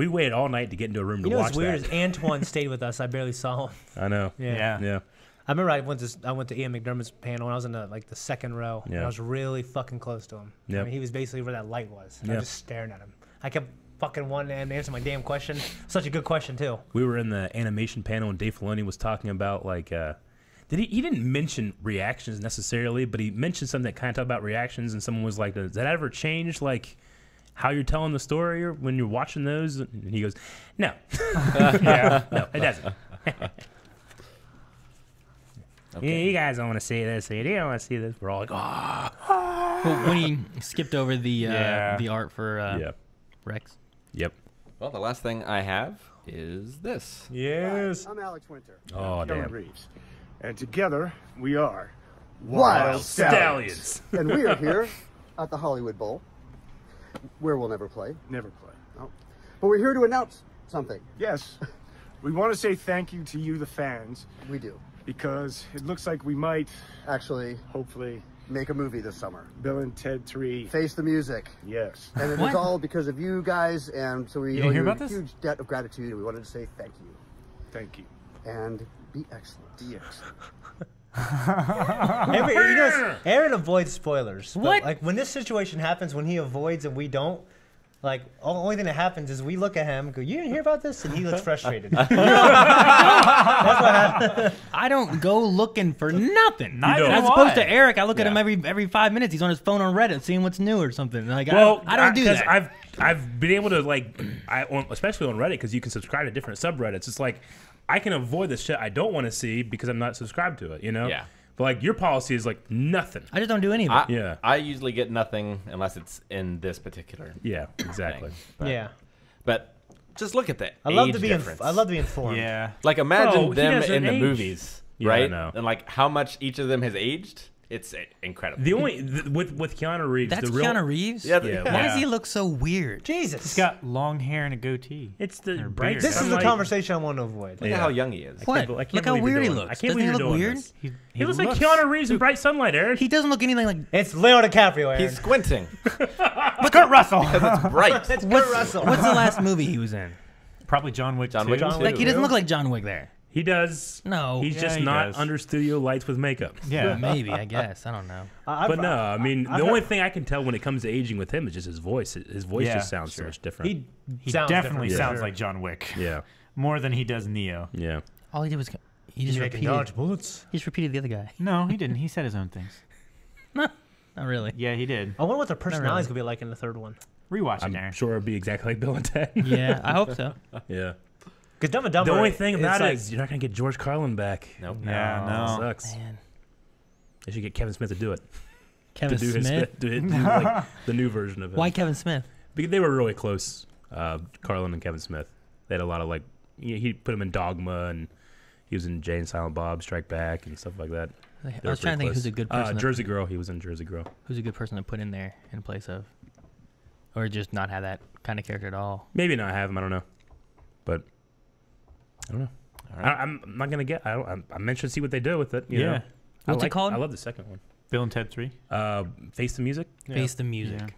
waited all night to get into a room to watch that. You know what's weird is Antoine stayed with us. I barely saw him. I know. Yeah. I remember I went to Ian McDermott's panel and I was in the second row. Yeah. And I was really fucking close to him. Yep. I mean, he was basically where that light was. I was just staring at him. I kept fucking wanting to answer my damn question. Such a good question too. We were in the animation panel and Dave Filoni was talking about he didn't mention reactions necessarily, but he mentioned something that kind of talked about reactions, and someone was like, does that ever change like how you're telling the story or when you're watching those? And he goes, no. No, it doesn't. You guys don't want to see this. You don't want to see this. We're all like, Well, when he skipped over the art for Rex. Yep. Well, the last thing I have is this. Yes. I'm Alex Winter. Oh, damn. Reeves. And together we are Wild Stallions. And we are here at the Hollywood Bowl, where we'll never play. Never play. No. But we're here to announce something. Yes. We want to say thank you to you, the fans. We do. Because it looks like we might actually, hopefully, make a movie this summer. Bill and Ted 3. Face the Music. Yes. And it was all because of you guys, and so we owe you a huge debt of gratitude, and we wanted to say thank you. Thank you. And be excellent. Be excellent. Aaron avoids spoilers. What? Like when this situation happens, when he avoids and we don't, like the only thing that happens is we look at him and go, "You didn't hear about this?" and he looks frustrated. That's what happened. I don't go looking for nothing. Neither As do opposed I. to Eric, I look at him every 5 minutes. He's on his phone on Reddit seeing what's new or something. Like I don't do that. I've been able to especially on Reddit because you can subscribe to different subreddits. It's like I can avoid the shit I don't want to see because I'm not subscribed to it. You know. Yeah. But your policy is nothing. I just don't do any of it. I usually get nothing unless it's in this particular. Yeah, exactly. But just look at that. I love to be informed. Yeah. Like imagine them in the movies, Yeah, right? I know. And how much each of them has aged. It's incredible. The only with Keanu Reeves. That's the real, Keanu Reeves? Yeah. Why does he look so weird? Jesus. He's got long hair and a goatee. It's the Or bright beard. This is the sunlight. conversation I want to avoid. Look at how young he is. What? I can't Look how believe weird he you're doing looks. it. I can't Doesn't he believe look you're doing weird? this. He looks like Keanu Reeves in bright sunlight, Eric. He doesn't look anything like. It's Leo DiCaprio, Aaron. He's squinting. It's Kurt Russell. Because it's bright. It's Kurt Russell. What's the last movie he was in? Probably John Wick. John 2. Wick John 2. Like he doesn't look like John Wick there. He does. No. He's just he not does. under studio lights with makeup. Yeah. Maybe, I guess. I don't know. But no, I mean, the only thing I can tell when it comes to aging with him is just his voice. His voice Yeah, just sounds so much different. He sounds definitely different, sounds yeah. like John Wick. Yeah. More than he does Neo. Yeah. All he did was he just repeated. dodge bullets. He just repeated the other guy. No, he didn't. He said his own things. No, not really. Yeah, he did. I wonder what their personalities really. gonna be like in the third one. Rewatch it, I'm Darren. sure it'll be exactly like Bill and Ted. Yeah, I hope so. Yeah. Because Dumb and Dumber. The only thing about it like, is you're not gonna get George Carlin back. Nope. Yeah, no. Sucks. Man. They should get Kevin Smith to do it. Kevin to do Smith? do like the new version of it. Why Kevin Smith? Because they were really close, Carlin and Kevin Smith. They had a lot of he put him in Dogma, and he was in Jay and Silent Bob Strike Back and stuff like that. I was trying to think who's a good person. Jersey Girl. He was in Jersey Girl. Who's a good person to put in there in place of, or just not have that kind of character at all? Maybe not have him. I don't know, but I don't know. All right. I'm not gonna get. I'm interested to see what they do with it. You Yeah. know? What's it called? I love the second one. Bill and Ted 3. Face the Music. Face the music.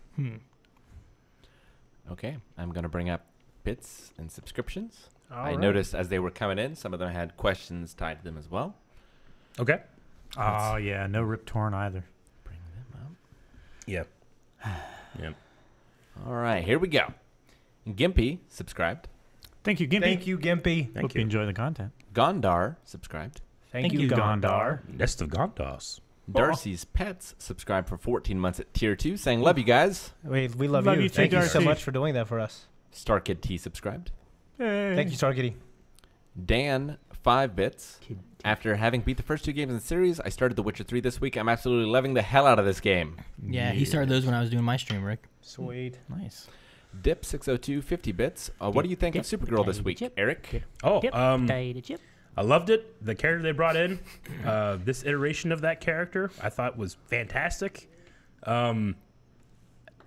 Okay, I'm going to bring up bits and subscriptions. I right. noticed as they were coming in, some of them had questions tied to them as well. Okay. Oh, yeah. No Rip Torn either. Bring them up. Yeah. Yeah. All right, here we go. Gimpy subscribed. Thank you, Gimpy. Thank you, Gimpy. Hope you enjoy the content. Gondar subscribed. Thank you, Gondar. Nest of Gondos. Darcy's Pets subscribed for 14 months at Tier 2, saying, love you guys. We love Love you. you too, Thank you so Darcy. much for doing that for us. StarKid T subscribed. Thank you, Starkitty. Dan, 5 bits. After having beat the first 2 games in the series, I started The Witcher 3 this week. I'm absolutely loving the hell out of this game. Yeah, he started those when I was doing my stream, Rick. Sweet. Nice. Dip602, 50 bits. What do you think of Supergirl this week, Eric? Oh, I loved it. The character they brought in, this iteration of that character, I thought was fantastic. I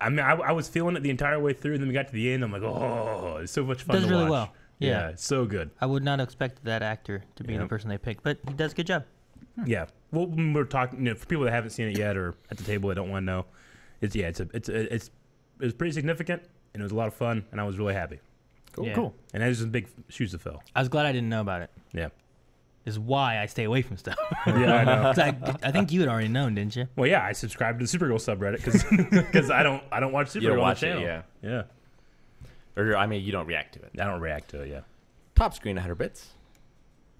mean, I was feeling it the entire way through, and then we got to the end. I'm like, oh, it's so much fun Does to really watch. well. Yeah. It's so good. I would not expect that actor to be the person they picked, but he does a good job. Yeah. Well, when we're talking, for people that haven't seen it yet or at the table that don't want to know, it was pretty significant, and it was a lot of fun, and I was really happy. Cool. Yeah. Cool. And there's some big shoes to fill. I was glad I didn't know about it. Yeah. Is why I stay away from stuff. Yeah, I know. 'Cause I think you had already known, didn't you? Well, yeah, I subscribed to the Supergirl subreddit because I don't watch Supergirl You don't on watch the it, channel. yeah. Yeah. Or, I mean, you don't react to it. I don't react to it, yeah. Top Screen, 100 bits.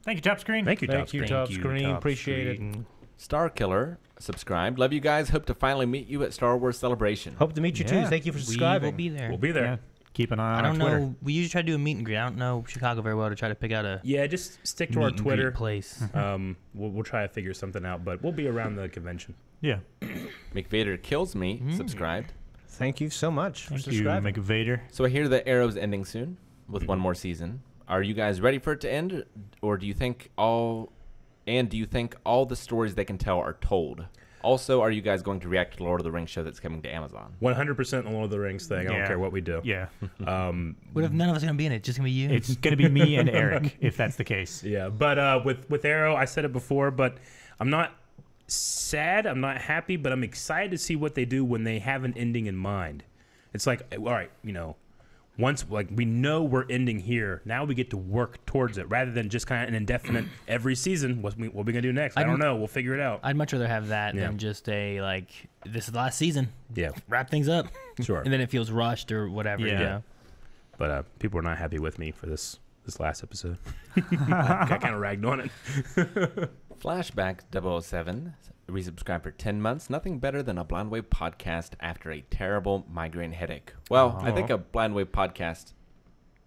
Thank you, Top Screen. Thank you, Top Thank you, Screen. Top Screen. Appreciate it. Star Killer subscribed. Love you guys. Hope to finally meet you at Star Wars Celebration. Hope to meet you too. Thank you for subscribing. We will be there. We'll be there. Yeah. Keep an eye I on don't our Twitter. know. We usually try to do a meet and greet. I don't know Chicago very well to try to pick out a Yeah, just stick to meet our and Twitter. greet place. We'll try to figure something out, but we'll be around the convention. Yeah. McVader Kills Me subscribed. Thank you so much for Thank you, subscribing. McVader. So I hear the Arrow's ending soon with one more season. Are you guys ready for it to end, or do you think all the stories they can tell are told? Also, are you guys going to react to the Lord of the Rings show that's coming to Amazon? 100% the Lord of the Rings thing. I don't care what we do. Yeah. What if none of us are going to be in it? Just going to be you? It's going to be me and Eric, if that's the case. Yeah, but with Arrow, I said it before, but I'm not sad. I'm not happy, but I'm excited to see what they do when they have an ending in mind. It's like, all right, once we know we're ending here, now we get to work towards it rather than just kind of an indefinite every season. What we gonna do next? I don't know. We'll figure it out. I'd much rather have that than just a this is the last season. Yeah, wrap things up. Sure. And then it feels rushed or whatever. Yeah. You know? But people are not happy with me for this last episode. I kind of ragged on it. Flashback 007 resubscribed for 10 months. Nothing better than a Blind Wave podcast after a terrible migraine headache. Well, I think a Blind Wave podcast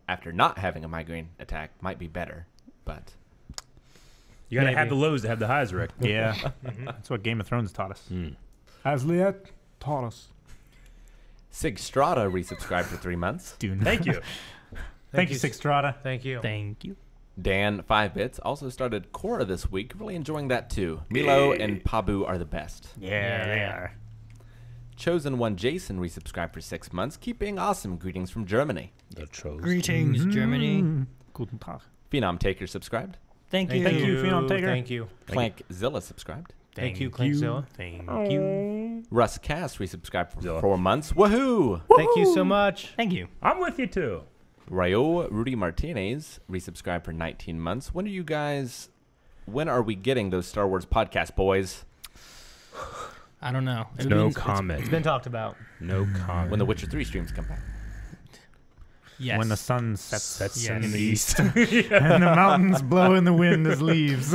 after not having a migraine attack might be better, but you gotta have the lows to have the highs, Rick. Yeah. That's what Game of Thrones taught us. As Liet taught us. Sig Strata resubscribed for 3 months. Dude. Thank you. Thank you, Sixstrata. Thank you. Thank you. Dan 5 Bits also started Kuro this week. Really enjoying that too. Milo and Pabu are the best. Yeah, they are. Chosen One Jason resubscribed for 6 months. Keep being awesome. Greetings from Germany. Greetings, Germany. Guten Tag. Phenom Taker subscribed. Thank you. Thank you, Phenom Taker. Thank you. Clankzilla subscribed. Thank you, Clankzilla. Thank you. Russ Cast resubscribed for 4 months. Woohoo! Thank you so much. Thank you. I'm with you too. Rayo Rudy Martinez resubscribed for 19 months. When are we getting those Star Wars podcast, boys? I don't know. No comment. It's been talked about. No comment. When the Witcher 3 streams come back. Yes. When the sun sets in in the the east. And the mountains blow in the wind as leaves.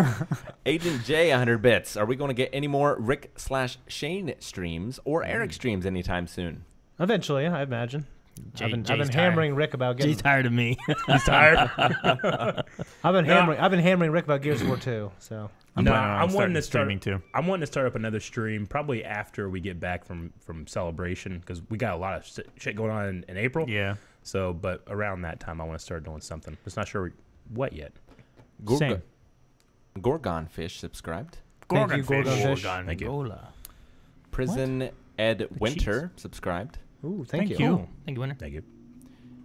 Agent J 100 bits. Are we going to get any more Rick/Shane streams or Eric streams anytime soon? Eventually, I imagine. I've been Jay's hammering Rick about getting. Jay's tired of me. He's tired. I've been hammering Rick about Gears of War 2. So I'm wanting to start streaming too. I'm wanting to start up another stream probably after we get back from Celebration because we got a lot of shit going on in April. Yeah. So, but around that time, I want to start doing something. Just not sure what yet. Same. Gorgon Fish subscribed. Thank you, Gorgon Fish. Thank you. Prison Ed Winter subscribed. Ooh, thank you. Thank you, Winter. Thank you.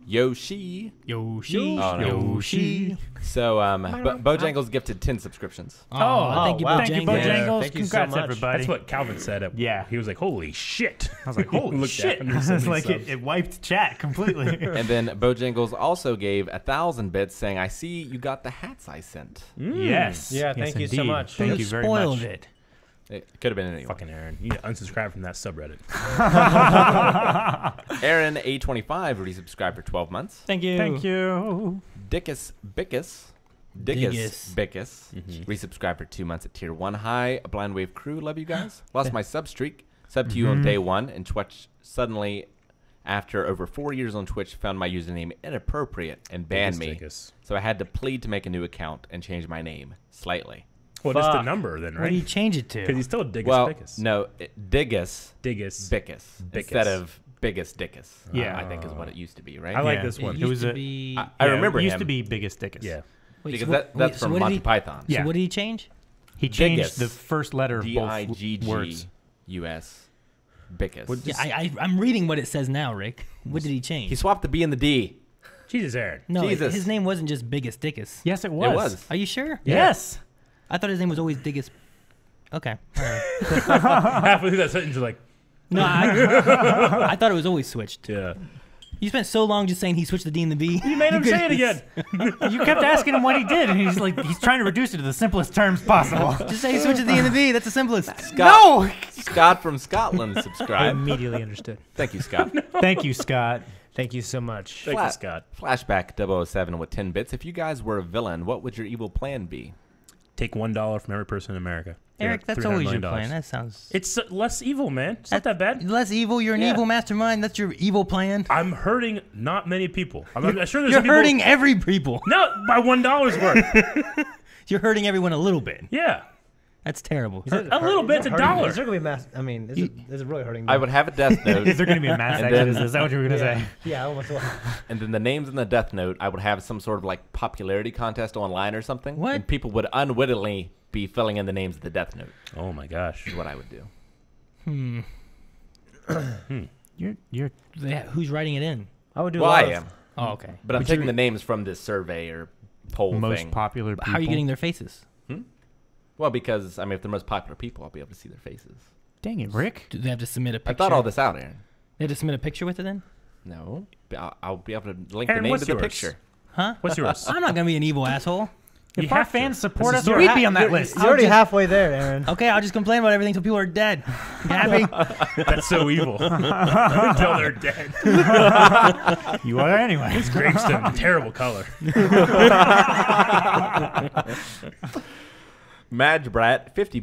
Yoshi. Yoshi. Oh, no. Yoshi. So, Bojangles gifted 10 subscriptions. Thank you, wow. Bojangles. Thank you, Bojangles. Thank you so Congrats, much. everybody. That's what Calvin said. Yeah. He was like, "Holy shit!" I was like, holy Looked shit. at him and said It's he like subs. it wiped chat completely. And then Bojangles also gave 1,000 bits saying, I see you got the hats I sent. Yes. Yeah, Yes, thank you so indeed. much. Thank Who you very spoiled much. it? It could have been anyone. Fucking Aaron. You need to unsubscribe from that subreddit. Aaron A25 resubscribed for 12 months. Thank you. Thank you. Dickus Bickus resubscribed for 2 months at tier 1. Hi, Blind Wave crew. Love you guys. Lost my sub streak. Sub to you on day 1 and Twitch suddenly, after over 4 years on Twitch, found my username inappropriate and banned me. So I had to plead to make a new account and change my name slightly. Well, just the number then, right? What do you change it to? Because he's still Diggus Well, Bickus. no, Diggus Diggus Bickus instead of Biggest Dickus. Yeah. I think is what it used to be, right? I like Yeah. this one. It used to be. I remember it used him. to be Biggest Dickus. Yeah. Wait, because so that's from what did Monty he- Python. So Yeah. what did he change? He changed Diggus. the first letter of both words. D-I-G-G-U-S. Bickus. Yeah, I'm reading what it says now, Rick. What did he change? He swapped the B and the D. Jesus, Aaron. No, Jesus. his name wasn't just Biggest Dickus. Yes, it was. It was. Are you sure? Yes. I thought his name was always Diggest. Okay. All right. Halfway through that sentence, you're like, No, I thought it was always switched. yeah. You spent so long just saying he switched the D and the B. You made him say it again. You kept asking him what he did, and he's trying to reduce it to the simplest terms possible. Just say he switched the D and the B. That's the simplest. No! Scott from Scotland I subscribed. immediately understood. Thank you, Scott. Thank you, Scott. Thank you so much. Thank you, Scott. Flashback 007 with 10 bits. If you guys were a villain, what would your evil plan be? Take $1 from every person in America. Eric, that's $300 always your million. plan. That sounds. It's less evil, man. It's not that bad. Less evil. You're an evil mastermind. That's your evil plan. I'm hurting not many people. I'm sure there's You're some people- hurting every people. No, by $1 worth. You're hurting everyone a little bit. Yeah. That's terrible. A little bit's $1. Is there going to be a mass? I mean, is it really hurting? I would have a death note. Is there going to be a mass And exodus? then- Is that what you were going to say? Yeah, almost. And then the names in the death note, I would have some sort of like popularity contest online or something. What? And people would unwittingly be filling in the names of the death note. Oh my gosh. Is what I would do. You're Who's writing it in? I would do. Well, a lot I of- am. Oh, okay. But I'm taking the names from this survey or poll most thing. popular people. How are you getting their faces? Well, because, I mean, if they're most popular people, I'll be able to see their faces. Dang it, Rick. Do they have to submit a picture? I thought all this out, Aaron. They have to submit a picture with it then? No. I'll be able to link Aaron, the name what's to the yours? picture. Huh? What's yours? I'm not gonna be an evil asshole. If You our have to. fans support This us, is we'd be on that list. You're already halfway there, Aaron. Okay, I'll just complain about everything until people are dead. You happy? That's so evil. Until they're dead. You are anyway. His gravestone, terrible color. Madge Brat, 50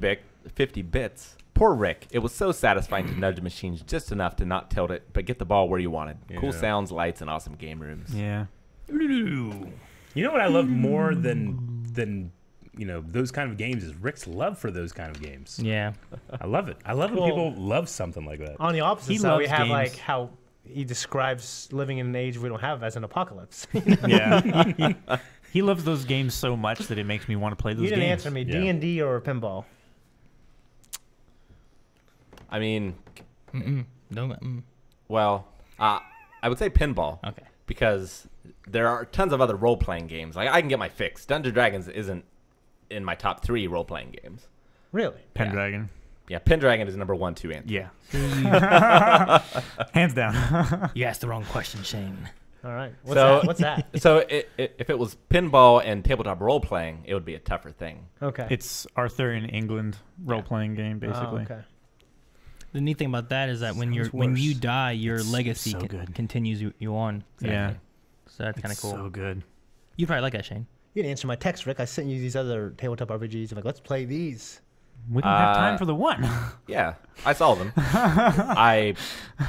bits. Poor Rick. It was so satisfying to nudge the machines just enough to not tilt it, but get the ball where you wanted. Cool Yeah. sounds, lights, and awesome game rooms. Yeah. You know what I love more than those kind of games is Rick's love for those kind of games. Yeah. I love it. I love when Well, people love something like that. On the opposite He side, we loves have games. like how he describes living in an age we don't have as an apocalypse. Yeah. He loves those games so much that it makes me want to play those You didn't games. answer me. D&D or pinball? I mean, No. well, I would say pinball. Okay. Because there are tons of other role-playing games. Like, I can get my fix. Dungeons & Dragons isn't in my top 3 role-playing games. Really? Pendragon. Yeah, Pendragon is number 1, 2, and 3. Yeah. Hands down. You asked the wrong question, Shane. All right. What's that? So if it was pinball and tabletop role-playing, it would be a tougher thing. Okay. It's Arthurian England role-playing game, basically. Oh, okay. The neat thing about that is that when you die, your legacy continues you on. Yeah. So that's kind of cool. So good. You probably like that, Shane. You didn't answer my text, Rick. I sent you these other tabletop RPGs. I'm like, let's play these. We didn't have time for the one. Yeah, I saw them. I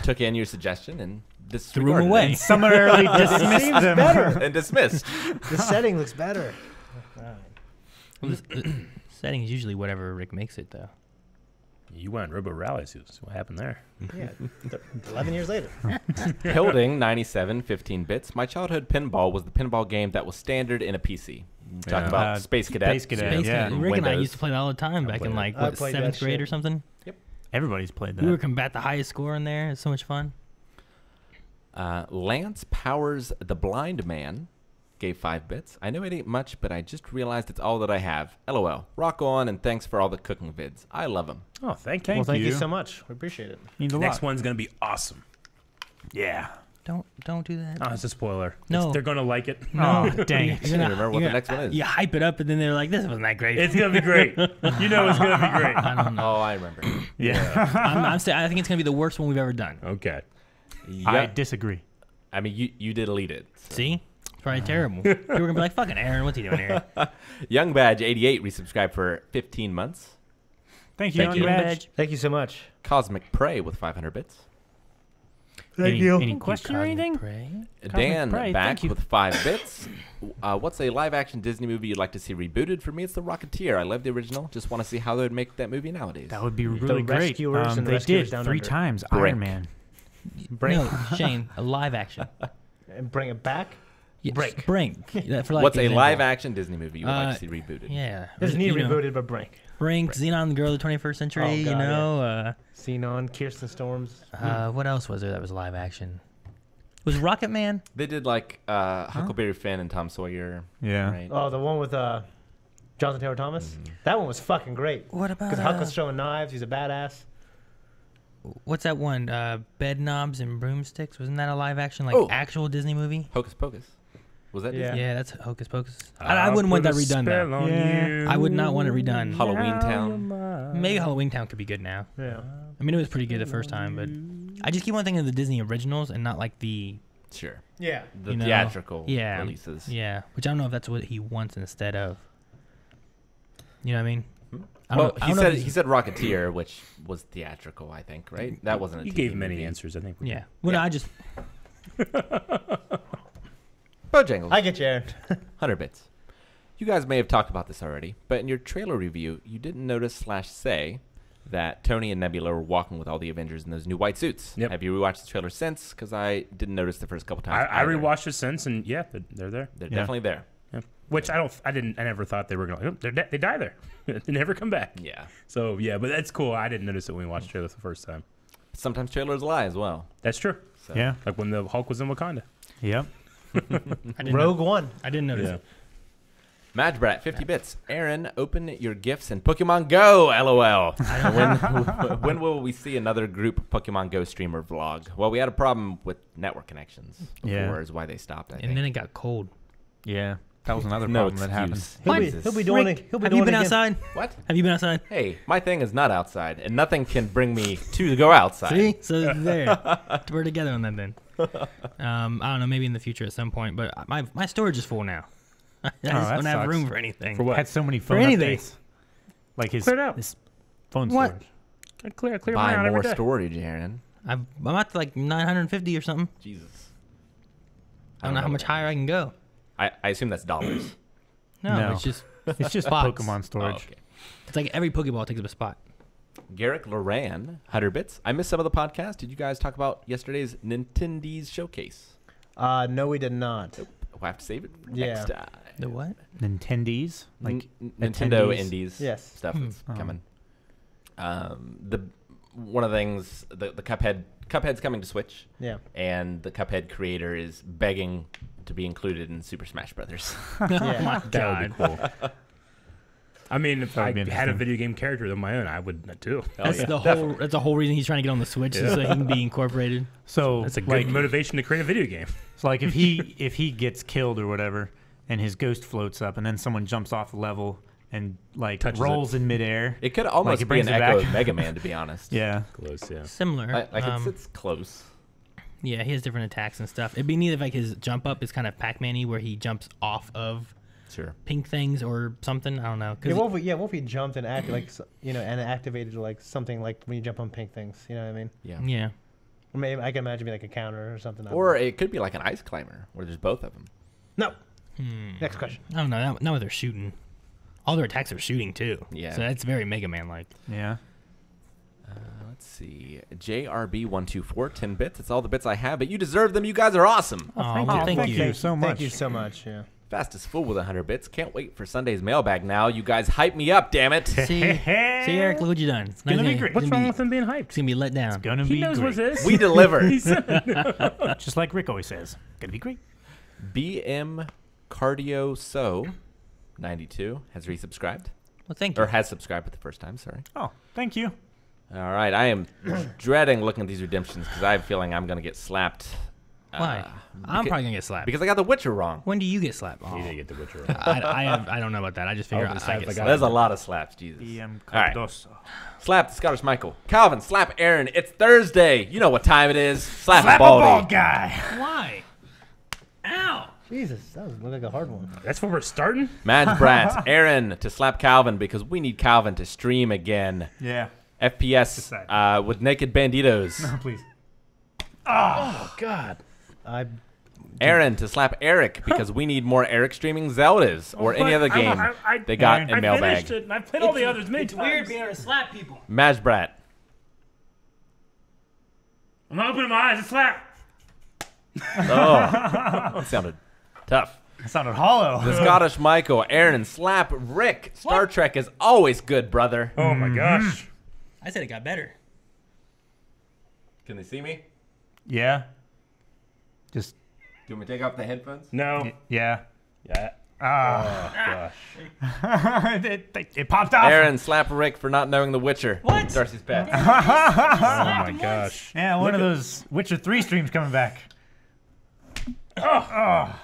took in your suggestion and threw them away. And summarily dismissed them. Better. And dismissed. The setting looks better. Well, the setting is usually whatever Rick makes it, though. You went Robo Rallies. What happened there? Yeah, 11 years later. Hilding 97, 15 bits. My childhood pinball was the pinball game that was standard in a PC. Talk about Space Cadet. Space Cadet, yeah. Rick and I used to play that all the time back in like what, 7th grade or something. Yep. Everybody's played that. We would combat the highest score in there. It's so much fun. Lance Powers the Blind Man gave 5 bits. I know it ain't much, but I just realized it's all that I have. LOL. Rock on, and thanks for all the cooking vids. I love them. Oh, thank you. Well, thank you so much. We appreciate it. Next one's going to be awesome. Yeah. Don't do that. Oh, it's a spoiler. No. They're going to like it. No. Oh, dang it. I don't remember what the next one is. You hype it up, and then they're like, this wasn't that great. It's going to be great. You know it's going to be great. I don't know. Oh, I remember. Yeah. I'm saying I think it's going to be the worst one we've ever done. Okay. I disagree. I mean, you did lead it. So. See? It's probably terrible. People are going to be like, fucking Aaron, what's he doing here? Young Badge 88 resubscribed for 15 months. Thank you, Young Badge. Thank you so much. Cosmic Prey with 500 bits. Thank you. Any question or anything? Dan Prey, back thank you. with 5 bits. What's a live-action Disney movie you'd like to see rebooted? For me, it's The Rocketeer. I love the original. Just want to see how they would make that movie nowadays. That would be really great. Rescuers and They Rescuers did Down 3 Under. times Brink. Iron Man. No, Shane, a live action. And bring it back? Yes, Brink. Yeah, for like What's a example. live-action Disney movie you would like to see rebooted? Yeah. Doesn't need You know, rebooted, but Brink. Brink, Xenon, the girl of the 21st century, Oh, God, you know. Xenon, Kirsten Storms. What else was there that was live action? Was Rocket Man? They did like Huckleberry Finn and Tom Sawyer. Yeah. Right? Oh, the one with Jonathan Taylor Thomas? That one was fucking great. What about Because Huck was throwing knives. He's a badass. what's that one? Bed Knobs and Broomsticks? Wasn't that a live action, like actual Disney movie? Hocus Pocus. Was that Disney? Yeah, that's Hocus Pocus. I wouldn't want that redone though. Yeah. I would not want it redone. Halloween Town. Maybe Halloween Town could be good now. Yeah. I mean, it was pretty good the first time, but I just keep on thinking of the Disney originals and not like the Sure. Yeah. The you know, theatrical releases. Yeah, which I don't know if that's what he wants instead of. You know what I mean? I Well, don't know if he said Rocketeer, which was theatrical, I think, right? That wasn't a You TV gave many movie. answers, I think. Yeah. Well, no, I just. Bojangles. I get you, Aaron. 100 bits. You guys may have talked about this already, but in your trailer review, you didn't notice / say that Tony and Nebula were walking with all the Avengers in those new white suits. Yep. Have you rewatched the trailer since? Because I didn't notice the first couple times. I either. rewatched it since, and yeah, they're there. They're definitely there. Yeah. Which I never thought they were going to, they die there. They never come back. Yeah. So, yeah, but that's cool. I didn't notice it when we watched the trailer the first time. Sometimes trailers lie as well. That's true. So. Yeah. Like when the Hulk was in Wakanda. Yep. Rogue One. I didn't notice it. Madgebrat, 50 bits. Aaron, open your gifts in Pokemon Go, LOL. when will we see another group Pokemon Go streamer vlog? Well, we had a problem with network connections before is why they stopped, I think. And then it got cold. Yeah. That was another No problem that happened. excuse. He'll be doing Rick, it. He'll be have doing you been it again. outside? What? Have you been outside? Hey, my thing is not outside, and nothing can bring me to go outside. See? So there. We're together on that then. I don't know, maybe in the future at some point, but my storage is full now. I just that don't have sucks. room for anything. For what? Had so many phone anything. updates. Like his, Clear it out. his phone What? storage. I clear mine Buy out every more day. storage, Aaron. I'm at like 950 or something. Jesus. I don't know how much higher I can go. I assume that's dollars. No, it's just It's just spots. Pokemon storage. Oh, okay. It's like every Pokeball takes up a spot. Garrick Loran, 100 bits. I missed some of the podcast. Did you guys talk about yesterday's Nintendo's showcase? No, we did not. we'll have to save it for Yeah. next time. The what? Nintendies, like Nintendo attendees. Indies Yes. stuff that's coming. One of the things, the Cuphead's coming to Switch. Yeah. And the Cuphead creator is begging to be included in Super Smash Brothers. Yeah. That would be cool. I mean, if That would I be had a interesting. video game character of my own, I would too. That's the whole reason he's trying to get on the Switch is so he can be incorporated. So That's a good like, motivation to create a video game. so like if he gets killed or whatever, and his ghost floats up, and then someone jumps off the level and like Touches rolls in midair. It could almost it be an brings it echo back. of Mega Man, to be honest. Yeah. Close, yeah. Similar. It's close. Yeah, he has different attacks and stuff. It'd be neat if like his jump up is kind of Pac-Man-y, where he jumps off of Sure. pink things or something. I don't know. Yeah, what if he jumped and and activated like something like when you jump on pink things? You know what I mean? Yeah. Yeah. Or maybe I can imagine be like a counter or something. Or it could be like an ice climber, where there's both of them. No. Next question. I don't know. Not what they're shooting. All their attacks are shooting too. Yeah. So that's very Mega Man like. Yeah. Let's see. JRB124, 10 bits. It's all the bits I have, but you deserve them. You guys are awesome. Thank you so much. Thank you so much. Yeah. Fastest full with 100 bits. Can't wait for Sunday's mailbag now. You guys hype me up, damn it. See, Eric, look what you done. It's gonna be great. What's wrong with him being hyped? It's gonna be let down. Gonna He be knows great. what it is. We deliver. He said no. Just like Rick always says. Gonna be great. BM Cardio So 92 has resubscribed. Well, thank you. Or has subscribed for the first time, sorry. Oh, thank you. All right, I am dreading looking at these redemptions because I have a feeling I'm going to get slapped. Why? I'm probably gonna get slapped. Because I got the Witcher wrong. When do you get slapped? Oh. He didn't get the Witcher. I don't know about that. I just figure I get slapped. There's a lot of slaps, Jesus. BM All right. Cardoso. Slap the Scottish Michael. Calvin, slap Aaron. It's Thursday. You know what time it is. Slap Slap a a baldy. bald guy. Why? Ow! Jesus, that was looked like a hard one. That's where we're starting? Madge Brat, Aaron to slap Calvin because we need Calvin to stream again. Yeah. FPS with Naked Banditos. No, please. Oh, God. Aaron to slap Eric because we need more Eric streaming Zeldas or any other game they got in mailbag. Finished it, and I've played all the others many It's times. weird being able to slap people. Madge Brat. I'm not opening my eyes and slap. Oh, that sounded tough. It sounded hollow. The Scottish Michael, Aaron, slap Rick. Star Trek is always good, brother. Oh, my gosh. I said it got better. Can they see me? Yeah. Just. Do you want me to take off the headphones? No. Yeah. Yeah. Ah. Oh, gosh. it popped off. Aaron, slap Rick for not knowing The Witcher. What? Darcy's pet. Oh, my gosh. Yeah, one of those Witcher 3 streams coming back. Oh.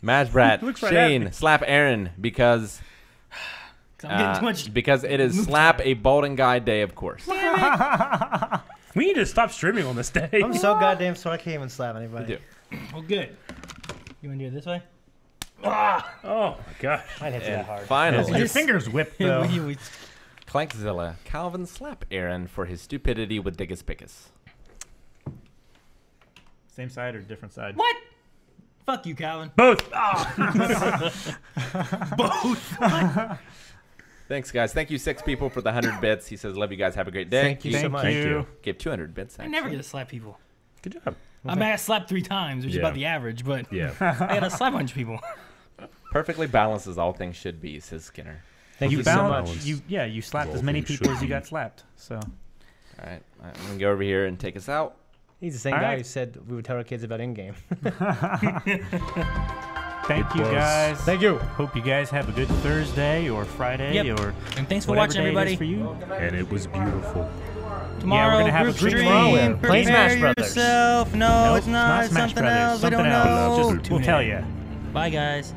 Madge Brat, Looks right Shane, at me. slap Aaron because I'm getting too much. because it is slap a balding guy day, of course. We need to stop streaming on this day. I'm so goddamn sore I can't even slap anybody. You do. Well, good. You want to do it this way? Oh, my gosh. I didn't hit you that hard. Finally, Your fingers whipped, though. Clankzilla, Calvin, slap Aaron for his stupidity with Diggus Pickus. Same side or different side? What? Fuck you, Calvin. Both. Both. Thanks, guys. Thank you, 6 people, for the 100 bits. He says, love you guys. Have a great day. Thank you so much. Thank you. Give 200 bits. I never get to slap people. Good job. I mean, I slapped 3 times, which is Yeah. about the average, but Yeah. I gotta slap a bunch of people. Perfectly balanced as all things should be, says Skinner. Thank you, so balanced- much. You slapped Well, as many you people as should you got be. slapped. So. All right. I'm going to go over here and take us out. He's the same All guy right. who said we would tell our kids about in-game. Thank you, was. guys. Thank you. Hope you guys have a good Thursday or Friday Yep. or And thanks for whatever watching, day it is everybody. for you. And it was beautiful. Tomorrow, gonna have a group group stream. tomorrow. Play Prepare Smash Brothers. yourself. No, Nope, it's not. It's Smash something Brothers. else. Something we don't else. know. Just we'll tell you. Bye, guys.